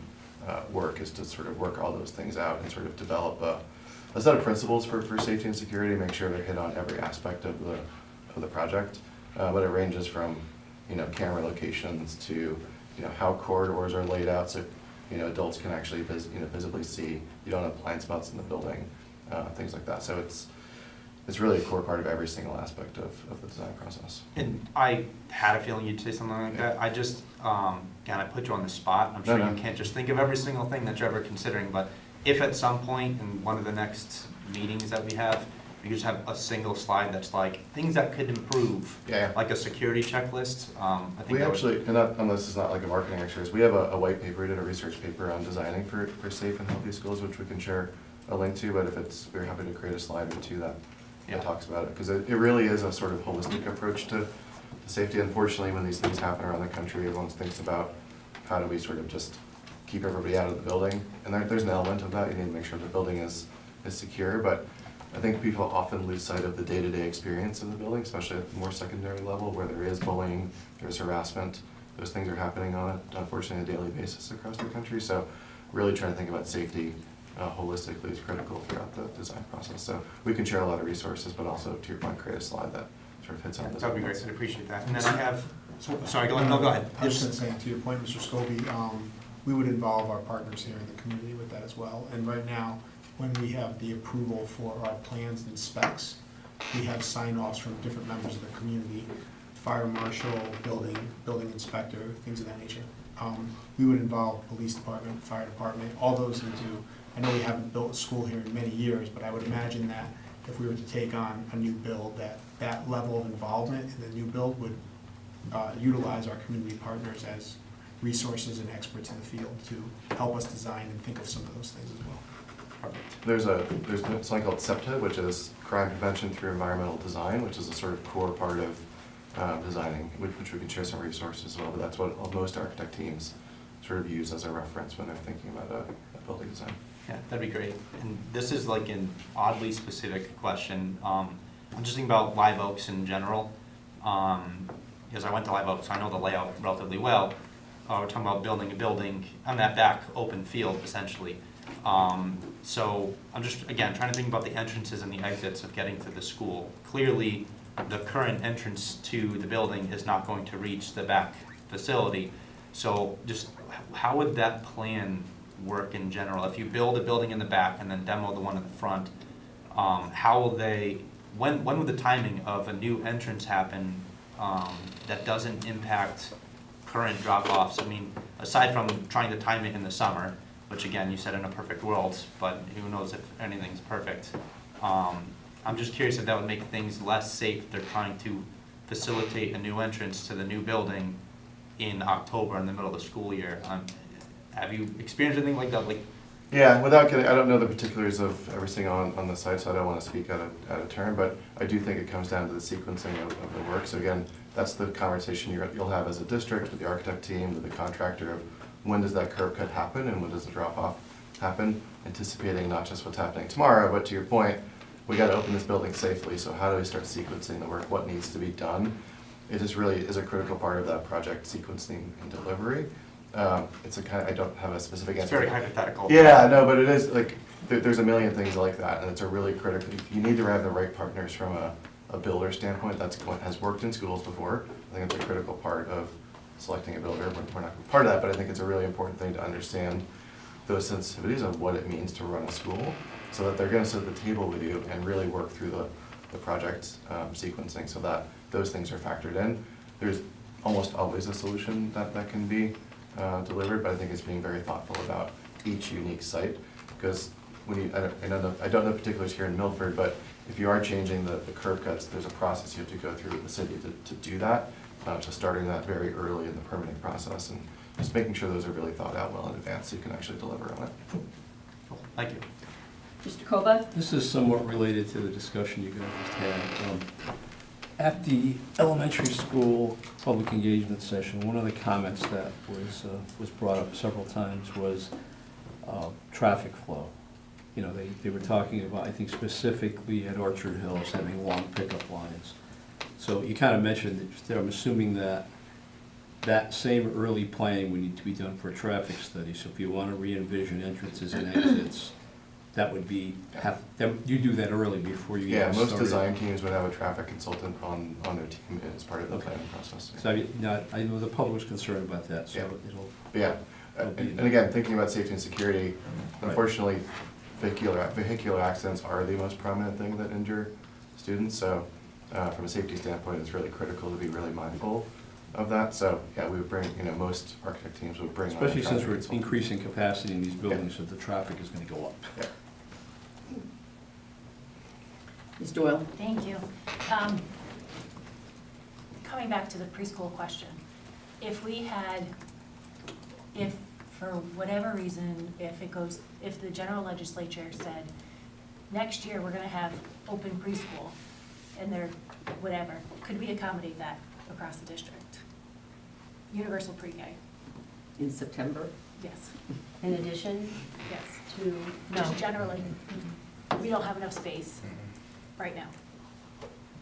work, is to sort of work all those things out and sort of develop a set of principles for safety and security, make sure they're hit on every aspect of the project. But it ranges from camera locations to how corridors are laid out so adults can actually visibly see. You don't have blind spots in the building, things like that. So it's really a core part of every single aspect of the design process. And I had a feeling you'd say something like that. I just, again, I put you on the spot. I'm sure you can't just think of every single thing that you're ever considering, but if at some point in one of the next meetings that we have, you just have a single slide that's like things that could improve, like a security checklist. I think we actually, and this is not like a marketing exercise, we have a white paper, we did a research paper on designing for safe and healthy schools, which we can share a link to, but if we're happy to create a slide or two that talks about it, because it really is a sort of holistic approach to safety. Unfortunately, when these things happen around the country, everyone thinks about how do we sort of just keep everybody out of the building, and there's an element of that. You need to make sure the building is secure, but I think people often lose sight of the day-to-day experience in the building, especially at the more secondary level where there is bullying, there's harassment, those things are happening on it, unfortunately, on a daily basis across the country. So really trying to think about safety holistically is critical throughout the design process. So we can share a lot of resources, but also, to your point, create a slide that sort of hits on this. That would be great, I'd appreciate that. And then I have, sorry, go ahead. I was just going to say, to your point, Mr. Scobie, we would involve our partners here in the community with that as well. And right now, when we have the approval for our plans and specs, we have sign-offs from different members of the community, fire marshal, building inspector, things of that nature. We would involve police department, fire department, all those into, I know we haven't built a school here in many years, but I would imagine that if we were to take on a new build, that level of involvement in the new build would utilize our community partners as resources and experts in the field to help us design and think of some of those things as well. There's something called SEPTA, which is crime prevention through environmental design, which is a sort of core part of designing, which we can share some resources as well, but that's what most architect teams sort of use as a reference when they're thinking about a building design. Yeah, that'd be great. And this is like an oddly specific question. I'm just thinking about Live Oaks in general. Because I went to Live Oaks, so I know the layout relatively well. We're talking about building a building on that back open field, essentially. So I'm just, again, trying to think about the entrances and the exits of getting to the school. Clearly, the current entrance to the building is not going to reach the back facility. So just how would that plan work in general? If you build a building in the back and then demo the one in the front, how will they, when would the timing of a new entrance happen that doesn't impact current drop-offs? I mean, aside from trying to time it in the summer, which again, you said in a perfect world, but who knows if anything's perfect. I'm just curious if that would make things less safe if they're trying to facilitate a new entrance to the new building in October in the middle of the school year. have you experienced anything like that? Like, Yeah, without getting, I don't know the particulars of everything on the site, so I don't want to speak out of turn, but I do think it comes down to the sequencing of the work. So again, that's the conversation you'll have as a district with the architect team, with the contractor, of when does that curb cut happen and when does the drop off happen, anticipating not just what's happening tomorrow, but to your point, we got to open this building safely, so how do we start sequencing the work, what needs to be done? It just really is a critical part of that project, sequencing and delivery. It's a kind of, I don't have a specific answer. it's very hypothetical. Yeah, no, but it is like, there's a million things like that, and it's a really critical, you need to have the right partners from a builder standpoint has worked in schools before. I think it's a critical part of selecting a builder. We're not part of that, but I think it's a really important thing to understand those sensitivities of what it means to run a school, so that they're gonna sit at the table with you and really work through the project sequencing, so that those things are factored in. There's almost always a solution that can be delivered, but I think it's being very thoughtful about each unique site, because when you, I don't know particulars here in Milford, but if you are changing the curb cuts, there's a process you have to go through with the city to do that, so starting that very early in the permitting process, and just making sure those are really thought out well in advance so you can actually deliver on it. Cool. Thank you. Mr. Koba? This is somewhat related to the discussion you guys just had. At the elementary school public engagement session, one of the comments that was brought up several times was traffic flow. You know, they were talking about, I think specifically at Orchard Hills, having long pickup lines. So you kind of mentioned that there, I'm assuming that same early planning would need to be done for a traffic study. So if you want to re-envision entrances and exits, that would be, you do that early before you Yeah, get most started. design teams would have a traffic consultant on their team as part of the Okay. planning process. So I know the public was concerned about that, so it'll. Yeah, and again, thinking about safety and security, unfortunately, vehicular accidents are the most prominent thing that injure students, so from a safety standpoint, it's really critical to be really mindful of that. So, yeah, we would bring, most architect teams would bring on a Especially since traffic we're consultant. increasing capacity in these buildings, so the traffic is gonna go up. Yeah. Ms. Doyle? Thank you. Coming back to the preschool question, if for whatever reason, if the general legislature said, next year, we're gonna have open preschool, and could we accommodate that across the district? Universal pre-K, In September? yes, In addition yes. to, Just generally, we don't have enough space right now.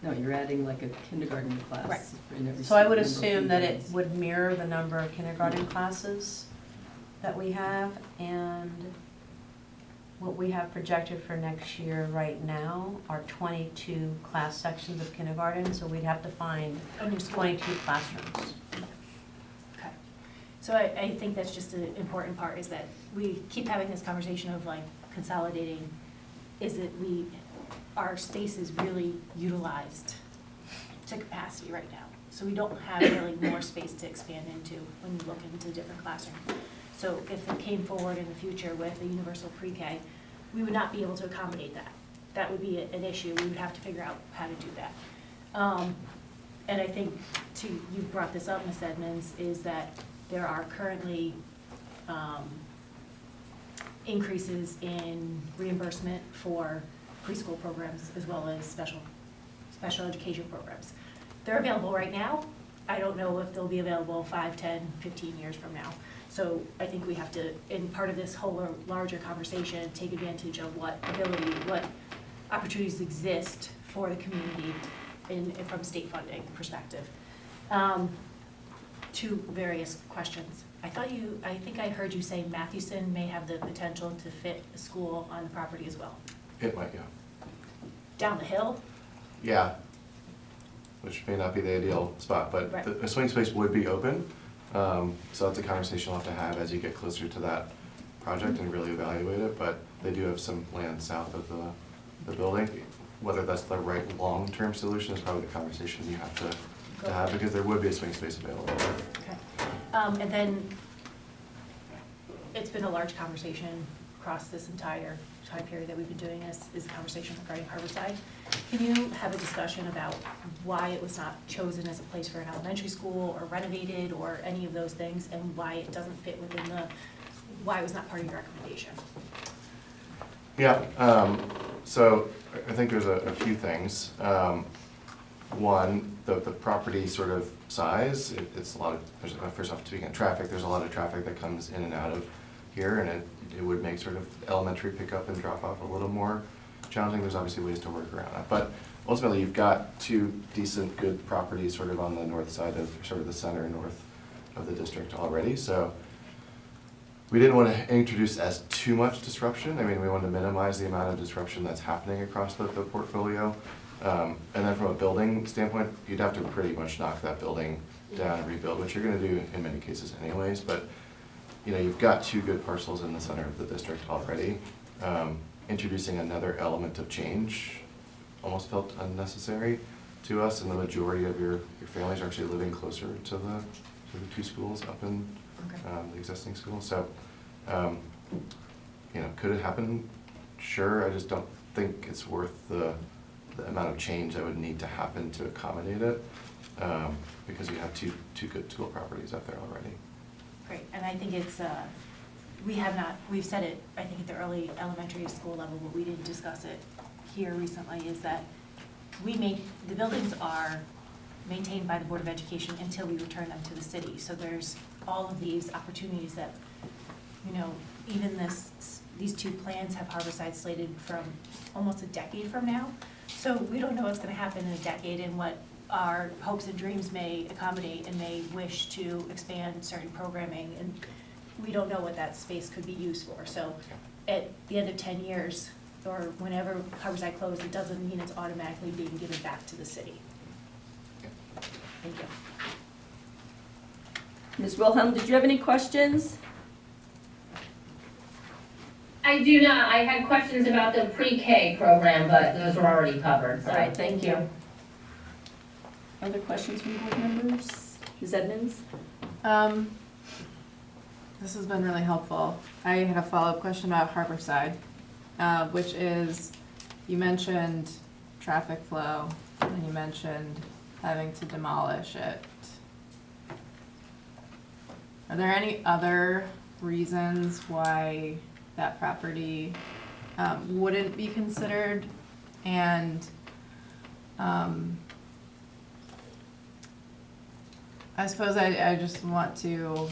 No, you're adding like a kindergarten class. Right. in every So I would single assume that it class. would mirror the number of kindergarten classes that we have, and what we have projected for next year right now are 22 class sections of kindergarten, so we'd have to find A new school. 22 classrooms. Okay. So I think that's just an important part, is that we keep having this conversation of like consolidating, is that our space is really utilized to capacity right now. So we don't have really more space to expand into when you look into different classrooms. So if it came forward in the future with a universal pre-K, we would not be able to accommodate that. That would be an issue. We would have to figure out how to do that. And I think, you brought this up, Ms. Edmonds, is that there are currently increases in reimbursement for preschool programs as well as special education programs. They're available right now. I don't know if they'll be available 5, 10, 15 years from now. So I think we have to, in part of this whole larger conversation, take advantage of what opportunities exist for the community from a state funding perspective. Two various questions. I think I heard you say Mathewson may have the potential to fit a school on the property as well. It might, yeah. Down the hill? Yeah, which may not be the ideal spot, but Right. the swing space would be open. So that's a conversation we'll have to have as you get closer to that project and really evaluate it, but they do have some land south of the building. Whether that's the right long-term solution is probably the conversation you have to have, because there would be a swing space available. Okay. And then, it's been a large conversation across this entire time period that we've been doing this, is the conversation regarding Harborside. Can you have a discussion about why it was not chosen as a place for an elementary school, or renovated, or any of those things, and why it doesn't fit within why was not part of your recommendation? Yeah, so I think there's a few things. One, the property sort of size, it's a lot of, first off, speaking of traffic, there's a lot of traffic that comes in and out of here, and it would make sort of elementary pickup and drop off a little more challenging. There's obviously ways to work around that, but ultimately you've got two decent, good properties sort of on the north side of, sort of the center north of the district already, so we didn't want to introduce as too much disruption. I mean, we wanted to minimize the amount of disruption that's happening across the portfolio. And then from a building standpoint, you'd have to pretty much knock that building down and rebuild, which you're going to do in many cases anyways. But you know, you've got two good parcels in the center of the district already. Introducing another element of change almost felt unnecessary to us, and the majority of your families are actually living closer to the two schools up in the existing school. So, you know, could it happen? Sure. I just don't think it's worth the amount of change that would need to happen to accommodate it, because you have two good school properties up there already. Great, and I think it's, we've said it, I think at the early elementary school level, but we didn't discuss it here recently, is that the buildings are maintained by the Board of Education until we return them to the city. So there's all of these opportunities that, you know, even these two plans have Harborside slated from almost a decade from now. So we don't know what's gonna happen in a decade and what our hopes and dreams may accommodate and may wish to expand certain programming, and we don't know what that space could be used for. So at the end of 10 years, or whenever Harborside closed, it doesn't mean it's automatically being given back to the city. Thank you. Ms. Wilhelm, did you have any questions? I do not. I had questions about the pre-K program, but those were already covered, so. All right, thank you. Other questions from board members? Ms. Edmonds? This has been really helpful. I had a follow-up question about Harborside, which is, you mentioned traffic flow, and you mentioned having to demolish it. Are there any other reasons why that property wouldn't be considered? And I suppose I just want to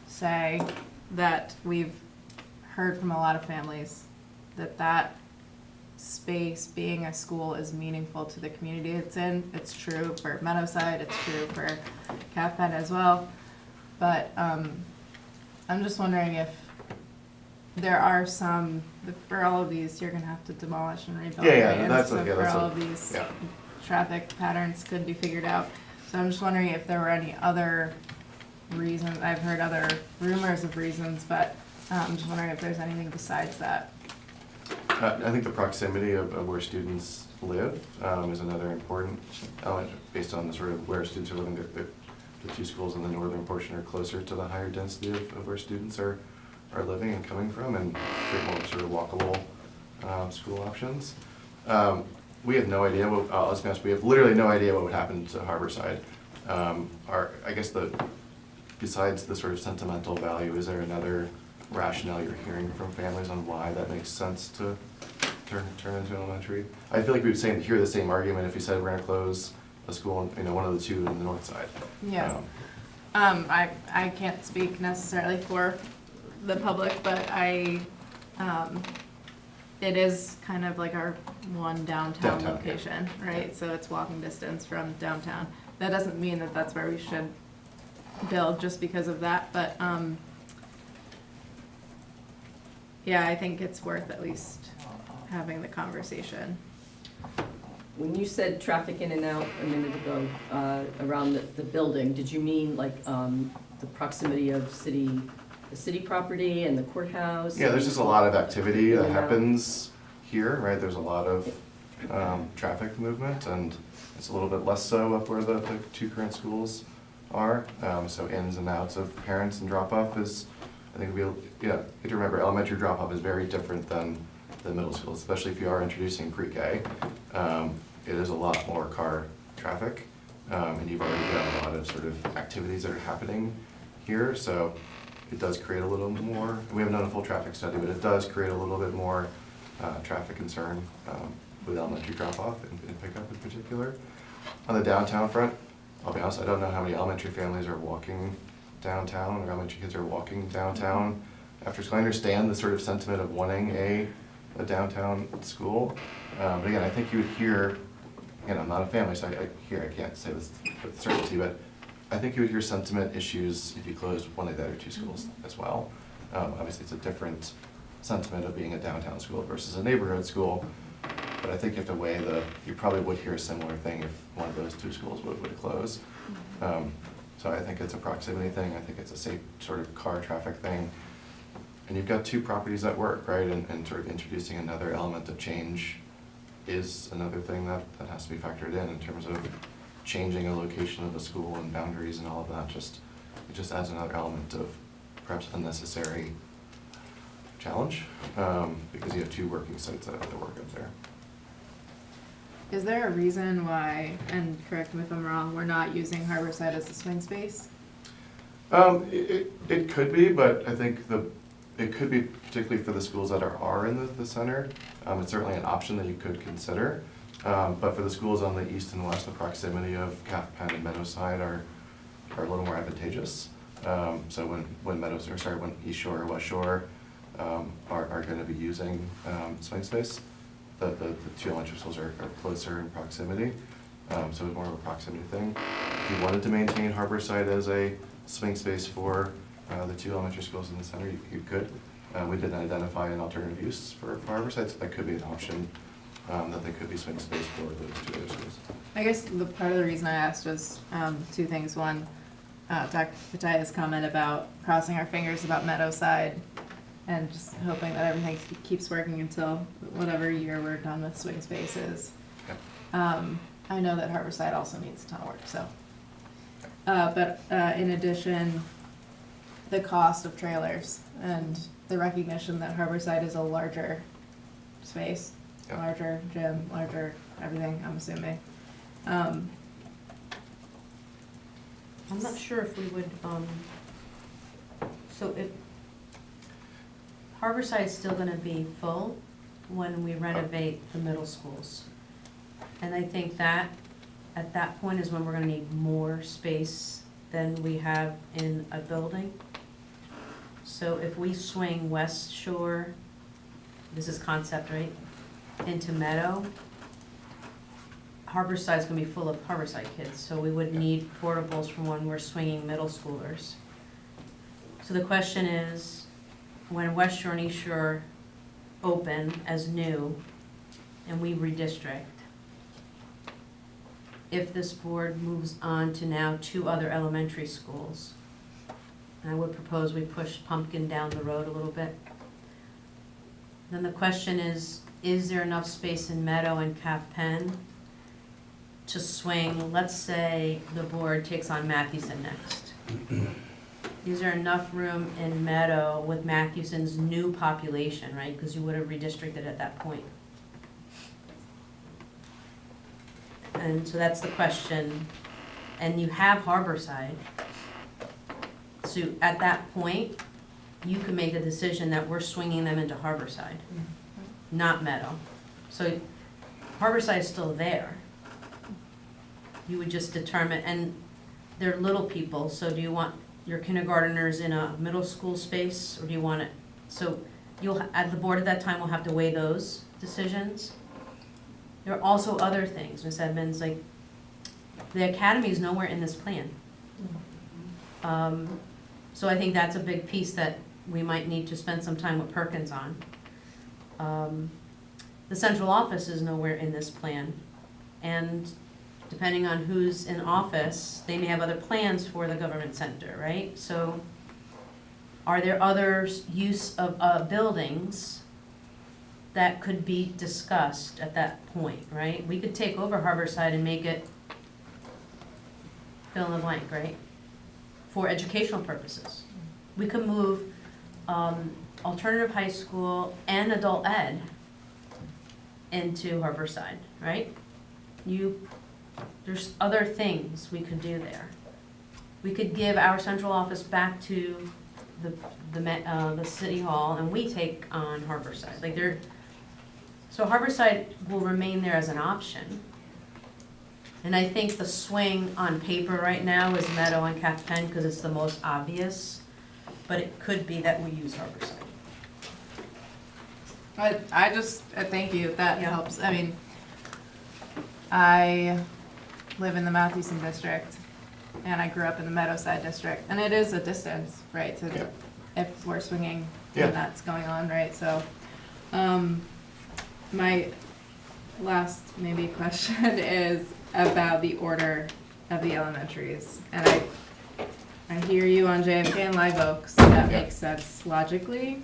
say that we've heard from a lot of families that that space being a school is meaningful to the community it's in. It's true for Meadowside, it's true for Calfhead as well. But I'm just wondering if there are some, for all of these, you're gonna have to demolish and rebuild. Yeah, that's so okay. for all of these traffic patterns could be figured out. So I'm just wondering if there were any other reasons. I've heard other rumors of reasons, but I'm just wondering if there's anything besides that. I think the proximity of where students live is another important element, based on the sort of where students are living. The two schools in the northern portion are closer to the higher density of where students are living and coming from, and create more sort of walkable school options. We have no idea what, let's be honest, we have literally no idea what would happen to Harborside. I guess besides the sort of sentimental value, is there another rationale you're hearing from families on why that makes sense to turn into elementary? I feel like we would hear the same argument if you said we're gonna close a school, one of the two in the north side. Yeah. I can't speak necessarily for the public, but it is kind of like our one downtown location, right? Yeah. So it's walking distance from downtown. That doesn't mean that that's where we should build just because of that, but yeah, I think it's worth at least having the conversation. When you said traffic in and out a minute ago around the building, did you mean like the proximity of the city property and the courthouse? Yeah, there's just a lot of activity that happens here, right? There's a lot of traffic movement, and it's a little bit less so up where the two current schools are. So ins and outs of parents and drop-off is, I think you have to remember, elementary drop-off is very different than the middle school, especially if you are introducing pre-K. It is a lot more car traffic, and you've already got a lot of sort of activities that are happening here. So it does create a little more, we haven't done a full traffic study, but it does create a little bit more traffic concern with elementary drop-off and pickup in particular. On the downtown front, I'll be honest, I don't know how many elementary families are walking downtown, or elementary kids are walking downtown after school. I understand the sort of sentiment of wanting a downtown school, but again, I think you would hear, again, I'm not a family, so I can't say this with certainty, but I think you would hear sentiment issues if you closed one of the other two schools as well. Obviously, it's a different sentiment of being a downtown school versus a neighborhood school, but I think you have to weigh you probably would hear a similar thing if one of those two schools would close. So I think it's a proximity thing, I think it's a safe sort of car traffic thing. And you've got two properties that work, right? And sort of introducing another element of change is another thing that has to be factored in terms of changing a location of a school and boundaries and all of that. It just adds another element of perhaps unnecessary challenge, because you have two working sites that work up there. Is there a reason why, and correct me if I'm wrong, we're not using Harborside as a swing space? It could be, but I think it could be particularly for the schools that are in the center. It's certainly an option that you could consider. But for the schools on the east and west, the proximity of Calf Penn and Meadowside are a little more advantageous. So when East Shore or West Shore are going to be using swing space, the two elementary schools are closer in proximity. So it's more of a proximity thing. If you wanted to maintain Harborside as a swing space for the two elementary schools in the center, you could. We didn't identify an alternative use for Harborside, so that could be an option, that there could be swing space for those two other schools. I guess the part of the reason I asked was two things. One, Dr. Pataya's comment about crossing our fingers about Meadowside and just hoping that everything keeps working until whatever year we're done with swing spaces. Okay. I know that Harborside also needs a ton of work, so. But in addition, the cost of trailers and the recognition that Harborside is a larger space, Yep. larger gym, larger everything, I'm assuming. I'm not sure if we would, so if, Harborside's still gonna be full when we renovate the middle schools. And I think that, at that point is when we're gonna need more space than we have in a building. So if we swing West Shore, this is concept, right, into Meadow, Harborside's gonna be full of Harborside kids, so we would need portables from when we're swinging middle schoolers. So the question is, when West Shore and East Shore open as new, and we redistrict, if this board moves on to now two other elementary schools, and I would propose we push Pumpkin down the road a little bit, then the question is there enough space in Meadow and Calf Penn to swing, let's say the board takes on Mathewson next. Is there enough room in Meadow with Mathewson's new population, right? Because you would have redistricted at that point. And so that's the question. And you have Harborside. So at that point, you can make a decision that we're swinging them into Harborside, not Meadow. So Harborside is still there. You would just determine, and they're little people, so do you want your kindergarteners in a middle school space, or do you want it, so you'll, at the board at that time, will have to weigh those decisions. There are also other things, Ms. Edmonds, like, the academy is nowhere in this plan. So I think that's a big piece that we might need to spend some time with Perkins on. The central office is nowhere in this plan, and depending on who's in office, they may have other plans for the government center, right? So are there other use of buildings that could be discussed at that point, right? We could take over Harborside and make it fill in the blank, right? For educational purposes. We could move alternative high school and adult ed into Harborside, right? There's other things we could do there. We could give our central office back to the city hall, and we take on Harborside. Like so Harborside will remain there as an option. And I think the swing on paper right now is Meadow and Cath Penn because it's the most obvious, but it could be that we use Harborside. I thank you, that helps. I mean, I live in the Mathewson district, and I grew up in the Meadowside district, and it is a distance, right, to, if we're swinging and that's going on, right, so, my last maybe question is about the order of the elementaries, and I hear you on JFK and Live Oaks, that makes sense logically.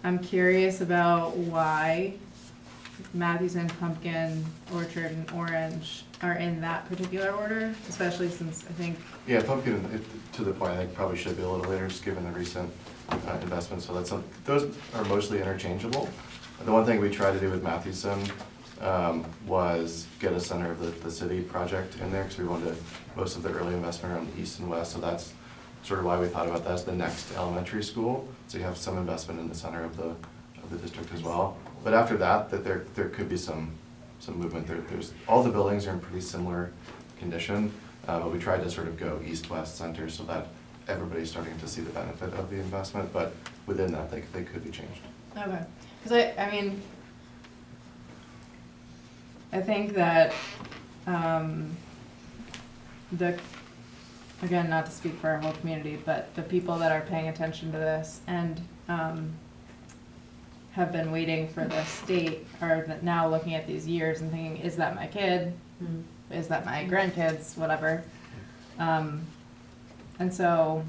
I'm curious about why Mathewson, Pumpkin, Orchard, and Orange are in that particular order, especially since I think. Yeah, Pumpkin, to the point, I think probably should be a little later, just given the recent investments. So those are mostly interchangeable. The one thing we tried to do with Mathewson was get a center of the city project in there, because we wanted most of the early investment around the east and west. So that's sort of why we thought about that as the next elementary school. So you have some investment in the center of the district as well. But after that there could be some movement. There's all the buildings are in pretty similar condition, but we tried to sort of go east-west center so that everybody's starting to see the benefit of the investment. But within that, they could be changed. Okay, because I mean, I think that again, not to speak for our whole community, but the people that are paying attention to this and have been waiting for the state are now looking at these years and thinking, is that my kid? Is that my grandkids? Whatever. And so,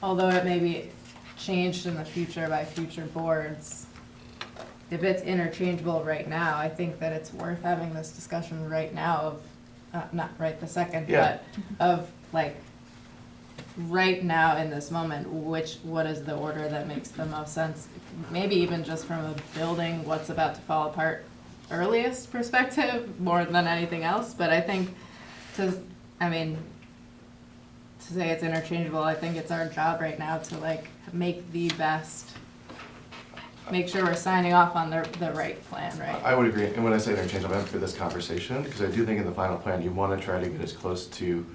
although it may be changed in the future by future boards, if it's interchangeable right now, I think that it's worth having this discussion right now of, not right this second, but of like, right now in this moment, what is the order that makes the most sense? Maybe even just from a building, what's about to fall apart earliest perspective, more than anything else. But I think to say it's interchangeable, I think it's our job right now to like make the best, make sure we're signing off on the right plan, right? I would agree, and when I say interchangeable, I meant for this conversation, because I do think in the final plan, you want to try to get as close to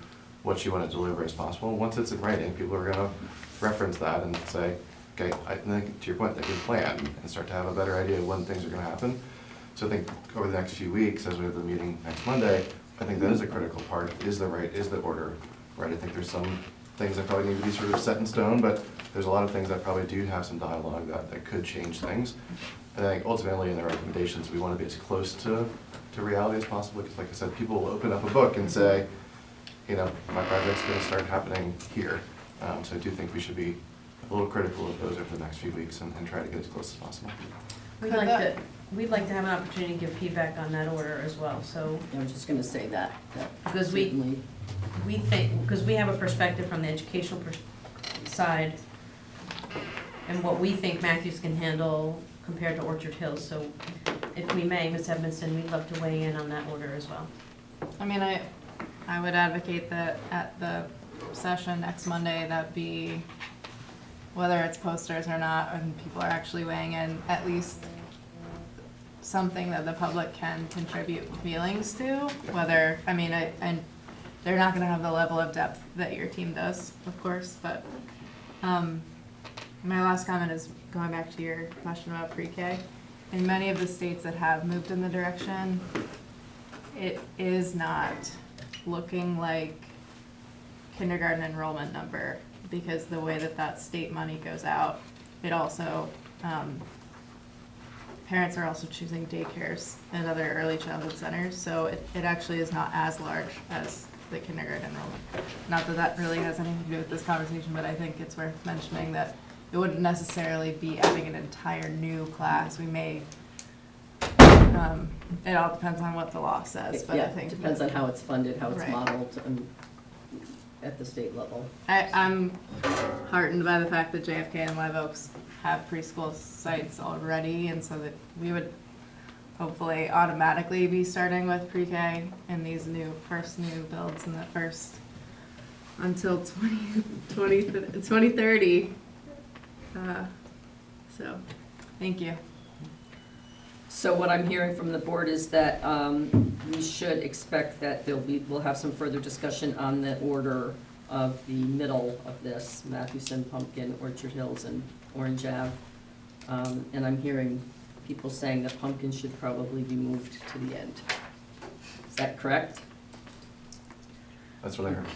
what you want to deliver as possible. Once it's in writing, people are going to reference that and say, okay, I think to your point, they can plan and start to have a better idea of when things are going to happen. So I think over the next few weeks, as we have the meeting next Monday, I think that is a critical part, is the order, right? I think there's some things that probably need to be sort of set in stone, but there's a lot of things that probably do have some dialogue that could change things. And I think ultimately in the recommendations, we want to be as close to reality as possible, because like I said, people will open up a book and say, you know, my project's going to start happening here. So I do think we should be a little critical of those over the next few weeks and try to get as close as possible. We'd like to have an opportunity to give feedback on that order as well, so. I was just gonna say that. Because we think, because we have a perspective from the educational side and what we think Matthews can handle compared to Orchard Hills, so if we may, Ms. Edmondson, we'd love to weigh in on that order as well. I mean, I would advocate that at the session next Monday, that be, whether it's posters or not, and people are actually weighing in, at least something that the public can contribute feelings to, whether, I mean, and they're not gonna have the level of depth that your team does, of course, but my last comment is going back to your question about pre-K. In many of the states that have moved in the direction, it is not looking like kindergarten enrollment number, because the way that state money goes out, it also, parents are also choosing daycares and other early childhood centers, so it actually is not as large as the kindergarten enrollment. Not that that really has anything to do with this conversation, but I think it's worth mentioning that it wouldn't necessarily be adding an entire new class. We may, it all depends on what the law says, but I think. It depends on how it's funded, how it's Right. modeled at the state level. I'm heartened by the fact that JFK and Live Oaks have preschool sites already, and so that we would hopefully automatically be starting with pre-K in these first new builds in the first until 2030. So, thank you. So what I'm hearing from the board is that we should expect that we'll have some further discussion on the order of the middle of this, Mathewson, Pumpkin, Orchard Hills, and Orange Ave. And I'm hearing people saying that Pumpkin should probably be moved to the end. Is that correct? That's what I heard.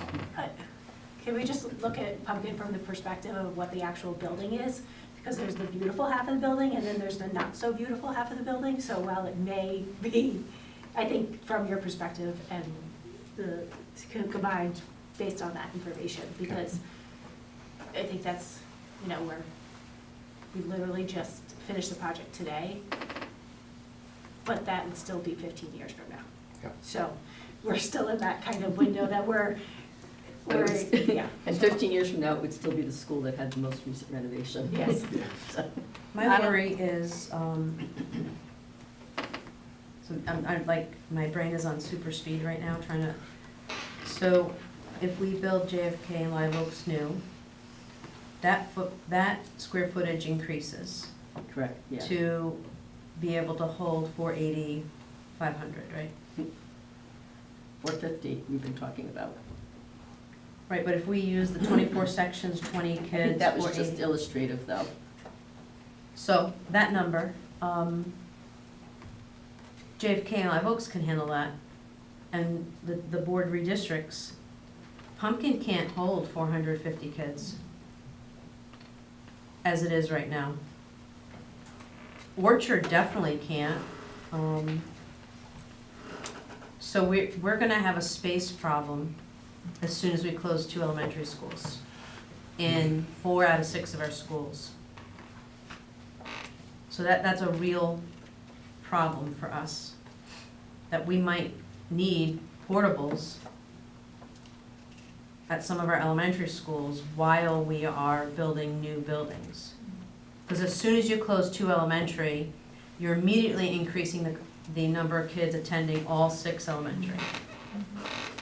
Can we just look at Pumpkin from the perspective of what the actual building is? Because there's the beautiful half of the building, and then there's the not so beautiful half of the building. So while it may be, I think from your perspective and the combined based on that information, because I think that's, you know, where we literally just finished the project today, but that would still be 15 years from now. Yeah. So we're still in that kind of window that we're yeah. And 15 years from now, it would still be the school that had the most recent renovation. Yes. So- My worry is, so I'm like, my brain is on super speed right now, trying to, so if we build JFK and Live Oaks new, that square footage increases Correct, yeah. to be able to hold 480, 500, right? 450, we've been talking about. Right, but if we use the 24 sections, 20 I think kids, that was 480. just illustrative, though. So that number, JFK and Live Oaks can handle that. And the board redistricts, Pumpkin can't hold 450 kids as it is right now. Orchard definitely can't. So we're gonna have a space problem as soon as we close 2 elementary schools in 4 out of 6 of our schools. So that's a real problem for us, that we might need portables at some of our elementary schools while we are building new buildings. Because as soon as you close 2 elementary, you're immediately increasing the number of kids attending all 6 elementary.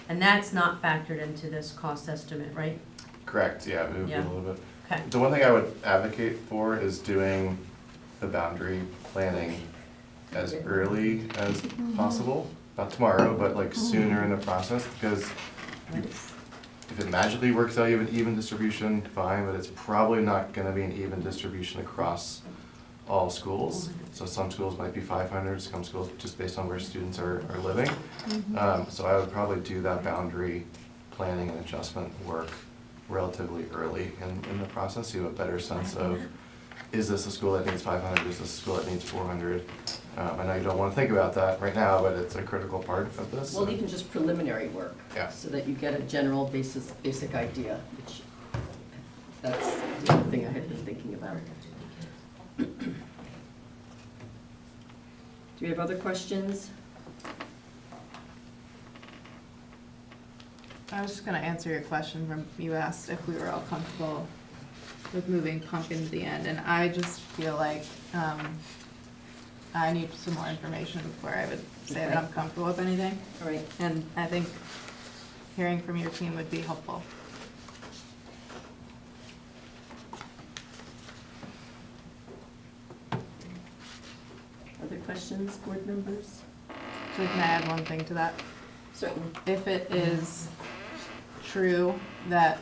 And that's not factored into this cost estimate, right? Correct, yeah, it would be a Yeah. little bit. Okay. The one thing I would advocate for is doing the boundary planning as early as possible, not tomorrow, but like sooner in the process, because if it magically works out, you have an even distribution, fine, but it's probably not gonna be an even distribution across all schools. So some schools might be 500, some schools just based on where students are living. So I would probably do that boundary planning and adjustment work relatively early in the process. You have a better sense of, is this a school that needs 500, is this a school that needs 400? I know you don't want to think about that right now, but it's a critical part of this. Well, even just preliminary work. Yeah. So that you get a general basic idea, which, that's the other thing I had been thinking about. Do we have other questions? I was just gonna answer your question from, you asked if we were all comfortable with moving Pumpkin to the end, and I just feel like, I need some more information before I would say that I'm comfortable with anything. All right. And I think hearing from your team would be helpful. Other questions, board members? So can I add one thing to that? Certainly. If it is true that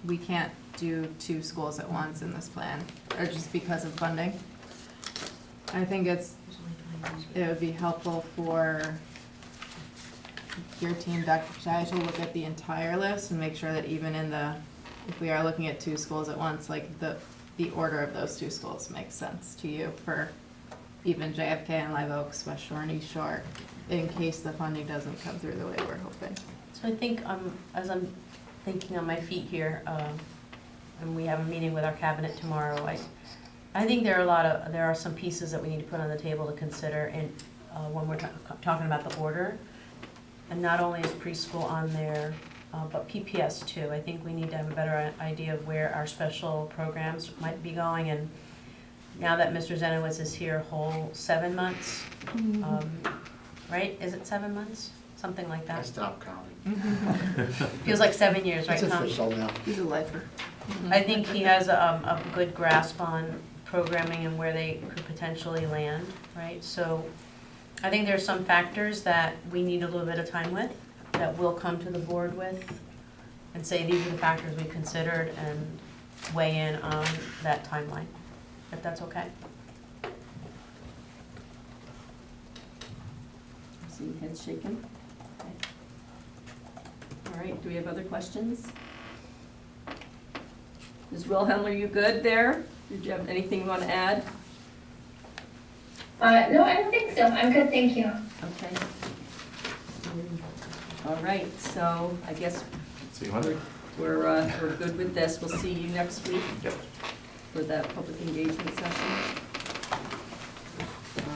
we can't do 2 schools at once in this plan, or just because of funding, I think it would be helpful for your team, Dr. Chai, to look at the entire list and make sure that even in if we are looking at 2 schools at once, like the order of those 2 schools makes sense to you for even JFK and Live Oaks, West Shore and East Shore, in case the funding doesn't come through the way we're hoping. So I think, as I'm thinking on my feet here, and we have a meeting with our cabinet tomorrow, I think there are some pieces that we need to put on the table to consider when we're talking about the order. And not only is preschool on there, but PPS too. I think we need to have a better idea of where our special programs might be going. And now that Mr. Zenowitz is here, whole 7 months, right? Is it 7 months? something like I that. stopped counting. Feels like 7 years, right, It's Tom? official now. He's a lifer. I think he has a good grasp on programming and where they could potentially land, right? So I think there's some factors that we need a little bit of time with, that we'll come to the board with and say, these are the factors we considered, and weigh in on that timeline, if that's okay. See heads shaking? Okay. All right, do we have other questions? Ms. Wilhelm, are you good there? Did you have anything you want to add? No, I don't think so. I'm good, thank you. Okay. All right, so I guess See you Monday. we're good with this. We'll see you next week Yep. for that public engagement session.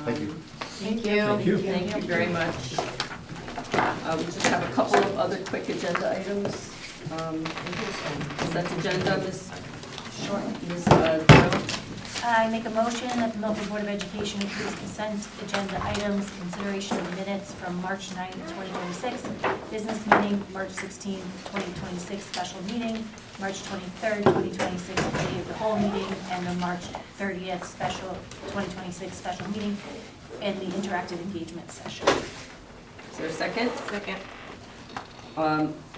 Thank you. Thank you. Thank you very much. We just have a couple of other quick agenda items. Consent agenda, Ms. Sure. Ms. Doyle? I make a motion that the Milford Board of Education approves consent agenda items, consideration of minutes from March 9th, 2026, business meeting, March 16th, 2026, special meeting, March 23rd, 2026, committee of the whole meeting, and the March 30th, special 2026 special meeting, and the interactive engagement session. Is there a second? Second.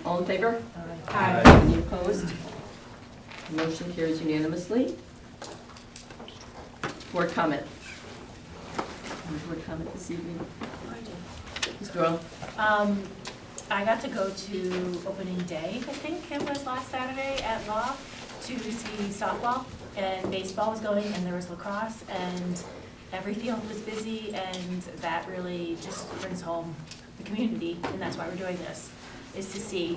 All in favor? Aye. Any opposed? Motion carries unanimously. Board comment. Any board comment this evening? Ms. Doyle? I got to go to opening day, I think it was last Saturday at Law, to see softball, and baseball was going, and there was lacrosse, and every field was busy, and that really just brings home the community, and that's why we're doing this, is to see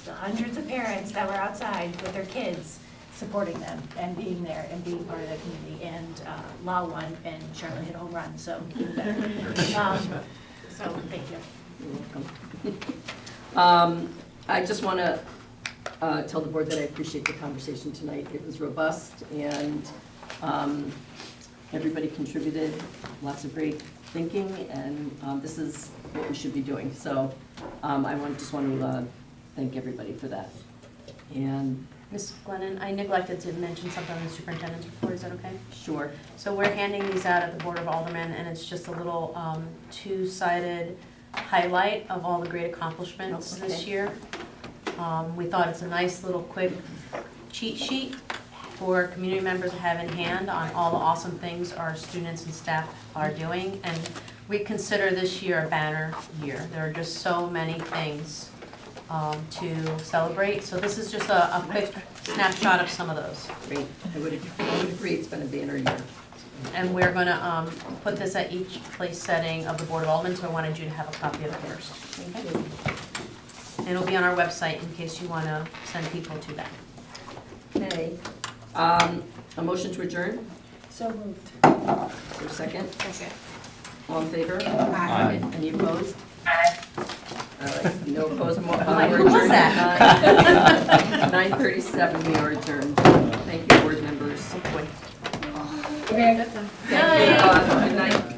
the hundreds of parents that were outside with their kids, supporting them and being there and being part of the community. And Law won, and Charlotte hit a home run, so even better. So thank you. You're welcome. I just want to tell the board that I appreciate the conversation tonight. It was robust, and everybody contributed, lots of great thinking, and this is what we should be doing. So I just want to thank everybody for that. And Ms. Glennon, I neglected to mention something on the superintendent's report, is that okay? sure. So we're handing these out at the Board of Aldermen, and it's just a little two-sided highlight of all the great accomplishments this Okay. year. We thought it's a nice little quick cheat sheet for community members to have in hand on all the awesome things our students and staff are doing. And we consider this year a banner year. There are just so many things to celebrate. So this is just a quick snapshot of some of those. Great. I would agree it's been a banner year. And we're going to put this at each place setting of the Board of Aldermen, so I wanted you to have a copy of it first. Okay? And it'll be on our website in case you want to send people to that. Okay. A motion to adjourn? So moved. Is there a second? Second. All in favor? Aye. Any opposed? All right, no opposed. I'm like, who was that? 9:37, we are adjourned. Thank you, board members. Oh, boy. Okay. Thank you. Good night.